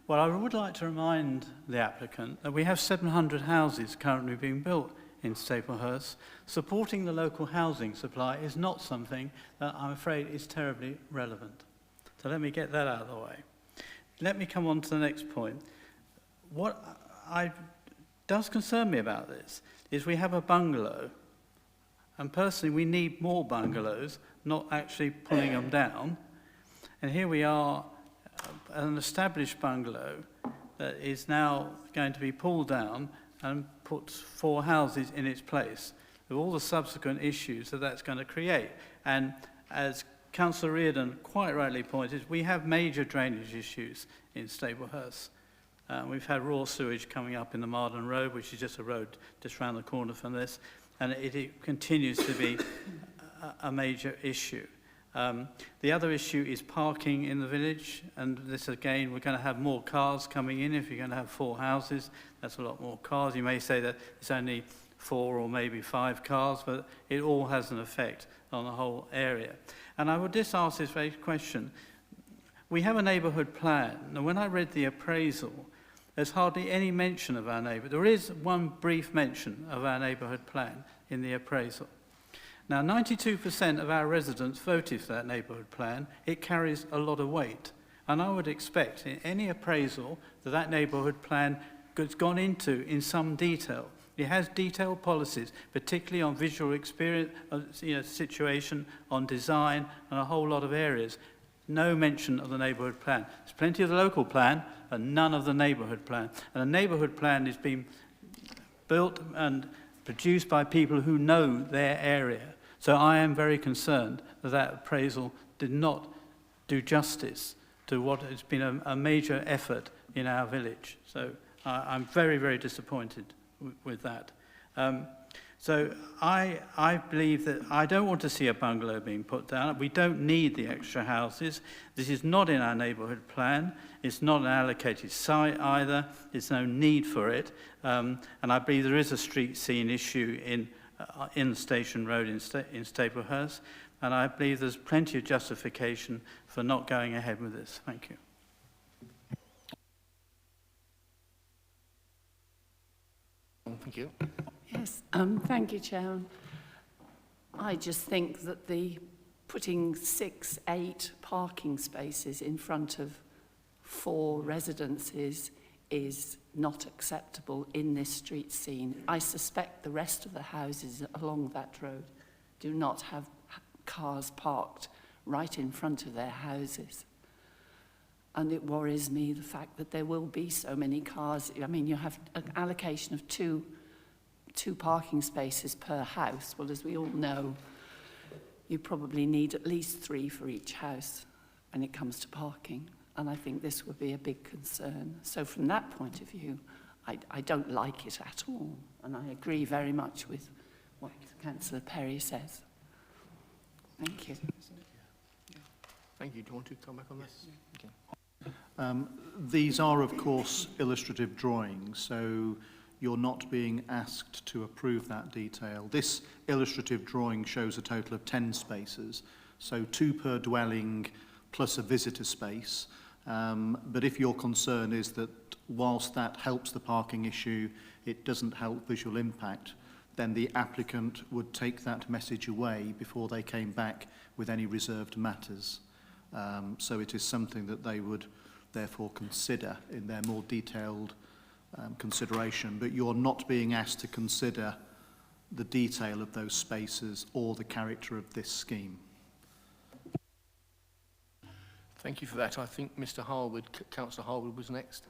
Well, I would like to remind the applicant that we have 700 houses currently being built in Staplehurst. Supporting the local housing supply is not something that I'm afraid is terribly relevant. So let me get that out of the way. Let me come on to the next point. What does concern me about this is we have a bungalow, and personally we need more bungalows, not actually pulling them down. And here we are, an established bungalow that is now going to be pulled down and puts 4 houses in its place, with all the subsequent issues that that's going to create. And as Councillor Reardon quite rightly pointed, we have major drainage issues in Staplehurst. We've had raw sewage coming up in the Marden Road, which is just a road just round the corner from this, and it continues to be a major issue. The other issue is parking in the village, and this again, we're going to have more cars coming in. If you're going to have 4 houses, that's a lot more cars. You may say that it's only 4 or maybe 5 cars, but it all has an effect on the whole area. And I would just ask this very question. We have a neighbourhood plan, and when I read the appraisal, there's hardly any mention of our neighbour. There is one brief mention of our neighbourhood plan in the appraisal. Now, 92% of our residents voted for that neighbourhood plan. It carries a lot of weight. And I would expect in any appraisal that that neighbourhood plan has gone into in some detail. It has detailed policies, particularly on visual experience, situation, on design, and a whole lot of areas. No mention of the neighbourhood plan. There's plenty of the local plan, but none of the neighbourhood plan. And the neighbourhood plan is being built and produced by people who know their area. So I am very concerned that that appraisal did not do justice to what has been a major effort in our village. So I'm very, very disappointed with that. So I believe that I don't want to see a bungalow being put down. We don't need the extra houses. This is not in our neighbourhood plan. It's not an allocated site either. There's no need for it. And I believe there is a street scene issue in the Station Road in Staplehurst. And I believe there's plenty of justification for not going ahead with this. Thank you. Thank you. Yes, thank you, Chairman. I just think that putting 6, 8 parking spaces in front of 4 residences is not acceptable in this street scene. I suspect the rest of the houses along that road do not have cars parked right in front of their houses. And it worries me, the fact that there will be so many cars. I mean, you have an allocation of two parking spaces per house. Well, as we all know, you probably need at least 3 for each house when it comes to parking. And I think this would be a big concern. So from that point of view, I don't like it at all. And I agree very much with what Councillor Perry says. Thank you. Thank you. Do you want to come back on this? Okay. These are, of course, illustrative drawings, so you're not being asked to approve that detail. This illustrative drawing shows a total of 10 spaces, so 2 per dwelling plus a visitor space. But if your concern is that whilst that helps the parking issue, it doesn't help visual impact, then the applicant would take that message away before they came back with any reserved matters. So it is something that they would therefore consider in their more detailed consideration, but you're not being asked to consider the detail of those spaces or the character of this scheme. Thank you for that. I think Mr. Harwood, Councillor Harwood was next.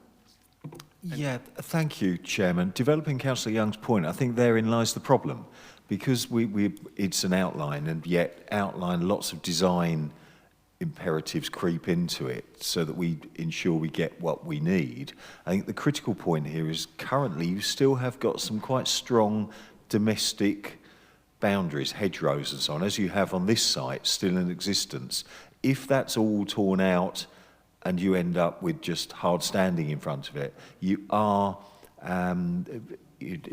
Yeah, thank you, Chairman. Developing Councillor Young's point, I think therein lies the problem, because it's an outline, and yet outline lots of design imperatives creep into it so that we ensure we get what we need. I think the critical point here is currently you still have got some quite strong domestic boundaries, hedgerows and so on, as you have on this site, still in existence. If that's all torn out and you end up with just hard standing in front of it, you are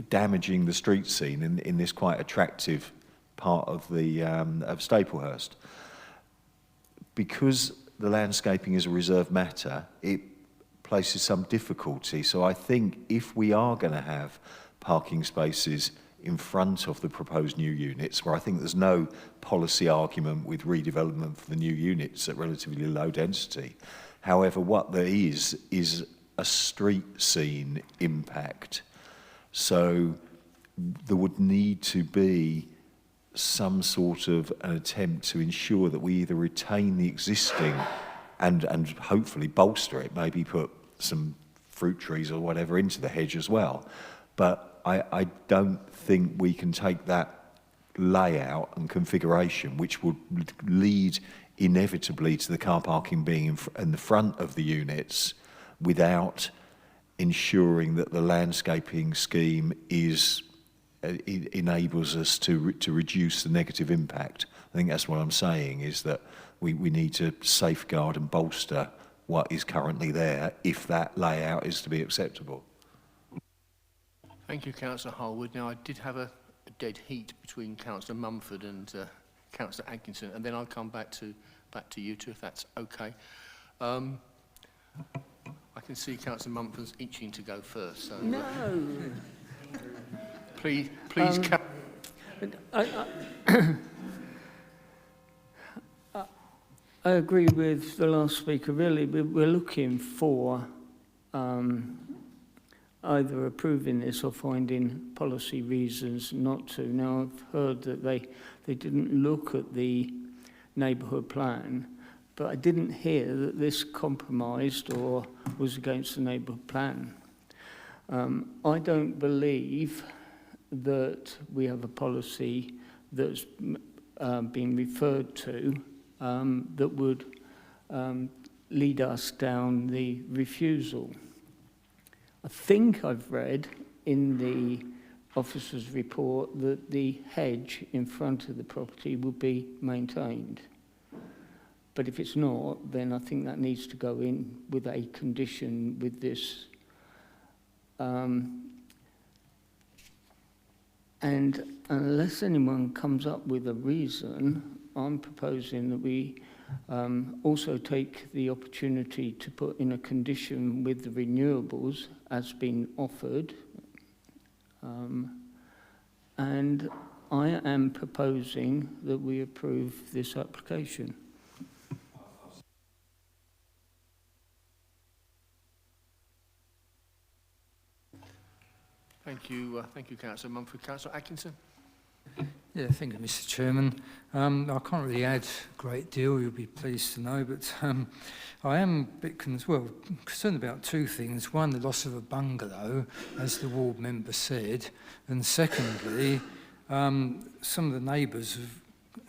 damaging the street scene in this quite attractive part of the of Staplehurst. Because the landscaping is a reserved matter, it places some difficulty. So I think if we are going to have parking spaces in front of the proposed new units, where I think there's no policy argument with redevelopment for the new units at relatively low density. However, what there is a street scene impact. So there would need to be some sort of an attempt to ensure that we either retain the existing and hopefully bolster it, maybe put some fruit trees or whatever into the hedge as well. But I don't think we can take that layout and configuration, which would lead inevitably to the car parking being in the front of the units, without ensuring that the landscaping scheme enables us to reduce the negative impact. I think that's what I'm saying, is that we need to safeguard and bolster what is currently there if that layout is to be acceptable. Thank you, Councillor Harwood. Now, I did have a dead heat between Councillor Mumford and Councillor Atkinson, and then I'll come back to you two, if that's okay. I can see Councillor Mumford's itching to go first. So, No. Please, I agree with the last speaker, really. We're looking for either approving this or finding policy reasons not to. Now, I've heard that they didn't look at the neighbourhood plan, but I didn't hear that this compromised or was against the neighbourhood plan. I don't believe that we have a policy that's being referred to that would lead us down the refusal. I think I've read in the officer's report that the hedge in front of the property will be maintained. But if it's not, then I think that needs to go in with a condition with this. And unless anyone comes up with a reason, I'm proposing that we also take the opportunity to put in a condition with the renewables as been offered. And I am proposing that we approve this application. thank you, Councillor Mumford. Councillor Atkinson. Yeah, thank you, Mr. Chairman. I can't really add a great deal, you'll be pleased to know, but I am a bit concerned about two things. One, the loss of a bungalow, as the ward member said, and secondly, some of the neighbours have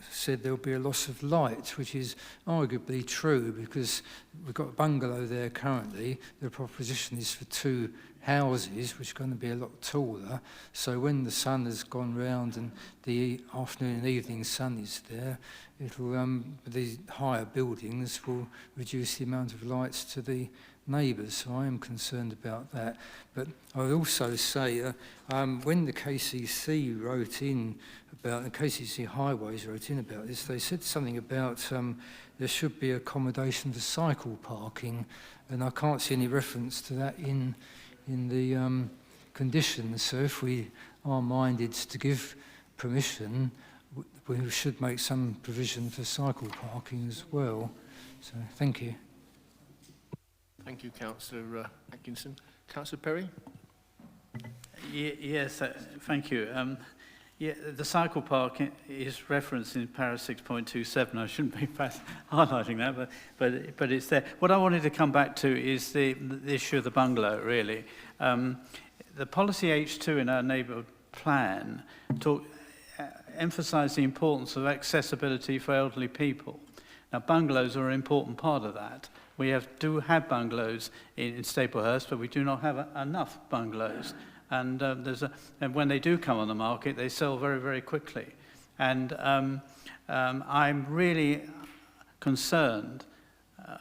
said there'll be a loss of light, which is arguably true because we've got a bungalow there currently. The proposition is for 2 houses, which are going to be a lot taller. So when the sun has gone round and the afternoon and evening sun is there, it'll the higher buildings will reduce the amount of lights to the neighbours, so I am concerned about that. But I would also say, when the KCC wrote in about, the KCC Highways wrote in about this, they said something about there should be accommodation for cycle parking, and I can't see any reference to that in the conditions. So if we are minded to give permission, we should make some provision for cycle parking as well. So thank you. Thank you, Councillor Atkinson. Councillor Perry? Yes, thank you. Yeah, the cycle park is referenced in para 6.27. I shouldn't be highlighting that, but it's there. What I wanted to come back to is the issue of the bungalow, really. The policy H2 in our neighbourhood plan emphasised the importance of accessibility for elderly people. Now, bungalows are an important part of that. We do have bungalows in Staplehurst, but we do not have enough bungalows. And and when they do come on the market, they sell very, very quickly. And I'm really concerned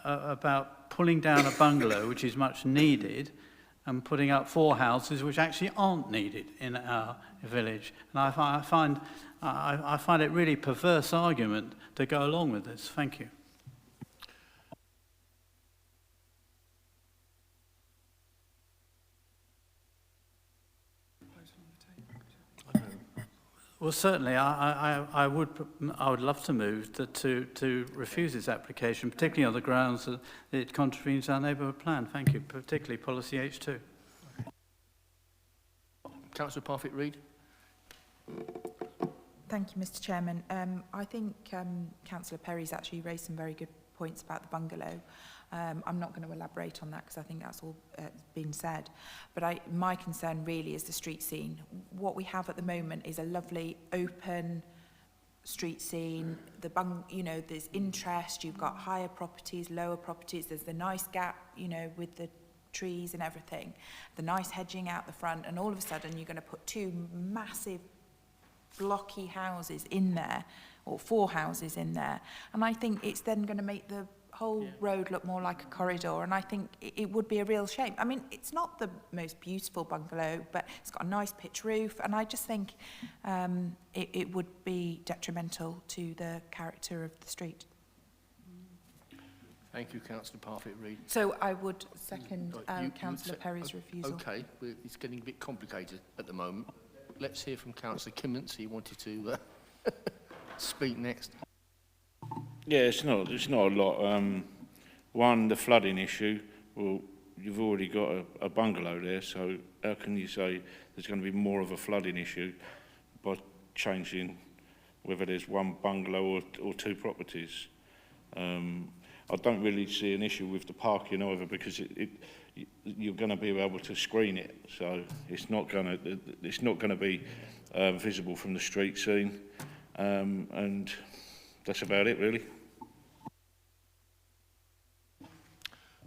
about pulling down a bungalow, which is much needed, and putting up 4 houses which actually aren't needed in our village. And I find it really perverse argument to go along with this. Thank you. Well, certainly, I would love to move to refuse this application, particularly on the grounds that it contravenes our neighbourhood plan. Thank you, particularly policy H2. Councillor Parfitt-Reid? Thank you, Mr. Chairman. I think Councillor Perry's actually raised some very good points about the bungalow. I'm not going to elaborate on that because I think that's all been said. But my concern really is the street scene. What we have at the moment is a lovely open street scene. There's interest. You've got higher properties, lower properties. There's the nice gap, with the trees and everything. The nice hedging out the front, and all of a sudden you're going to put 2 massive blocky houses in there, or 4 houses in there. And I think it's then going to make the whole road look more like a corridor, and I think it would be a real shame. I mean, it's not the most beautiful bungalow, but it's got a nice pitch roof, and I just think it would be detrimental to the character of the street. Thank you, Councillor Parfitt-Reid. So I would second Councillor Perry's refusal. Okay, it's getting a bit complicated at the moment. Let's hear from Councillor Kimmins. He wanted to speak next. Yeah, it's not a lot. One, the flooding issue. Well, you've already got a bungalow there, so how can you say there's going to be more of a flooding issue by changing whether there's one bungalow or 2 properties? I don't really see an issue with the parking either, because you're going to be able to screen it, so it's not going to be visible from the street scene, and that's about it, really.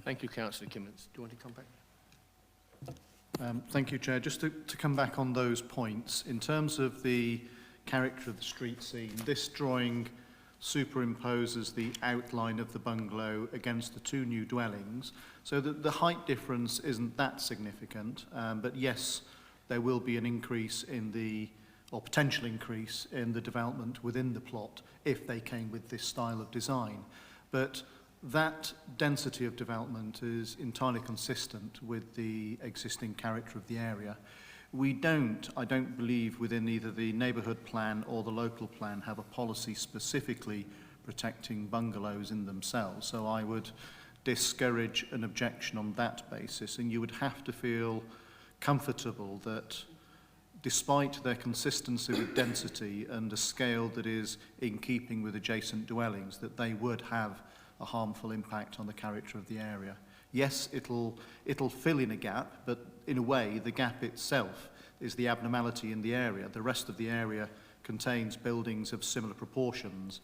Thank you, Councillor Kimmins. Do you want to come back? Thank you, Chair. Just to come back on those points, in terms of the character of the street scene, this drawing superimposes the outline of the bungalow against the 2 new dwellings, so that the height difference isn't that significant, but yes, there will be an increase or potential increase in the development within the plot if they came with this style of design. But that density of development is entirely consistent with the existing character of the area. I don't believe within either the neighbourhood plan or the local plan have a policy specifically protecting bungalows in themselves. So I would discourage an objection on that basis, and you would have to feel comfortable that despite their consistency with density and a scale that is in keeping with adjacent dwellings, that they would have a harmful impact on the character of the area. Yes, it'll fill in a gap, but in a way, the gap itself is the abnormality in the area. The rest of the area contains buildings of similar proportions.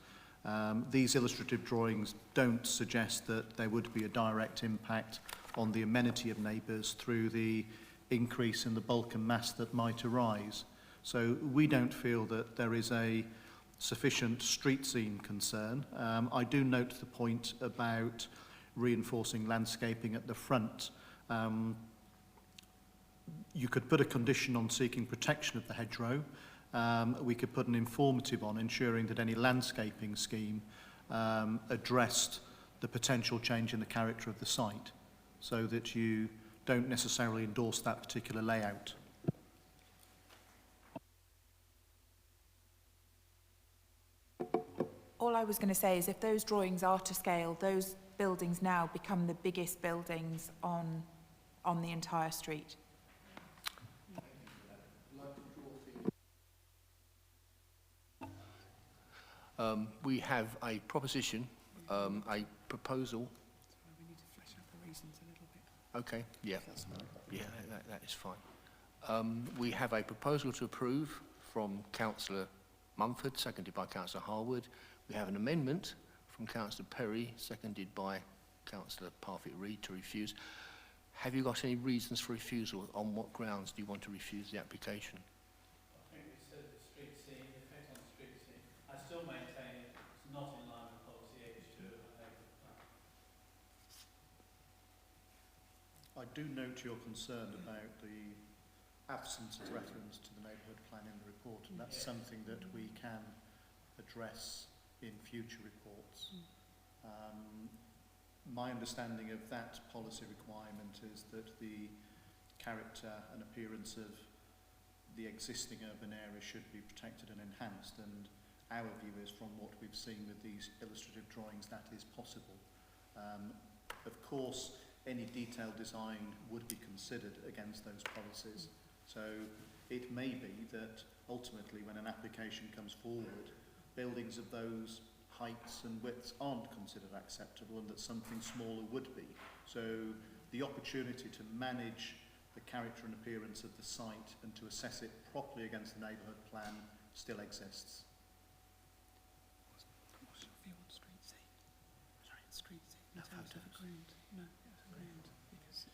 These illustrative drawings don't suggest that there would be a direct impact on the amenity of neighbours through the increase in the bulk and mass that might arise. So we don't feel that there is a sufficient street scene concern. I do note the point about reinforcing landscaping at the front. You could put a condition on seeking protection of the hedgerow. We could put an informative on ensuring that any landscaping scheme addressed the potential change in the character of the site, so that you don't necessarily endorse that particular layout. All I was going to say is if those drawings are to scale, those buildings now become the biggest buildings on the entire street. We have a proposition, a proposal. We need to flesh out the reasons a little bit. Okay, yeah, that is fine. We have a proposal to approve from Councillor Mumford, seconded by Councillor Harwood. We have an amendment from Councillor Perry, seconded by Councillor Parfitt-Reid, to refuse. Have you got any reasons for refusal? On what grounds do you want to refuse the application? I think we said the street scene, the effect on the street scene. I still maintain it's not in line with policy H2 of the neighbourhood plan. I do note your concern about the absence of reference to the neighbourhood plan in the report, and that's something that we can address in future reports. My understanding of that policy requirement is that the character and appearance of the existing urban area should be protected and enhanced, and our view is, from what we've seen with these illustrative drawings, that is possible. Of course, any detailed design would be considered against those policies, so it may be that ultimately when an application comes forward, buildings of those heights and widths aren't considered acceptable and that something smaller would be. So the opportunity to manage the character and appearance of the site and to assess it properly against the neighbourhood plan still exists. What's your view on street scene? Sorry, street scene in terms of a ground. No, it's a ground. Because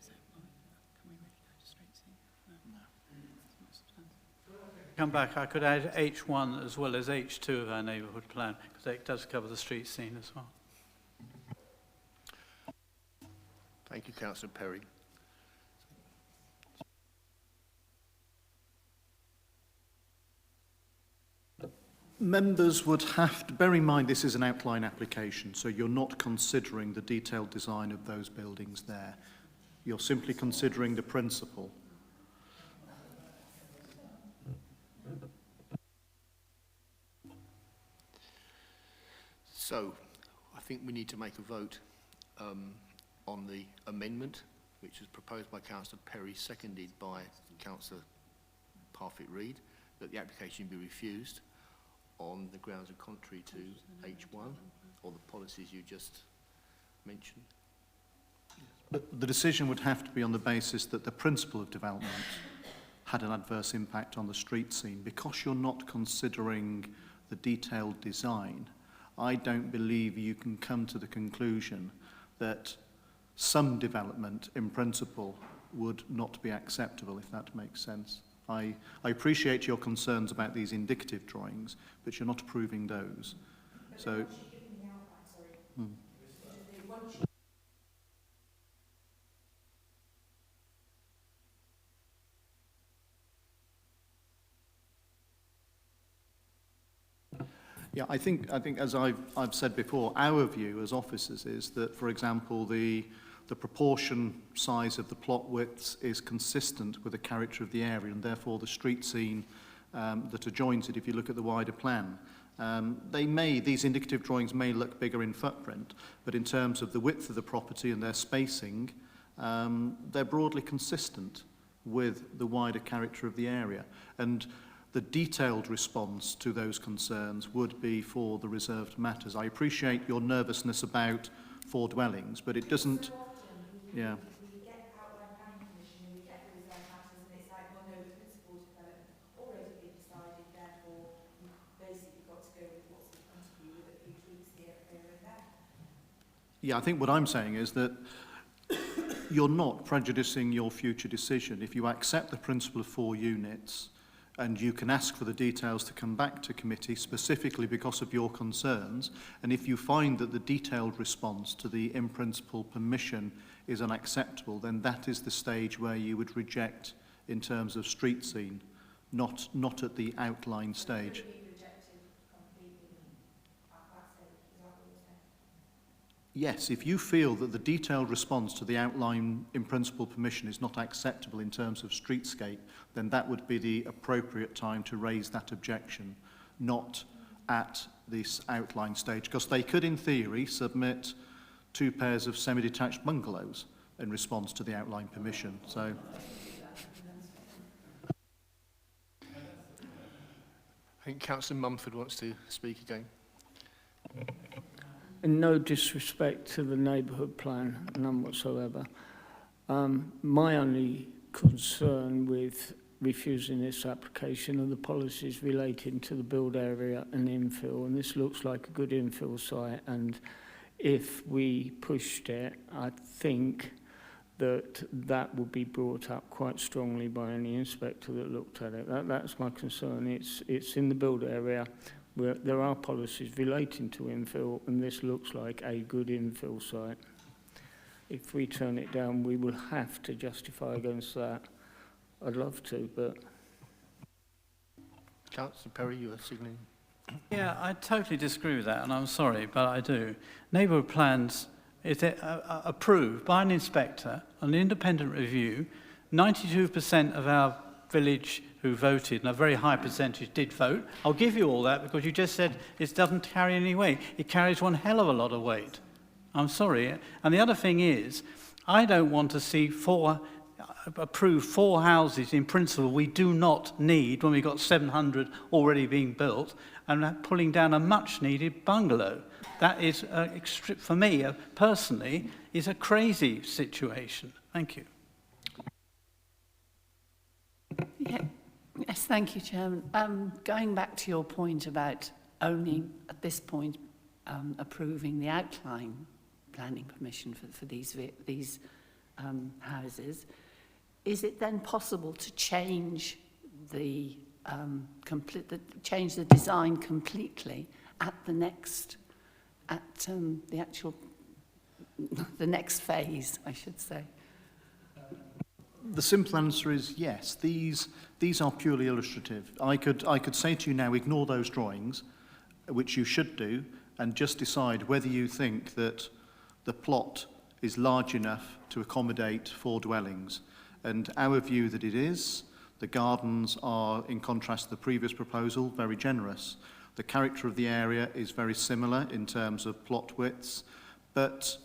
is that right? Can we really go to street scene? No. It's not substantive. Come back, I could add H1 as well as H2 of our neighbourhood plan, because it does cover the street scene as well. Thank you, Councillor Perry. Members would have to bear in mind this is an outline application, so you're not considering the detailed design of those buildings there. You're simply considering the principle. So, I think we need to make a vote on the amendment, which was proposed by Councillor Perry, seconded by Councillor Parfitt-Reid, that the application be refused on the grounds of contrary to H1, or the policies you just mentioned. But the decision would have to be on the basis that the principle of development had an adverse impact on the street scene. Because you're not considering the detailed design, I don't believe you can come to the conclusion that some development in principle would not be acceptable, if that makes sense. I appreciate your concerns about these indicative drawings, but you're not approving those. So, yeah, I think as I've said before, our view as officers is that, for example, the proportion size of the plot widths is consistent with the character of the area, and therefore the street scene that adjoins it, if you look at the wider plan. These indicative drawings may look bigger in footprint, but in terms of the width of the property and their spacing, they're broadly consistent with the wider character of the area. And the detailed response to those concerns would be for the reserved matters. I appreciate your nervousness about 4 dwellings, but it doesn't... Yeah. We get outline planning permission and we get the reserved matters, and it's like, well, no, the principal development already been decided, therefore you've basically got to go with what's in front of you with a few tweaks here and there. Yeah, I think what I'm saying is that you're not prejudicing your future decision. If you accept the principle of 4 units, and you can ask for the details to come back to committee specifically because of your concerns. And if you find that the detailed response to the in-principle permission is unacceptable, then that is the stage where you would reject in terms of street scene, not at the outline stage. Yes, if you feel that the detailed response to the outline in principle permission is not acceptable in terms of streetscape, then that would be the appropriate time to raise that objection, not at this outline stage, because they could, in theory, submit 2 pairs of semi-detached bungalows in response to the outline permission. So, I think Councillor Mumford wants to speak again. And no disrespect to the neighbourhood plan, none whatsoever. My only concern with refusing this application are the policies relating to the build area and infill, and this looks like a good infill site, and if we pushed it, I think that would be brought up quite strongly by any inspector that looked at it. That's my concern. It's in the build area where there are policies relating to infill, and this looks like a good infill site. If we turn it down, we will have to justify against that. I'd love to, but... Councillor Perry, you are signalling. Yeah, I totally disagree with that, and I'm sorry, but I do. Neighbourhood plans, if they're approved by an inspector, an independent review, 92% of our village who voted, and a very high percentage did vote. I'll give you all that because you just said it doesn't carry any weight. It carries one hell of a lot of weight. I'm sorry. And the other thing is, I don't want to see approve 4 houses in principle we do not need when we've got 700 already being built and pulling down a much needed bungalow. That is, for me personally, is a crazy situation. Thank you. Yeah. Yes, thank you, Chairman. Going back to your point about only, at this point, approving the outline planning permission for these houses, is it then possible to change the design completely at the next phase, I should say? The simple answer is yes. These are purely illustrative. I could say to you now, ignore those drawings, which you should do, and just decide whether you think that the plot is large enough to accommodate 4 dwellings. And our view that it is, the gardens are, in contrast to the previous proposal, very generous. The character of the area is very similar in terms of plot widths, but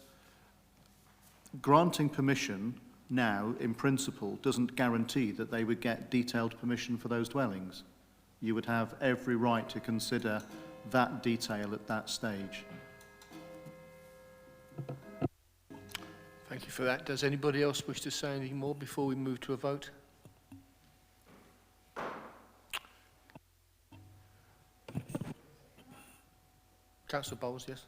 granting permission now, in principle, doesn't guarantee that they would get detailed permission for those dwellings. You would have every right to consider that detail at that stage. Thank you for that. Does anybody else wish to say anything more before we move to a vote? Councillor Bowles, yes.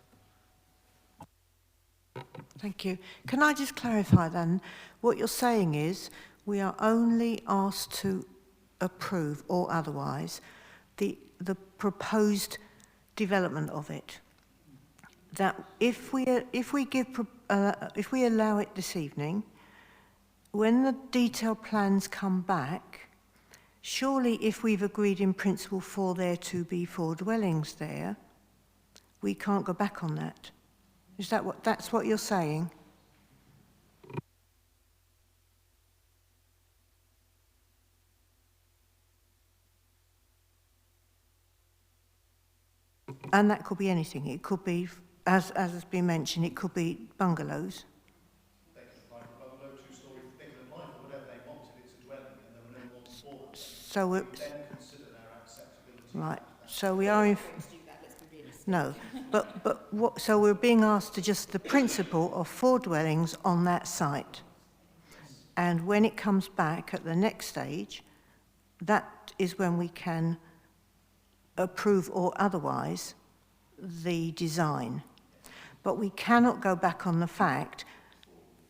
Thank you. Can I just clarify then, what you're saying is we are only asked to approve or otherwise the proposed development of it. That if we allow it this evening, when the detailed plans come back, surely if we've agreed in principle for there to be 4 dwellings there, we can't go back on that. Is that's what you're saying? And that could be anything. It could be, as has been mentioned, it could be bungalows. They can apply for a bungalow, 2-storey. They can apply for whatever they want if it's a dwelling and there are no more than 4. So we then consider their acceptability. Right. So we are in. No, but what? So we're being asked to just the principle of 4 dwellings on that site, and when it comes back at the next stage, that is when we can approve or otherwise the design. But we cannot go back on the fact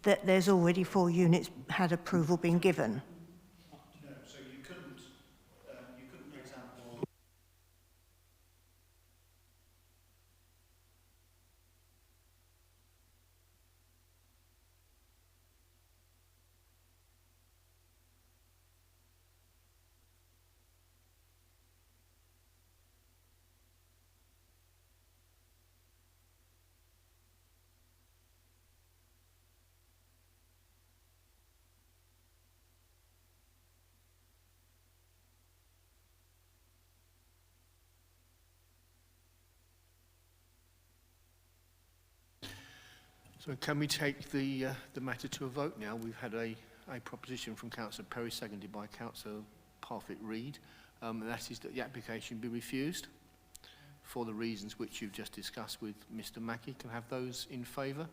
that there's already 4 units had approval been given. No, so you couldn't So can we take the matter to a vote now? We've had a proposition from Councillor Perry, seconded by Councillor Parfitt-Reid, and that is that the application be refused for the reasons which you've just discussed with Mr. Mackey. Can I have those in favour?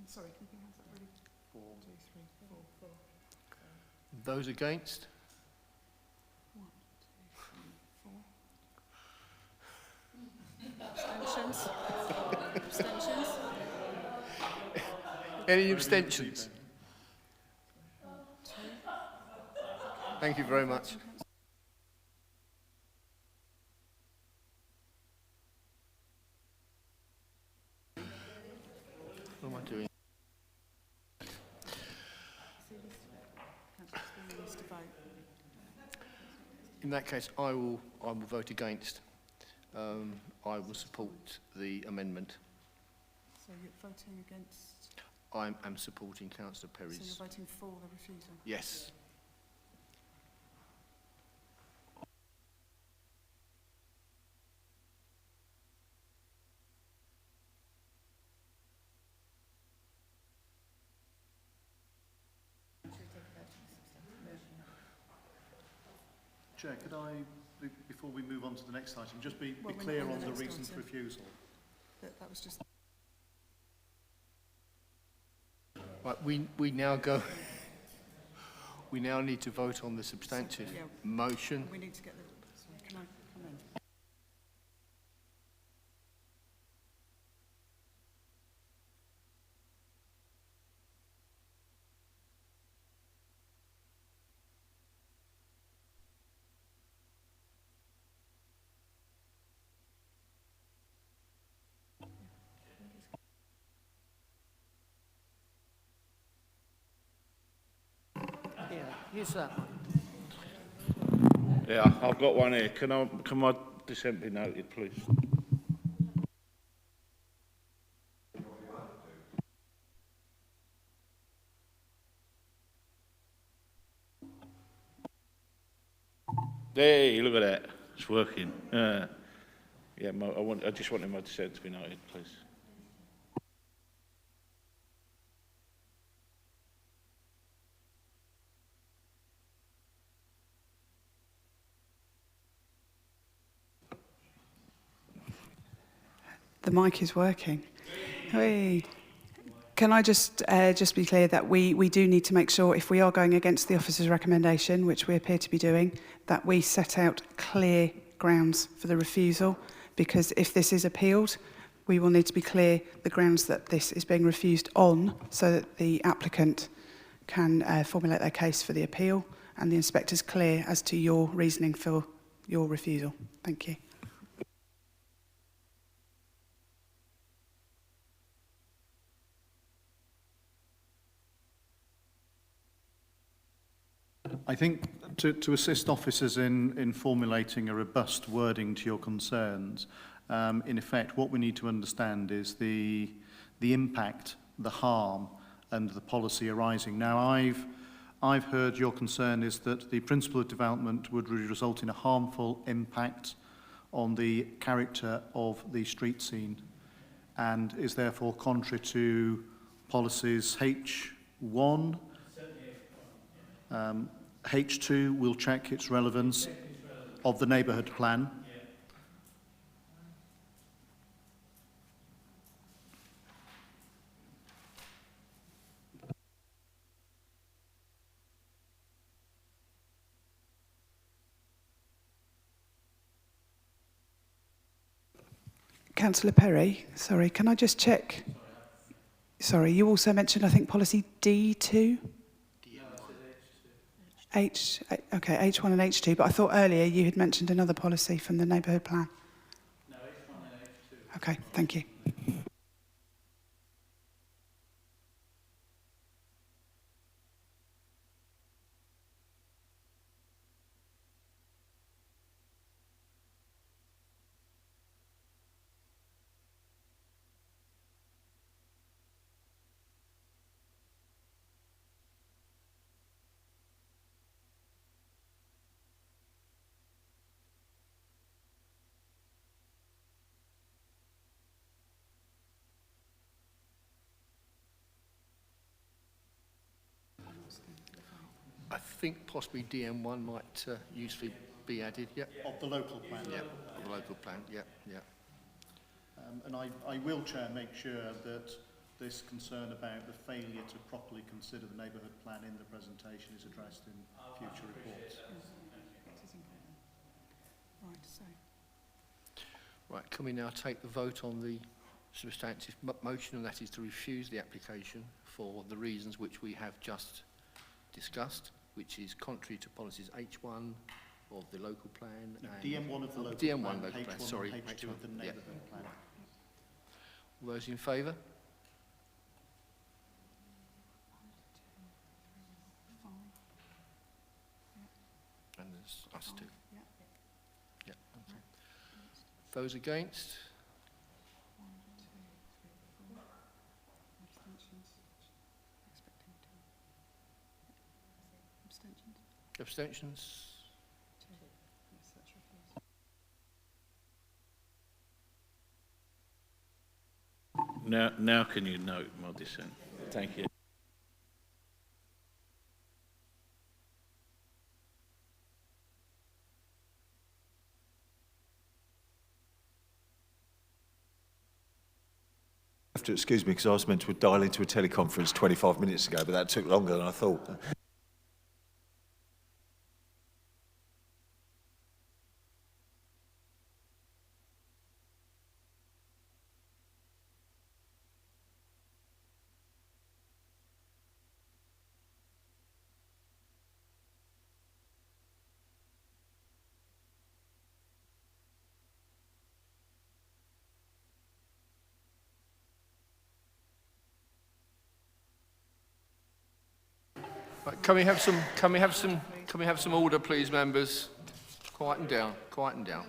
Sorry, can you have that ready? 4, 2, 3, 4, 4. Those against? 1, 2, 3, 4. Abstentions? Abstentions? Any abstentions? Thank you very much. What am I doing? In that case, I will vote against. I will support the amendment. So you're voting against? I'm supporting Councillor Perry's. So you're voting for the refusal? Yes. Chair, could I, before we move on to the next item, just be Well, we're clear not on the next reason for item. refusal? That was just... Right, we now go. We now need to vote on the substantive Yeah. motion. We need to get the... Sorry, can I come in? Yeah, use that one. Yeah, I've got one here. Can my dissent be noted, please? Hey, look at that. It's working. Yeah, I just wanted my dissent to be noted, please. The mic is working. Hey. Can I just be clear that we do need to make sure, if we are going against the officer's recommendation, which we appear to be doing, that we set out clear grounds for the refusal, because if this is appealed, we will need to be clear the grounds that this is being refused on, so that the applicant can formulate their case for the appeal, and the inspector's clear as to your reasoning for your refusal. Thank you. I think to assist officers in formulating a robust wording to your concerns, in effect, what we need to understand is the impact, the harm, and the policy arising. Now, I've heard your concern is that the principle of development would result in a harmful impact on the character of the street scene, and is therefore contrary to policies H1. H2 will check its relevance of the neighbourhood plan. Councillor Perry, sorry, can I just check? Sorry, you also mentioned, I think, policy D2? Okay, H1 and H2, but I thought earlier you had mentioned another policy from the neighbourhood plan. No, H1 and H2. Okay, thank you. think possibly DM1 might usefully be added, yeah. Of the local plan? Yeah, of the local plan, yeah, yeah. And I will, Chair, make sure that this concern about the failure to properly consider the neighbourhood plan in the presentation is addressed in future reports. Right, can we now take the vote on the substantive motion, and that is to refuse the application for the reasons which we have just discussed, which is contrary to policies H1 of the local plan. No, and DM1 of the local DM1 plan, local H1 plan, sorry, and H2 of the neighbourhood plan. All those in favour? And there's us too. Yeah, okay. Those against? Abstentions? Now can you note my dissent? Thank you. Have to excuse me because I was meant to dial into a teleconference 25 minutes ago, but that took longer than I thought. Right, can we have some order, please, members? Quieten down, quieten down.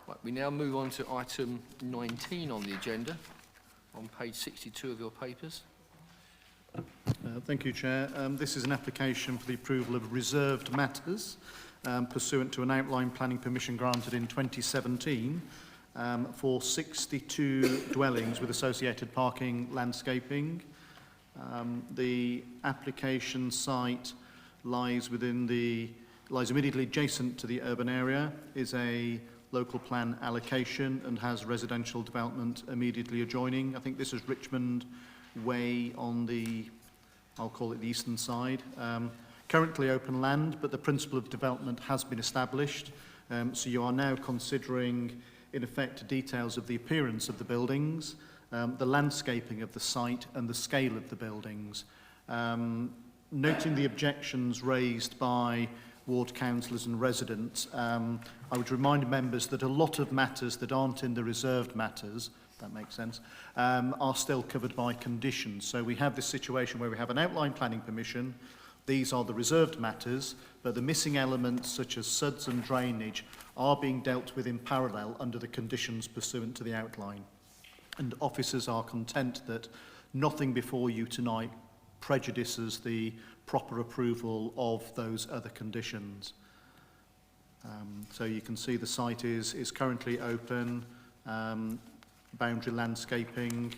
Right, we now move on to item 19 on the agenda, on page 62 of your papers. Thank you, Chair. This is an application for the approval of reserved matters pursuant to an outline planning permission granted in 2017 for 62 dwellings with associated parking, landscaping. The application site lies immediately adjacent to the urban area, is a local plan allocation and has residential development immediately adjoining. I think this is Richmond Way on the, I'll call it the eastern side. Currently open land, but the principle of development has been established. So you are now considering, in effect, details of the appearance of the buildings, the landscaping of the site and the scale of the buildings. Noting the objections raised by ward councillors and residents, I would remind members that a lot of matters that aren't in the reserved matters, if that makes sense, are still covered by conditions. So we have this situation where we have an outline planning permission. These are the reserved matters, but the missing elements such as suds and drainage are being dealt with in parallel under the conditions pursuant to the outline. And officers are content that nothing before you tonight prejudices the proper approval of those other conditions. So you can see the site is currently open, boundary landscaping,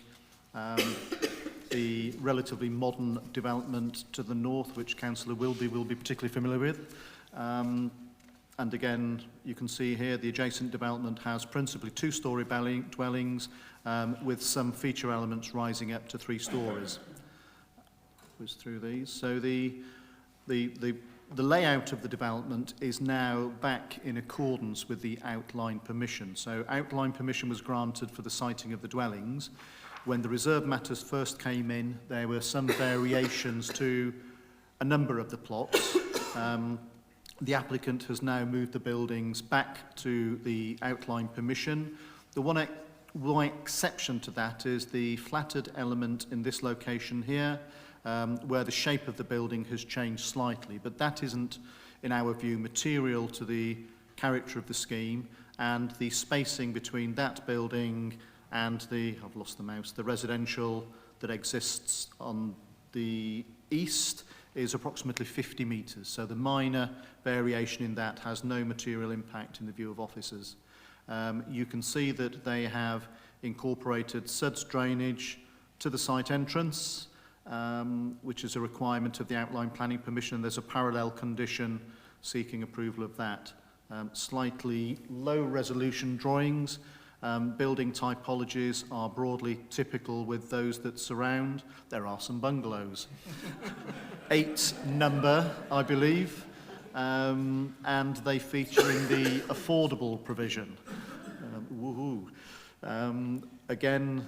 the relatively modern development to the north, which Councillor Wilby will be particularly familiar with. And again, you can see here the adjacent development has principally two-storey dwellings with some feature elements rising up to 3 stories. Was through these. So the layout of the development is now back in accordance with the outline permission. So outline permission was granted for the siting of the dwellings. When the reserve matters first came in, there were some variations to a number of the plots. The applicant has now moved the buildings back to the outline permission. The one exception to that is the flattered element in this location here, where the shape of the building has changed slightly, but that isn't, in our view, material to the character of the scheme, and the spacing between that building and the, I've lost the mouse, the residential that exists on the east is approximately 50 metres. So the minor variation in that has no material impact in the view of officers. You can see that they have incorporated suds drainage to the site entrance. which is a requirement of the outline planning permission. There's a parallel condition seeking approval of that. Slightly low resolution drawings. Building typologies are broadly typical with those that surround. There are some bungalows. 8 number, I believe, and they feature in the affordable provision. Again,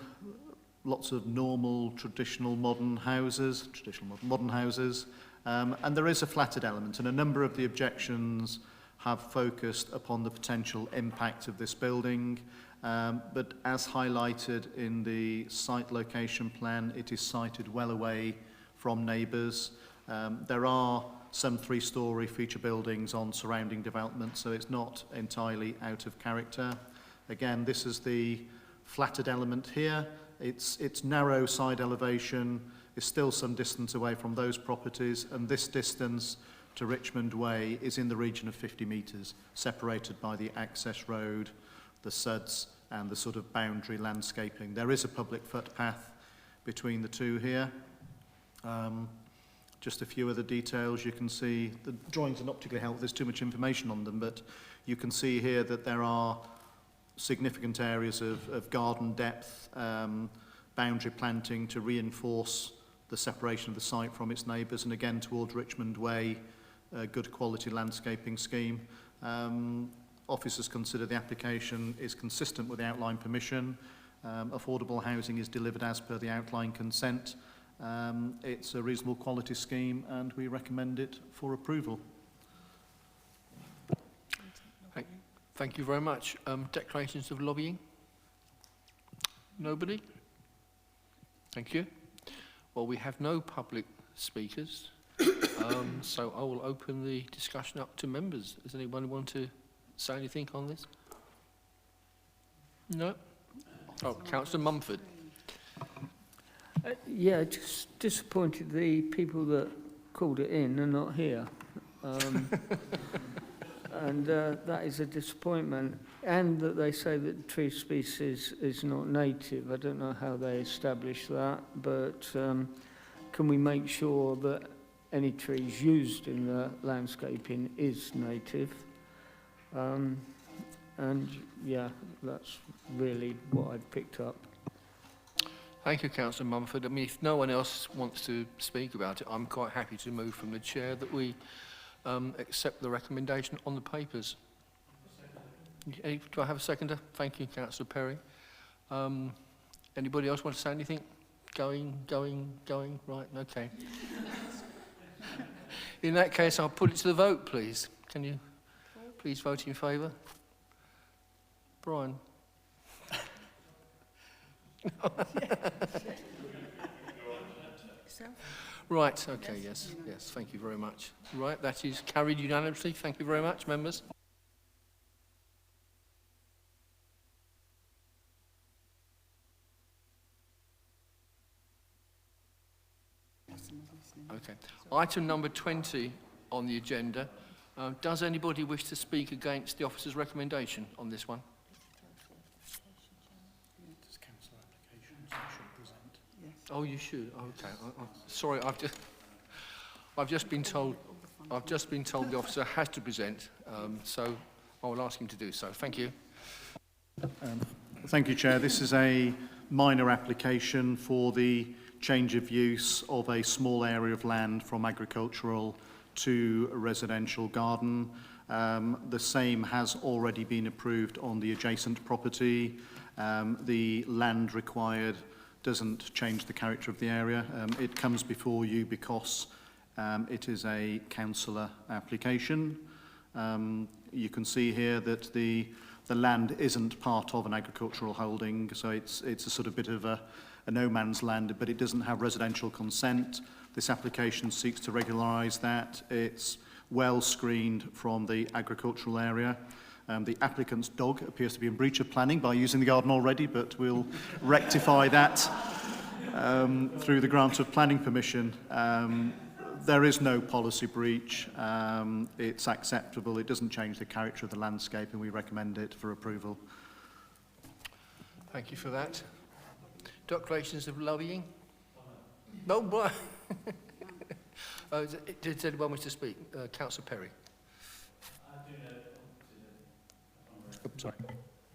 lots of normal, traditional modern houses, and there is a flattered element, and a number of the objections have focused upon the potential impact of this building. But as highlighted in the site location plan, it is sited well away from neighbours. There are some 3-storey feature buildings on surrounding developments, so it's not entirely out of character. Again, this is the flattered element here. Its narrow side elevation is still some distance away from those properties, and this distance to Richmond Way is in the region of 50 metres, separated by the access road, the suds, and the sort of boundary landscaping. There is a public footpath between the two here. Just a few other details. You can see the drawings are not particularly helpful. There's too much information on them, but you can see here that there are significant areas of garden depth, boundary planting to reinforce the separation of the site from its neighbours, and again towards Richmond Way, a good quality landscaping scheme. Officers consider the application is consistent with the outline permission. Affordable housing is delivered as per the outline consent. It's a reasonable quality scheme, and we recommend it for approval. Thank you very much. Declarations of lobbying? Nobody? Thank you. Well, we have no public speakers, so I will open the discussion up to members. Does anyone want to say anything on this? No? Oh, Councillor Mumford. Yeah, just disappointed the people that called it in are not here. And that is a disappointment. And that they say that the tree species is not native. I don't know how they establish that, but can we make sure that any trees used in the landscaping is native? And yeah, that's really what I've picked up. Thank you, Councillor Mumford. I mean, if no one else wants to speak about it, I'm quite happy to move from the chair that we accept the recommendation on the papers. Do I have a seconder? Thank you, Councillor Perry. Anybody else want to say anything? Going, right, okay. In that case, I'll put it to the vote, please. Can you please vote in favour? Brian? Right, okay, yes, thank you very much. Right, that is carried unanimously. Thank you very much, members. Okay, item number 20 on the agenda. Does anybody wish to speak against the officer's recommendation on this one? Oh, you should. Okay. Sorry, I've just been told the officer has to present, so I will ask him to do so. Thank you. Thank you, Chair. This is a minor application for the change of use of a small area of land from agricultural to a residential garden. The same has already been approved on the adjacent property. The land required doesn't change the character of the area. It comes before you because it is a councillor application. You can see here that the land isn't part of an agricultural holding, so it's a sort of bit of a no man's land, but it doesn't have residential consent. This application seeks to regularise that. It's well screened from the agricultural area. The applicant's dog appears to be in breach of planning by using the garden already, but we'll rectify that through the grant of planning permission. There is no policy breach. It's acceptable. It doesn't change the character of the landscape, and we recommend it for approval. Thank you for that. Declarations of lobbying? No, but does anyone wish to speak? Councillor Perry. Sorry.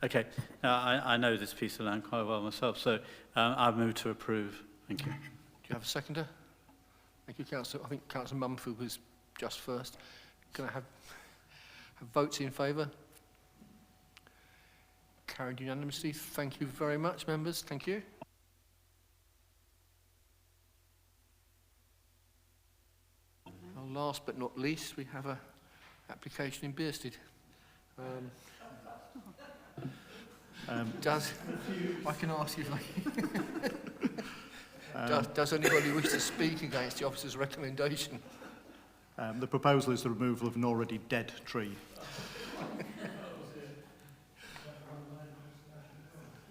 Okay, I know this piece of land quite well myself, so I move to approve. Thank you. Do you have a seconder? Thank you, Councillor. I think Councillor Mumford was just first. Can I have votes in favour? Carried unanimously. Thank you very much, members. Thank you. And last but not least, we have an application in Bearsted. I can ask you if does anybody wish to speak against the officer's recommendation? The proposal is the removal of an already dead tree.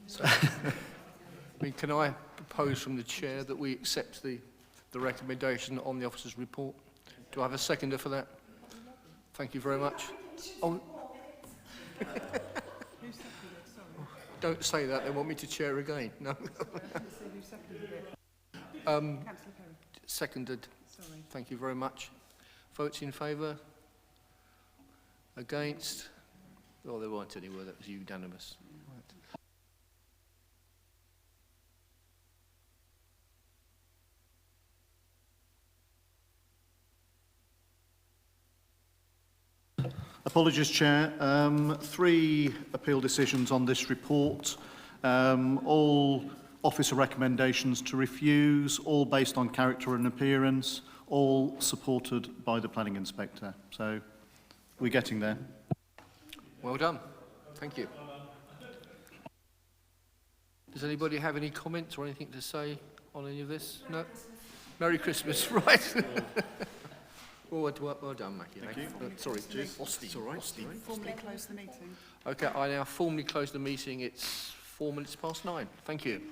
So, I mean, can I propose from the chair that we accept the recommendation on the officer's report? Do I have a seconder for that? Thank you very much. Oh. Don't say that, they want me to chair again. No. Seconded. Sorry. Thank you very much. Votes in favour? Against? Oh, there weren't any, were there? That was unanimous. Apologies, Chair. 3 appeal decisions on this report, all officer recommendations to refuse, all based on character and appearance, all supported by the planning inspector. So we're getting there. Well done. Thank you. Does anybody have any comments or anything to say on any of this? No? Merry Christmas, right? Well done, Mackie. Thank you. Sorry, it's all right. Formally close the meeting. Okay, I now formally close the meeting. It's 4 minutes past 9. Thank you.